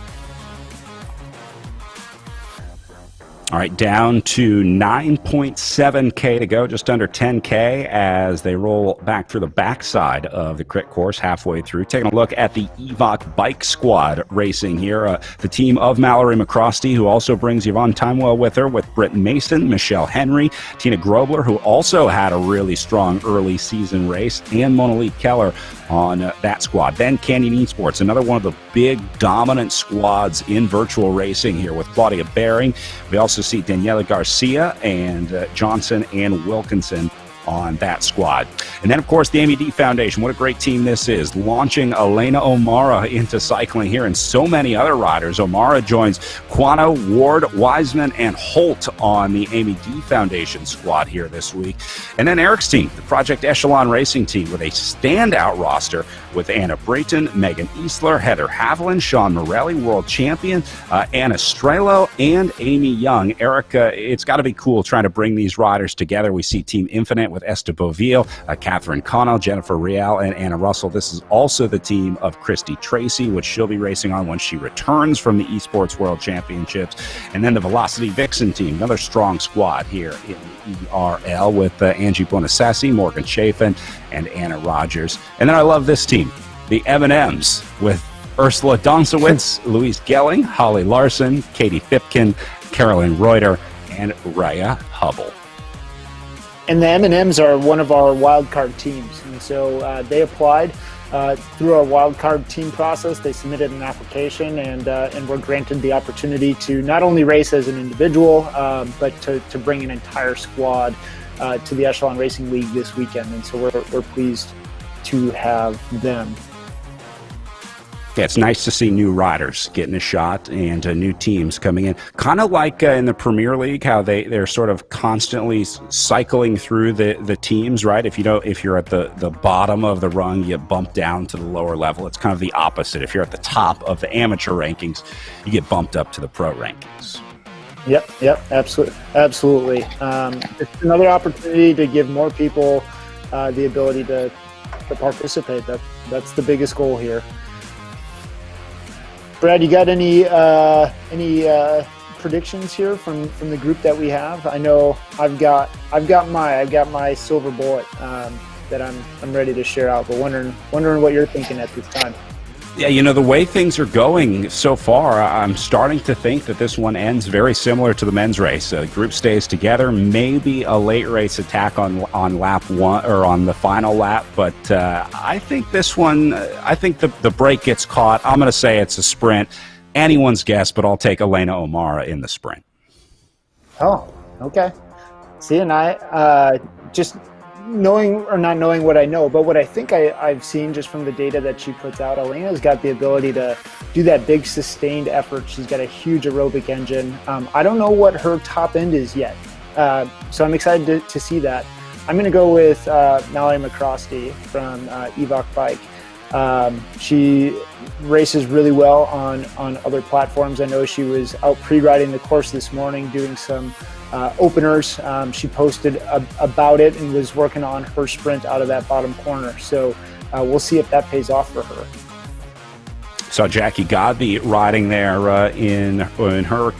All right, down to 9.7K to go, just under 10K as they roll back through the backside of the crit course halfway through. Taking a look at the EVOC Bike Squad racing here. The team of Mallory McCrosty, who also brings Yvonne Timewell with her, with Britt Mason, Michelle Henry, Tina Grobler, who also had a really strong early season race, and Monique Keller on that squad. Then Canyon Esports, another one of the big dominant squads in virtual racing here with Claudia Baring. We also see Daniela Garcia and Johnson and Wilkinson on that squad. And then, of course, the Amy D Foundation. What a great team this is. Launching Elena O'Mara into cycling here and so many other riders. O'Mara joins Quano, Ward, Wiseman, and Holt on the Amy D Foundation squad here this week. And then Eric's team, the Project Echelon Racing team, with a standout roster with Anna Brayton, Megan Eastler, Heather Haviland, Sean Morelli, world champion, Anna Strelo, and Amy Young. Eric, it's got to be cool trying to bring these riders together. We see Team Infinite with Esther Boville, Catherine Connell, Jennifer Real, and Anna Russell. This is also the team of Christy Tracy, which she'll be racing on when she returns from the Esports World Championships. And then the Velocity Vixen team, another strong squad here in the ERL with Angie Bonasassi, Morgan Chafin, and Anna Rogers. And then I love this team, the M&Ms, with Ursula Donsowitz, Louise Gelling, Holly Larson, Katie Fipkin, Carolyn Reuter, and Raya Hubble. And the M&Ms are one of our wildcard teams. And so they applied through our wildcard team process. They submitted an application and were granted the opportunity to not only race as an individual, but to bring an entire squad to the Echelon Racing League this weekend. And so we're pleased to have them. Yeah, it's nice to see new riders getting a shot and new teams coming in. Kind of like in the Premier League, how they're sort of constantly cycling through the teams, right? If you're at the bottom of the rung, you bump down to the lower level. It's kind of the opposite. If you're at the top of the amateur rankings, you get bumped up to the pro rankings. Yep, absolutely. It's another opportunity to give more people the ability to participate. That's the biggest goal here. Brad, you got any predictions here from the group that we have? I know I've got my silver bullet that I'm ready to share out, but wondering what you're thinking at this time. Yeah, the way things are going so far, I'm starting to think that this one ends very similar to the men's race. The group stays together, maybe a late race attack on lap one or on the final lap, but I think this one, I think the break gets caught. I'm going to say it's a sprint. Anyone's guess, but I'll take Elena O'Mara in the sprint. Oh, okay. See, and I just knowing or not knowing what I know, but what I think I've seen just from the data that she puts out, Elena's got the ability to do that big sustained effort. She's got a huge aerobic engine. I don't know what her top end is yet, so I'm excited to see that. I'm going to go with Mallory McCrosty from Evoc Bike. She races really well on other platforms. I know she was out pre-riding the course this morning doing some openers. She posted about it and was working on her sprint out of that bottom corner. So we'll see if that pays off for her. Saw Jackie Godby riding there in her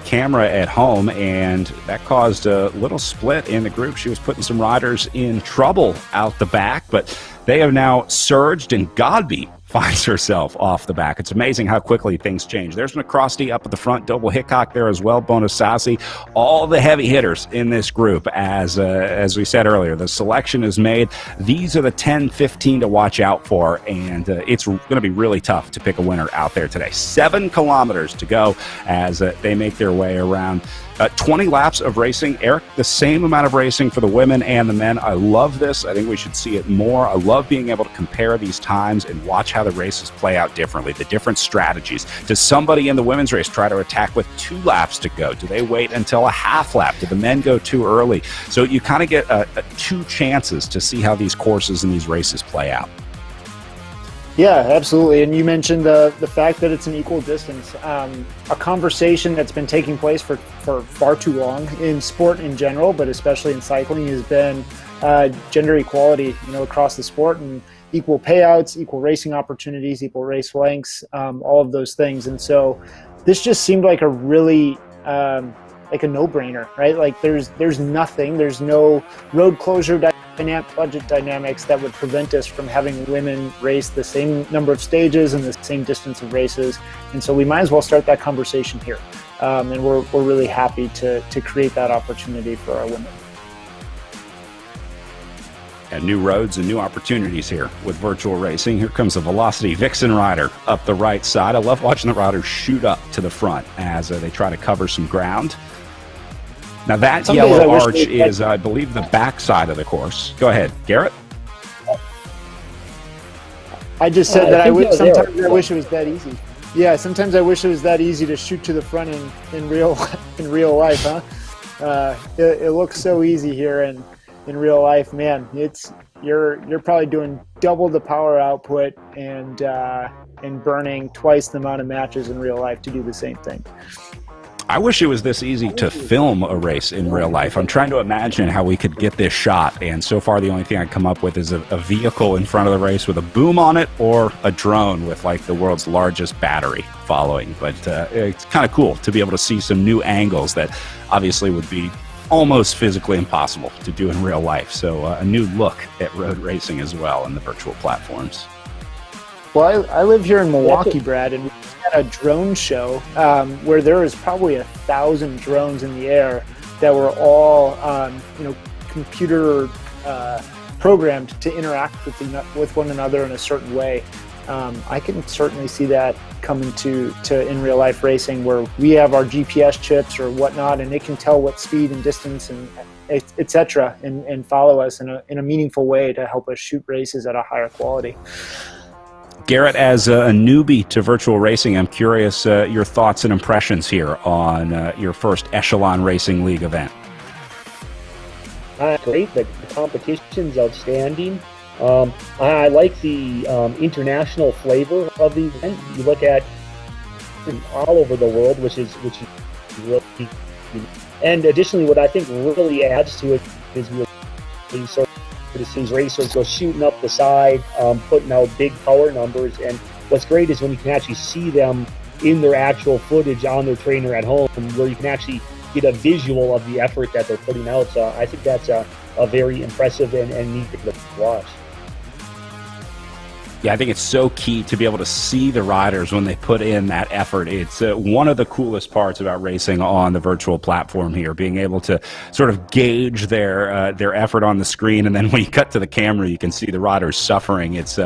camera at home, and that caused a little split in the group. She was putting some riders in trouble out the back, but they have now surged, and Godby finds herself off the back. It's amazing how quickly things change. There's McCrosty up at the front, Doble Hickok there as well, Bonasasi, all the heavy hitters in this group. As we said earlier, the selection is made. These are the 10, 15 to watch out for, and it's going to be really tough to pick a winner out there today. 7 kilometers to go as they make their way around. 20 laps of racing. Eric, the same amount of racing for the women and the men. I love this. I think we should see it more. I love being able to compare these times and watch how the races play out differently, the different strategies. Does somebody in the women's race try to attack with 2 laps to go? Do they wait until a half lap? Do the men go too early? So you kind of get 2 chances to see how these courses and these races play out. Yeah, absolutely. And you mentioned the fact that it's an equal distance. A conversation that's been taking place for far too long in sport in general, but especially in cycling, has been gender equality, across the sport, and equal payouts, equal racing opportunities, equal race lengths, all of those things. And so this just seemed like a really like a no-brainer, right? Like there's no road closure budget dynamics that would prevent us from having women race the same number of stages and the same distance of races. And so we might as well start that conversation here. And we're really happy to create that opportunity for our women. And new roads and new opportunities here with virtual racing. Here comes a Velocity Vixen rider up the right side. I love watching the riders shoot up to the front as they try to cover some ground. Now that yellow arch is, I believe, the back side of the course. Go ahead, Garrett. I just said that sometimes I wish it was that easy. Yeah, sometimes I wish it was that easy to shoot to the front in real life, huh? It looks so easy here, and in real life, man, you're probably doing double the power output and burning twice the amount of matches in real life to do the same thing. I wish it was this easy to film a race in real life. I'm trying to imagine how we could get this shot, and so far the only thing I come up with is a vehicle in front of the race with a boom on it, or a drone with like the world's largest battery following. But it's kind of cool to be able to see some new angles that obviously would be almost physically impossible to do in real life. So a new look at road racing as well in the virtual platforms. Well, I live here in Milwaukee, Brad, and we had a drone show where there was probably 1,000 drones in the air that were all, computer programmed to interact with one another in a certain way. I can certainly see that coming to in real life racing, where we have our GPS chips or whatnot, and it can tell what speed and distance and etc. and follow us in a meaningful way to help us shoot races at a higher quality. Garrett, as a newbie to virtual racing, I'm curious your thoughts and impressions here on your first Echelon Racing League event. Great. The competition's outstanding. I like the international flavor of the event. You look at all over the world, which is really. And additionally, what I think really adds to it is we sort of see racers go shooting up the side, putting out big power numbers. And what's great is when you can actually see them in their actual footage on their trainer at home, where you can actually get a visual of the effort that they're putting out. So I think that's a very impressive and neat thing to watch. Yeah, I think it's so key to be able to see the riders when they put in that effort. It's one of the coolest parts about racing on the virtual platform here, being able to sort of gauge their effort on the screen, and then when you cut to the camera, you can see the riders suffering. It's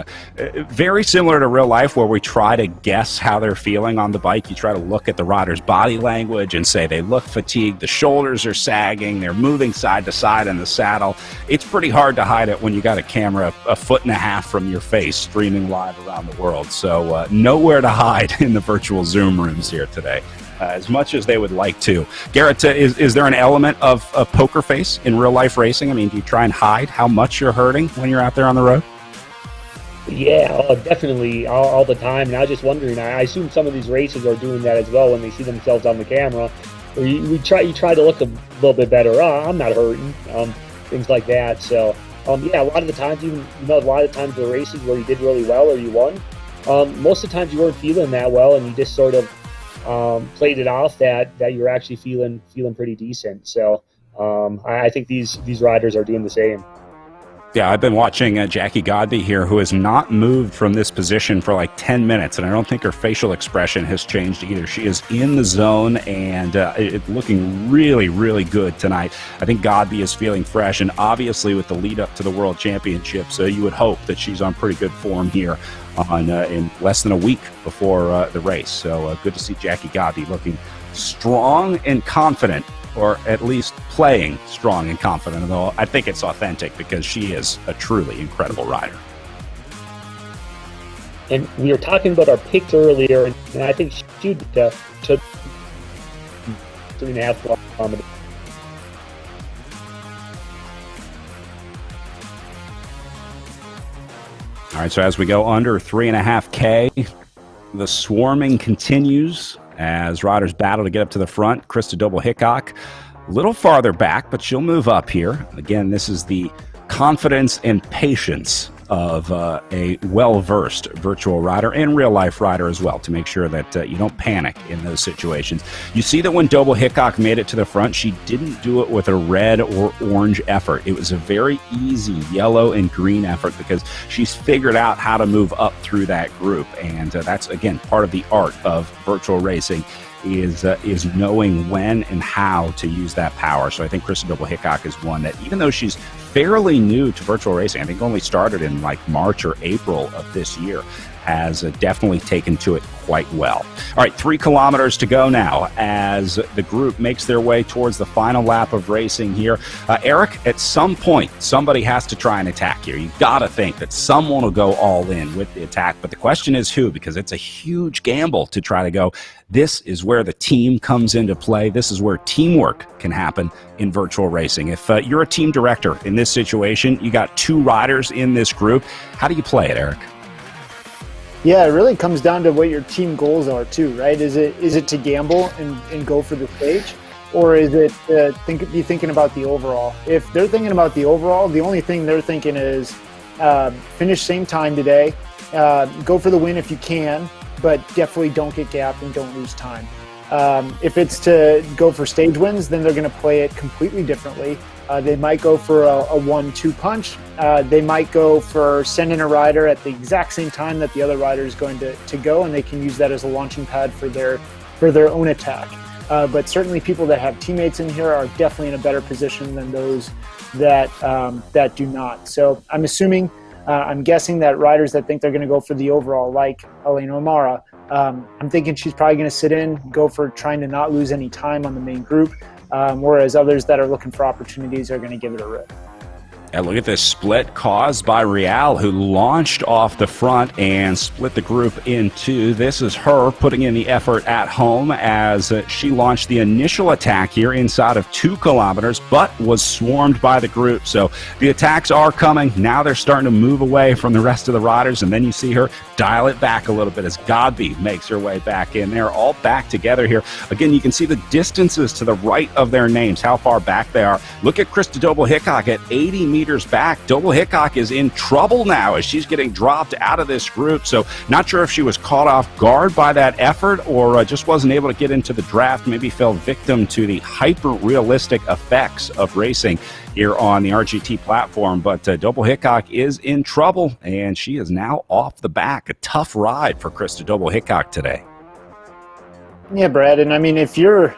very similar to real life, where we try to guess how they're feeling on the bike. You try to look at the riders' body language and say they look fatigued, the shoulders are sagging, they're moving side to side in the saddle. It's pretty hard to hide it when you got a camera a foot and a half from your face, streaming live around the world. So nowhere to hide in the virtual Zoom rooms here today, as much as they would like to. Garrett, is there an element of a poker face in real life racing? I mean, do you try and hide how much you're hurting when you're out there on the road? Yeah, definitely, all the time. And I was just wondering, I assume some of these racers are doing that as well when they see themselves on the camera. You try to look a little bit better. I'm not hurting, things like that. So yeah, a lot of the times, a lot of the times the races where you did really well or you won, most of the times you weren't feeling that well, and you just sort of played it off that you were actually feeling pretty decent. So I think these riders are doing the same. Yeah, I've been watching Jackie Godby here, who has not moved from this position for like 10 minutes, and I don't think her facial expression has changed either. She is in the zone and it's looking really, really good tonight. I think Godby is feeling fresh, and obviously with the lead up to the World Championships, you would hope that she's on pretty good form here in less than a week before the race. So good to see Jackie Godby looking strong and confident, or at least playing strong and confident, although I think it's authentic because she is a truly incredible rider. And we were talking about our picks earlier, and I think she did 3.5 kilometers. All right, so as we go under 3.5K, the swarming continues as riders battle to get up to the front. Krista Doble-Hickok a little farther back, but she'll move up here. Again, this is the confidence and patience of a well-versed virtual rider and real-life rider as well, to make sure that you don't panic in those situations. You see that when Doble-Hickok made it to the front, she didn't do it with a red or orange effort. It was a very easy yellow and green effort because she's figured out how to move up through that group, and that's, again, part of the art of virtual racing, is knowing when and how to use that power. So I think Krista Doble-Hickok is one that, even though she's fairly new to virtual racing, I think only started in like March or April of this year, has definitely taken to it quite well. All right, 3 kilometers to go now as the group makes their way towards the final lap of racing here. Eric, at some point, somebody has to try and attack here. You've got to think that someone will go all in with the attack, but the question is who, because it's a huge gamble to try to go. This is where the team comes into play. This is where teamwork can happen in virtual racing. If you're a team director in this situation, you got 2 riders in this group, how do you play it, Eric? Yeah, it really comes down to what your team goals are too, right? Is it to gamble and go for the stage, or is it be thinking about the overall? If they're thinking about the overall, the only thing they're thinking is finish same time today, go for the win if you can, but definitely don't get gapped and don't lose time. If it's to go for stage wins, then they're going to play it completely differently. They might go for a 1-2 punch. They might go for sending a rider at the exact same time that the other rider is going to go, and they can use that as a launching pad for their own attack. But certainly people that have teammates in here are definitely in a better position than those that do not. So I'm assuming, I'm guessing that riders that think they're going to go for the overall, like Elena O'Mara, I'm thinking she's probably going to sit in, go for trying to not lose any time on the main group, whereas others that are looking for opportunities are going to give it a rip. And look at this split caused by Real, who launched off the front and split the group in two. This is her putting in the effort at home as she launched the initial attack here inside of 2 kilometers, but was swarmed by the group. So the attacks are coming. Now they're starting to move away from the rest of the riders, and then you see her dial it back a little bit as Godby makes her way back in. They're all back together here. Again, you can see the distances to the right of their names, how far back they are. Look at Krista Doble-Hickok at 80 meters back. Doble-Hickok is in trouble now as she's getting dropped out of this group. So not sure if she was caught off guard by that effort or just wasn't able to get into the draft, maybe fell victim to the hyper-realistic effects of racing here on the RGT platform. But Doble-Hickok is in trouble, and she is now off the back. A tough ride for Krista Doble-Hickok today. Yeah, Brad, and I mean, if you're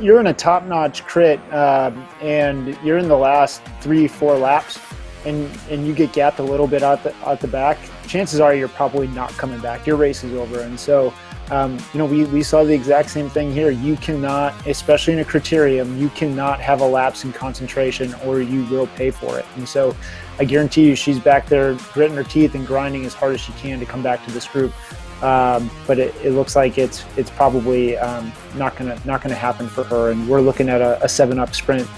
in a top-notch crit and you're in the last 3-4 laps and you get gapped a little bit out the back, chances are you're probably not coming back. Your race is over. And so we saw the exact same thing here. You cannot, especially in a criterium, you cannot have a lapse in concentration or you will pay for it. And so I guarantee you she's back there gritting her teeth and grinding as hard as she can to come back to this group. But it looks like it's probably not gonna happen for her, and we're looking at a 7-up sprint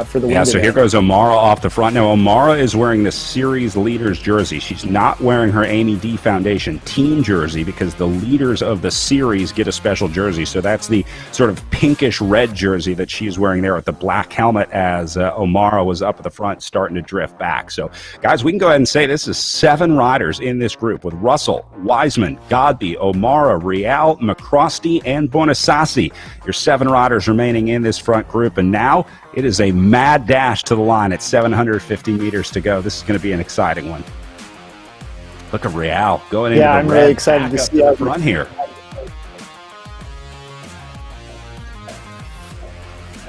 for the win. Yeah, so here goes O'Mara off the front. Now, O'Mara is wearing the series leaders jersey. She's not wearing her Amy D Foundation team jersey because the leaders of the series get a special jersey. So that's the sort of pinkish red jersey that she's wearing there with the black helmet as O'Mara was up at the front starting to drift back. So, guys, we can go ahead and say this is 7 riders in this group with Russell, Wiseman, Godby, O'Mara, Real, McCrosty, and Bonasasi. Your 7 riders remaining in this front group, and now it is a mad dash to the line at 750 meters to go. This is going to be an exciting one. Look at Real going into the I'm really excited to see the front here.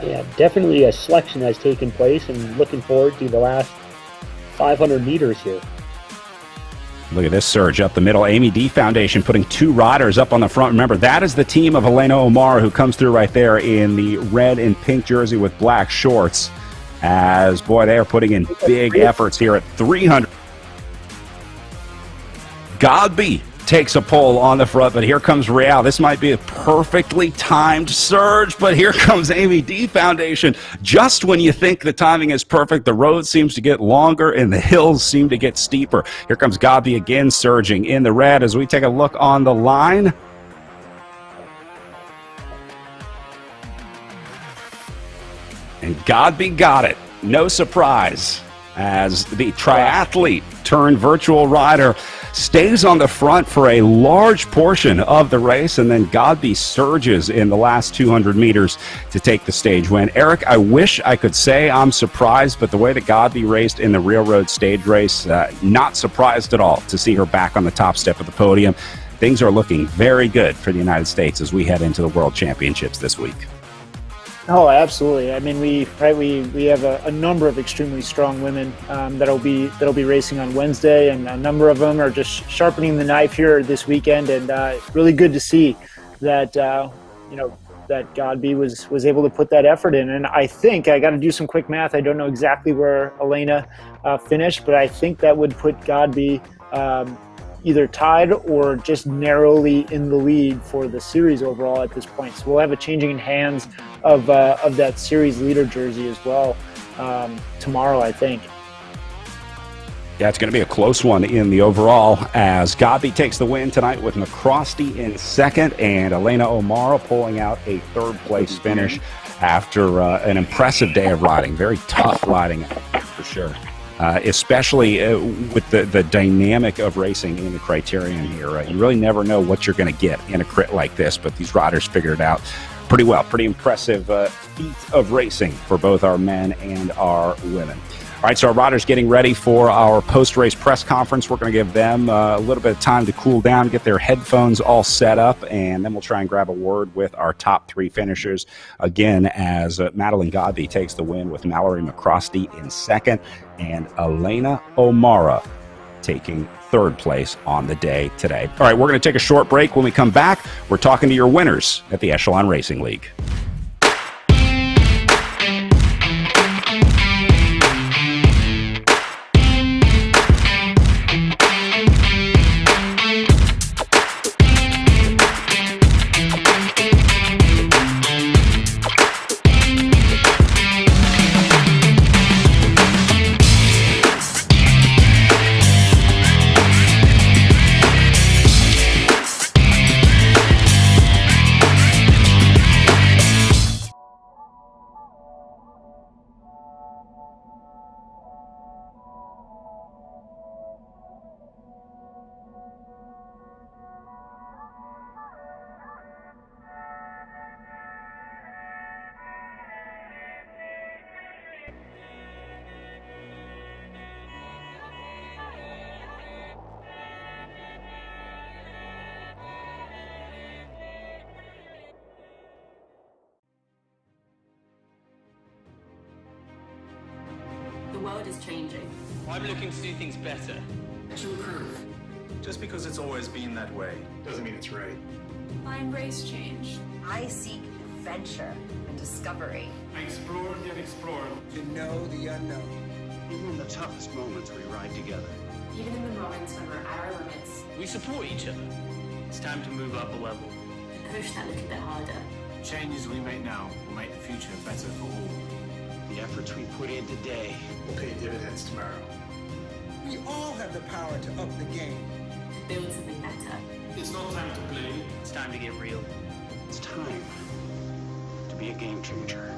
Yeah, definitely a selection has taken place, and looking forward to the last 500 meters here. Look at this surge up the middle. Amy D Foundation putting 2 riders up on the front. Remember, that is the team of Elena O'Mara, who comes through right there in the red and pink jersey with black shorts. As, boy, they are putting in big efforts here at 300. Godby takes a pole on the front, but here comes Real. This might be a perfectly timed surge, but here comes Amy D Foundation. Just when you think the timing is perfect, the road seems to get longer and the hills seem to get steeper. Here comes Godby again surging in the red as we take a look on the line. And Godby got it. No surprise, as the triathlete turned virtual rider stays on the front for a large portion of the race, and then Godby surges in the last 200 meters to take the stage win. Eric, I wish I could say I'm surprised, but the way that Godby raced in the Railroad stage race, not surprised at all to see her back on the top step of the podium. Things are looking very good for the United States as we head into the World Championships this week. Oh, absolutely. I mean, we have a number of extremely strong women that'll be racing on Wednesday, and a number of them are just sharpening the knife here this weekend. And really good to see that that Godby was able to put that effort in. And I think I got to do some quick math. I don't know exactly where Elena finished, but I think that would put Godby either tied or just narrowly in the lead for the series overall at this point. So we'll have a changing in hands of that series leader jersey as well tomorrow, I think. Yeah, it's going to be a close one in the overall as Godby takes the win tonight with McCrosty in second and Elena O'Mara pulling out a 3rd place finish after an impressive day of riding. Very tough riding for sure. Especially with the dynamic of racing in the Criterium here. You really never know what you're going to get in a crit like this, but these riders figured it out pretty well. Pretty impressive feat of racing for both our men and our women. All right, so our riders getting ready for our post-race press conference. We're going to give them a little bit of time to cool down, get their headphones all set up, and then we'll try and grab a word with our top 3 finishers. Again, as Madeline Godby takes the win with Mallory McCrosty in second, and Elena O'Mara taking 3rd place on the day today. All right, we're going to take a short break. When we come back, we're talking to your winners at the Echelon Racing League. world is changing. I'm looking to do things better. To improve. Just because it's always been that way doesn't mean it's right. I embrace change. I seek adventure and discovery. I explore and explore. To know the unknown. Even in the toughest moments, we ride together. Even in the moments when we're at our limits. We support each other. It's time to move up a level. And push that little bit harder. Changes we make now will make the future better for all. The efforts we put in today will pay dividends tomorrow. We all have the power to up the game. To build something better. It's not time to play. It's time to get real. It's time to be a game changer.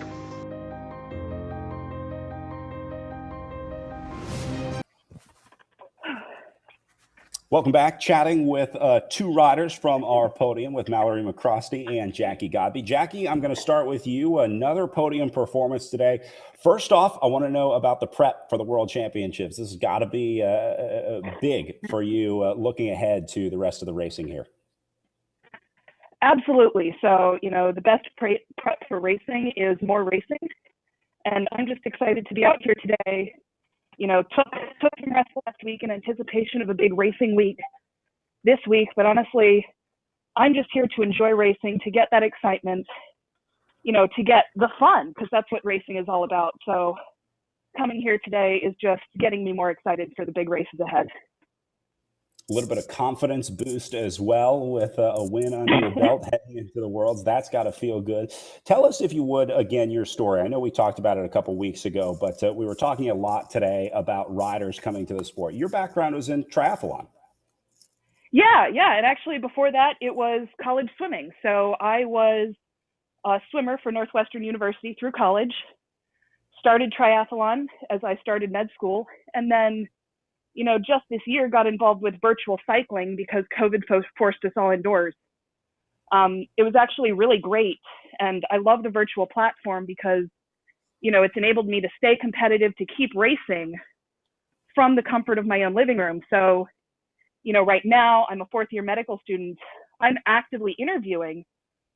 Welcome back. Chatting with two riders from our podium with Mallory McCrosty and Jackie Godby. Jackie, I'm going to start with you. Another podium performance today. First off, I want to know about the prep for the World Championships. This has got to be big for you looking ahead to the rest of the racing here. Absolutely. So, the best prep for racing is more racing. And I'm just excited to be out here today. Took some rest last week in anticipation of a big racing week this week. But honestly, I'm just here to enjoy racing, to get that excitement, to get the fun, because that's what racing is all about. So coming here today is just getting me more excited for the big races ahead. A little bit of confidence boost as well with a win under your belt heading into the Worlds. That's got to feel good. Tell us, if you would, again, your story. I know we talked about it a couple weeks ago, but we were talking a lot today about riders coming to the sport. Your background was in triathlon. Yeah. And actually before that, it was college swimming. So I was a swimmer for Northwestern University through college, started triathlon as I started med school, and then just this year got involved with virtual cycling because COVID forced us all indoors. It was actually really great. And I love the virtual platform because, it's enabled me to stay competitive, to keep racing from the comfort of my own living room. So, right now I'm a fourth-year medical student. I'm actively interviewing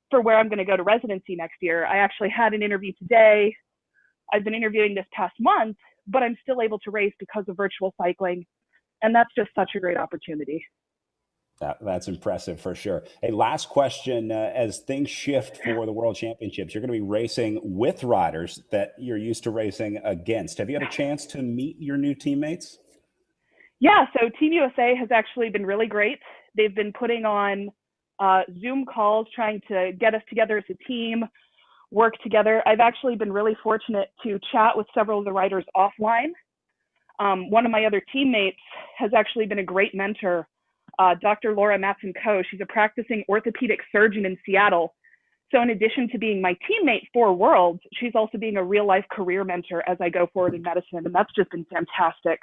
for where I'm going to go to residency next year. I actually had an interview today. I've been interviewing this past month, but I'm still able to race because of virtual cycling. And that's just such a great opportunity. That's impressive for sure. Hey, last question. As things shift for the World Championships, you're going to be racing with riders that you're used to racing against. Have you had a chance to meet your new teammates? Yeah, so Team USA has actually been really great. They've been putting on Zoom calls, trying to get us together as a team, work together. I've actually been really fortunate to chat with several of the riders offline. One of my other teammates has actually been a great mentor, Dr. Laura Matson-Coe. She's a practicing orthopedic surgeon in Seattle. So in addition to being my teammate for Worlds, she's also being a real life career mentor as I go forward in medicine. And that's just been fantastic.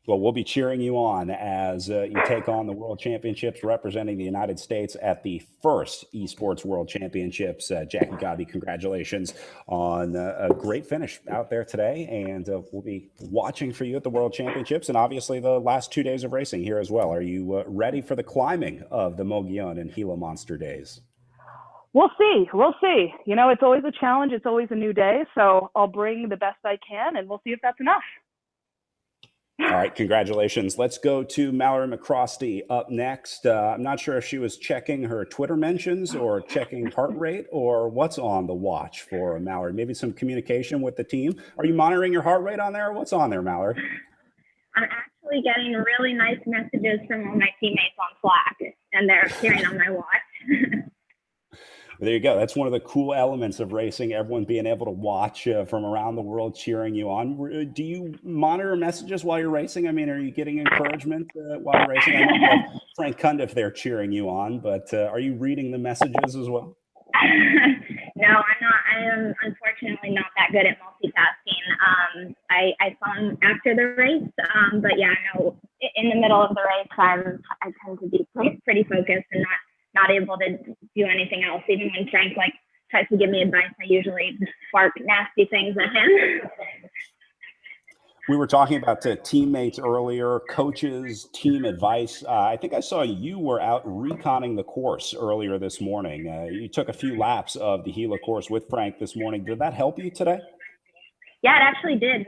Well, we'll be cheering you on as you take on the World Championships representing the United States at the first Esports World Championships. Jackie Godby, congratulations on a great finish out there today. And we'll be watching for you at the World Championships and obviously the last 2 days of racing here as well. Are you ready for the climbing of the Mogollon and Gila Monster Days? We'll see. It's always a challenge. It's always a new day. So I'll bring the best I can and we'll see if that's enough. All right, congratulations. Let's go to Mallory McCrosty up next. I'm not sure if she was checking her Twitter mentions or checking heart rate or what's on the watch for Mallory. Maybe some communication with the team. Are you monitoring your heart rate on there? What's on there, Mallory? I'm actually getting really nice messages from all my teammates on Slack, and they're appearing on my watch. There you go. That's one of the cool elements of racing, everyone being able to watch from around the world cheering you on. Do you monitor messages while you're racing? I mean, are you getting encouragement while you're racing? I know Frank Conduit there cheering you on, but are you reading the messages as well? No, I'm not. I am unfortunately not that good at multitasking. I saw him after the race, but yeah, no, in the middle of the race, I tend to be pretty focused and not able to do anything else. Even when Frank tries to give me advice, I usually spark nasty things at him. We were talking about teammates earlier, coaches, team advice. I think I saw you were out reconning the course earlier this morning. You took a few laps of the Gila course with Frank this morning. Did that help you today? Yeah, it actually did.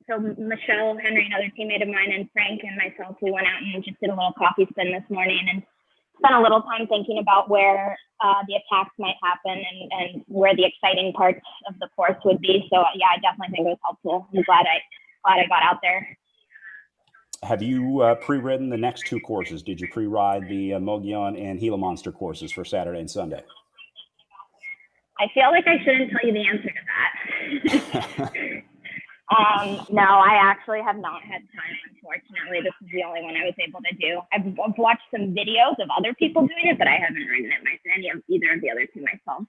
So Michelle, Henry, another teammate of mine, and Frank and myself, we went out and just did a little coffee spin this morning and spent a little time thinking about where the attacks might happen and where the exciting parts of the course would be. So yeah, I definitely think it was helpful. I'm glad I got out there. Have you pre-ridden the next two courses? Did you pre-ride the Mogollon and Gila Monster courses for Saturday and Sunday? I feel like I shouldn't tell you the answer to that. No, I actually have not had time, unfortunately. This is the only one I was able to do. I've watched some videos of other people doing it, but I haven't ridden it either of the other two myself.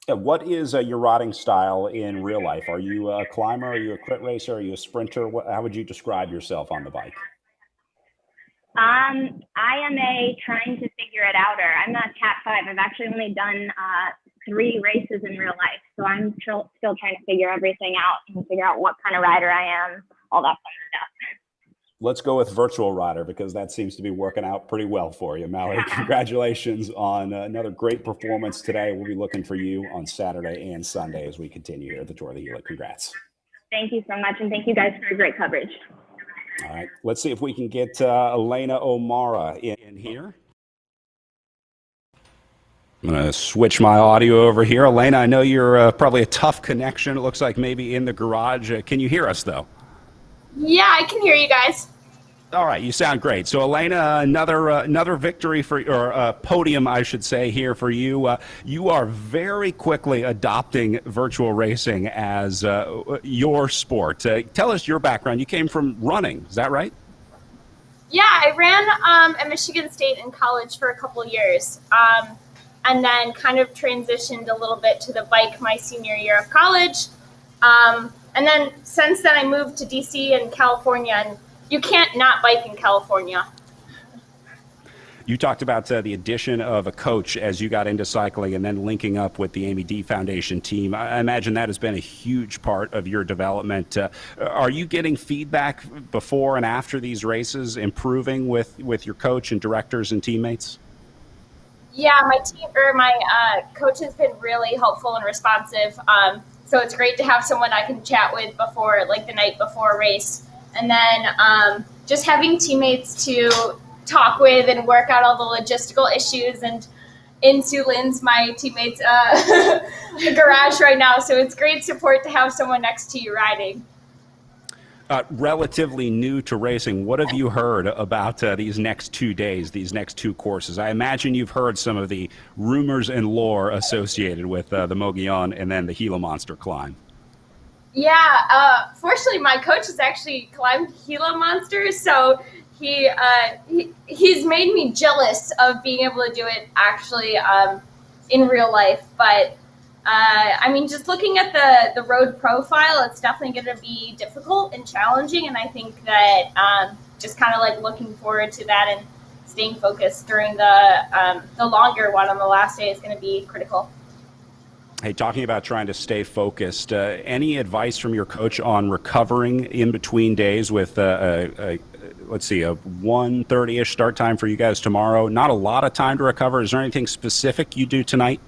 What is your riding style in real life? Are you a climber? Are you a crit racer? Are you a sprinter? How would you describe yourself on the bike? I am trying to figure it outer. I'm a Cat 5. I've actually only done 3 races in real life. So I'm still trying to figure everything out and figure out what kind of rider I am, all that fun stuff. Let's go with virtual rider because that seems to be working out pretty well for you, Mallory. Congratulations on another great performance today. We'll be looking for you on Saturday and Sunday as we continue here at the Tour of the Gila. Congrats. Thank you so much, and thank you guys for great coverage. All right, let's see if we can get Elena O'Mara in here. I'm going to switch my audio over here. Elena, I know you're probably a tough connection. It looks like maybe in the garage. Can you hear us, though? Yeah, I can hear you guys. All right, you sound great. So, Elena, another victory or podium, I should say, here for you. You are very quickly adopting virtual racing as your sport. Tell us your background. You came from running, is that right? Yeah, I ran at Michigan State in college for a couple years, and then kind of transitioned a little bit to the bike my senior year of college. And then since then, I moved to DC and California, and you can't not bike in California. You talked about the addition of a coach as you got into cycling and then linking up with the Amy D Foundation team. I imagine that has been a huge part of your development. Are you getting feedback before and after these races, improving with your coach and directors and teammates? Yeah, my coach has been really helpful and responsive. So it's great to have someone I can chat with before, like the night before a race. And then just having teammates to talk with and work out all the logistical issues. And in Sue Lynn's, my teammate's garage right now. So it's great support to have someone next to you riding. Relatively new to racing, what have you heard about these next 2 days, these next 2 courses? I imagine you've heard some of the rumors and lore associated with the Mogollon and then the Gila Monster climb. Yeah, fortunately, my coach has actually climbed Gila Monsters, so he's made me jealous of being able to do it actually in real life. But I mean, just looking at the road profile, it's definitely going to be difficult and challenging. And I think that just kind of like looking forward to that and staying focused during the longer one on the last day is going to be critical. Hey, talking about trying to stay focused, any advice from your coach on recovering in between days with let's see, a 1:30-ish start time for you guys tomorrow? Not a lot of time to recover. Is there anything specific you do tonight?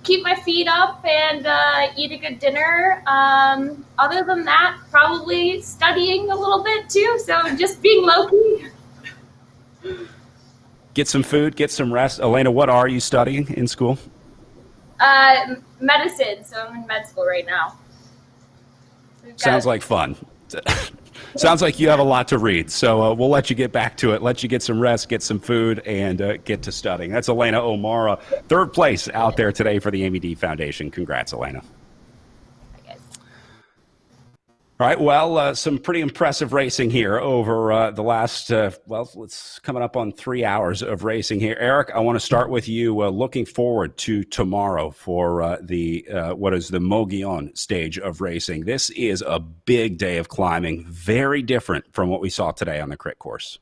Keep my feet up and eat a good dinner. Other than that, probably studying a little bit too. So just being low-key. Get some food, get some rest. Elena, what are you studying in school? Medicine. So I'm in med school right now. Sounds like fun. Sounds like you have a lot to read, so we'll let you get back to it, let you get some rest, get some food, and get to studying. That's Elena O'Mara, 3rd place out there today for the Amy D Foundation. Congrats, Elena. All right, well, some pretty impressive racing here over the last, it's coming up on 3 hours of racing here. Eric, I want to start with you. Looking forward to tomorrow for what is the Mogollon stage of racing. This is a big day of climbing, very different from what we saw today on the crit course.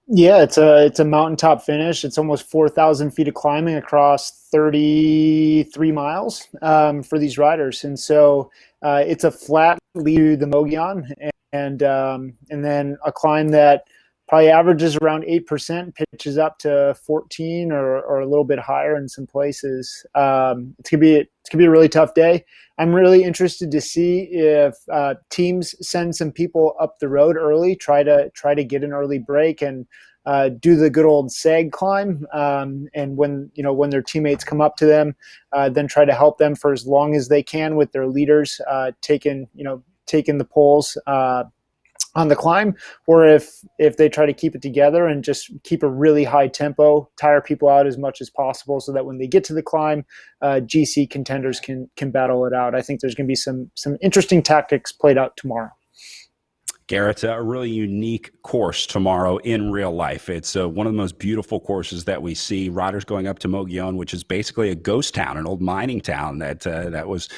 Yeah, it's a mountaintop finish. It's almost 4,000 feet of climbing across 33 miles for these riders, and so it's a flat lead to the Mogollon, and then a climb that probably averages around 8%, pitches up to 14 or a little bit higher in some places. It's gonna be a really tough day. I'm really interested to see if teams send some people up the road early, try to get an early break and do the good old sag climb. And when their teammates come up to them, then try to help them for as long as they can with their leaders taking the poles on the climb, or if they try to keep it together and just keep a really high tempo, tire people out as much as possible so that when they get to the climb, GC contenders can battle it out. I think there's going to be some interesting tactics played out tomorrow. Garrett, a really unique course tomorrow in real life. It's one of the most beautiful courses that we see. Riders going up to Mogollon, which is basically a ghost town, an old mining town that was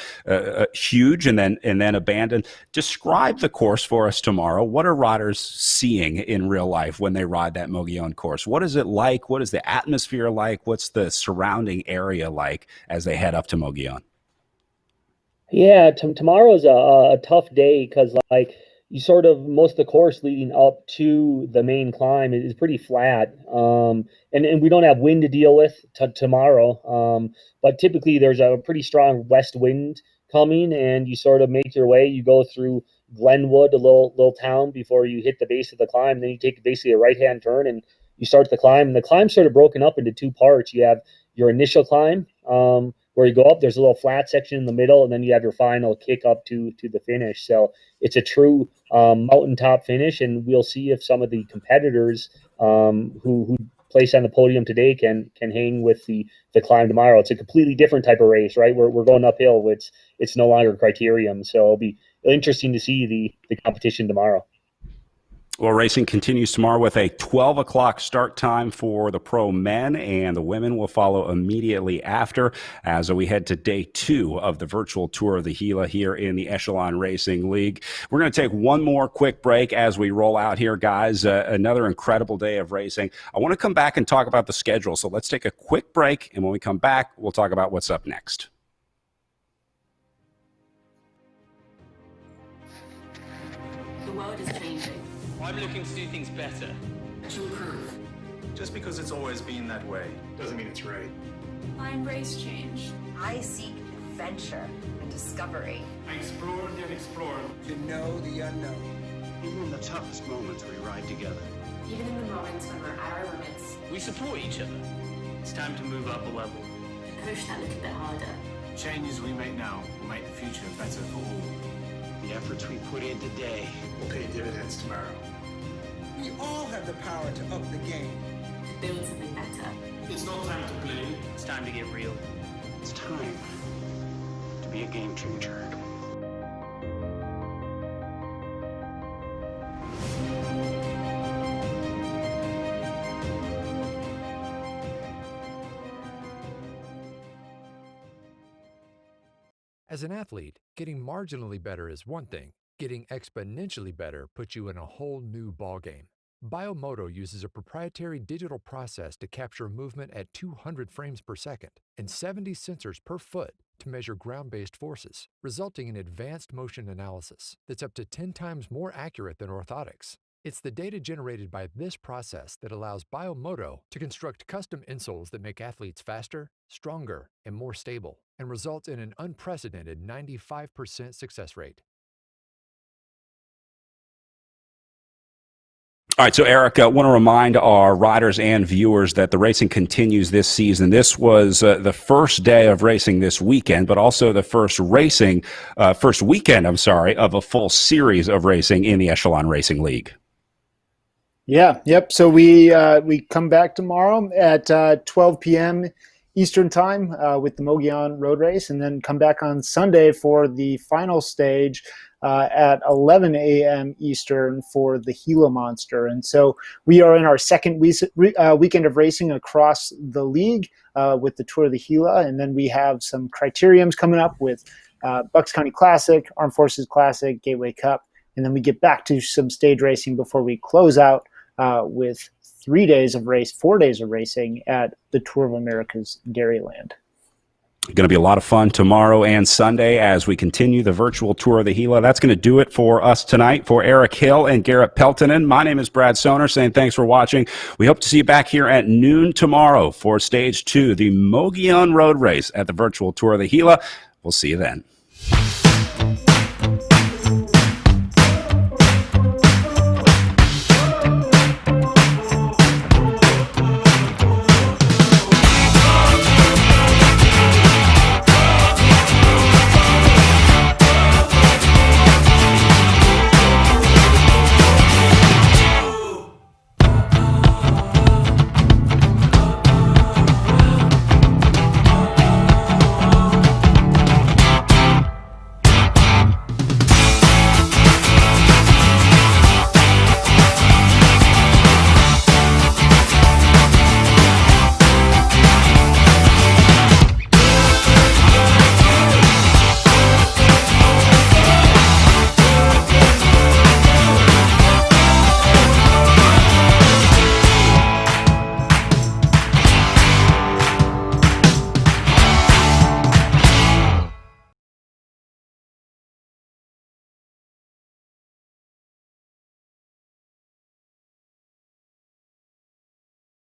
huge and then abandoned. Describe the course for us tomorrow. What are riders seeing in real life when they ride that Mogollon course? What is it like? What is the atmosphere like? What's the surrounding area like as they head up to Mogollon? Yeah, tomorrow is a tough day because you sort of, most of the course leading up to the main climb is pretty flat. And we don't have wind to deal with tomorrow. But typically there's a pretty strong west wind coming and you sort of make your way. You go through Glenwood, a little town before you hit the base of the climb. Then you take basically a right-hand turn and you start the climb. And the climb's sort of broken up into two parts. You have your initial climb, where you go up, there's a little flat section in the middle, and then you have your final kick up to the finish. So it's a true mountaintop finish, and we'll see if some of the competitors who place on the podium today can hang with the climb tomorrow. It's a completely different type of race, right? We're going uphill. It's no longer Criterium, so it'll be interesting to see the competition tomorrow. Well, racing continues tomorrow with a 12 o'clock start time for the pro men, and the women will follow immediately after as we head to day 2 of the virtual tour of the Gila here in the Echelon Racing League. We're going to take one more quick break as we roll out here, guys. Another incredible day of racing. I want to come back and talk about the schedule, so let's take a quick break, and when we come back, we'll talk about what's up next. The world is changing. I'm looking to do things better. To improve. Just because it's always been that way doesn't mean it's right. Find race change. I seek adventure and discovery. I explore and explore. To know the unknown. Even in the toughest moments, we ride together. Even in the moments when we're at our limits. We support each other. It's time to move up a level. And push that little bit harder. Changes we make now will make the future better for all. The efforts we put in today will pay dividends tomorrow. We all have the power to up the game. To build something better. It's not time to play. It's time to get real. It's time to be a game changer. As an athlete, getting marginally better is one thing. Getting exponentially better puts you in a whole new ballgame. Biomoto uses a proprietary digital process to capture movement at 200 frames per second and 70 sensors per foot to measure ground-based forces, resulting in advanced motion analysis that's up to 10 times more accurate than orthotics. It's the data generated by this process that allows Biomoto to construct custom insoles that make athletes faster, stronger, and more stable, and result in an unprecedented 95% success rate. All right, so Eric, I want to remind our riders and viewers that the racing continues this season. This was the first day of racing this weekend, but also the first weekend, of a full series of racing in the Echelon Racing League. Yeah, yep. So we come back tomorrow at 12 p.m. Eastern time with the Mogollon Road Race, and then come back on Sunday for the final stage at 11 a.m. Eastern for the Gila Monster. And so we are in our second weekend of racing across the league with the Tour of the Gila, and then we have some criteriums coming up with Bucks County Classic, Armed Forces Classic, Gateway Cup, and then we get back to some stage racing before we close out with 4 days of racing at the Tour of America's Dairyland. Going to be a lot of fun tomorrow and Sunday as we continue the virtual tour of the Gila. That's going to do it for us tonight. For Eric Hill and Garrett Peltonen, my name is Brad Soner saying thanks for watching. We hope to see you back here at noon tomorrow for Stage 2, the Mogollon Road Race at the virtual tour of the Gila. We'll see you then.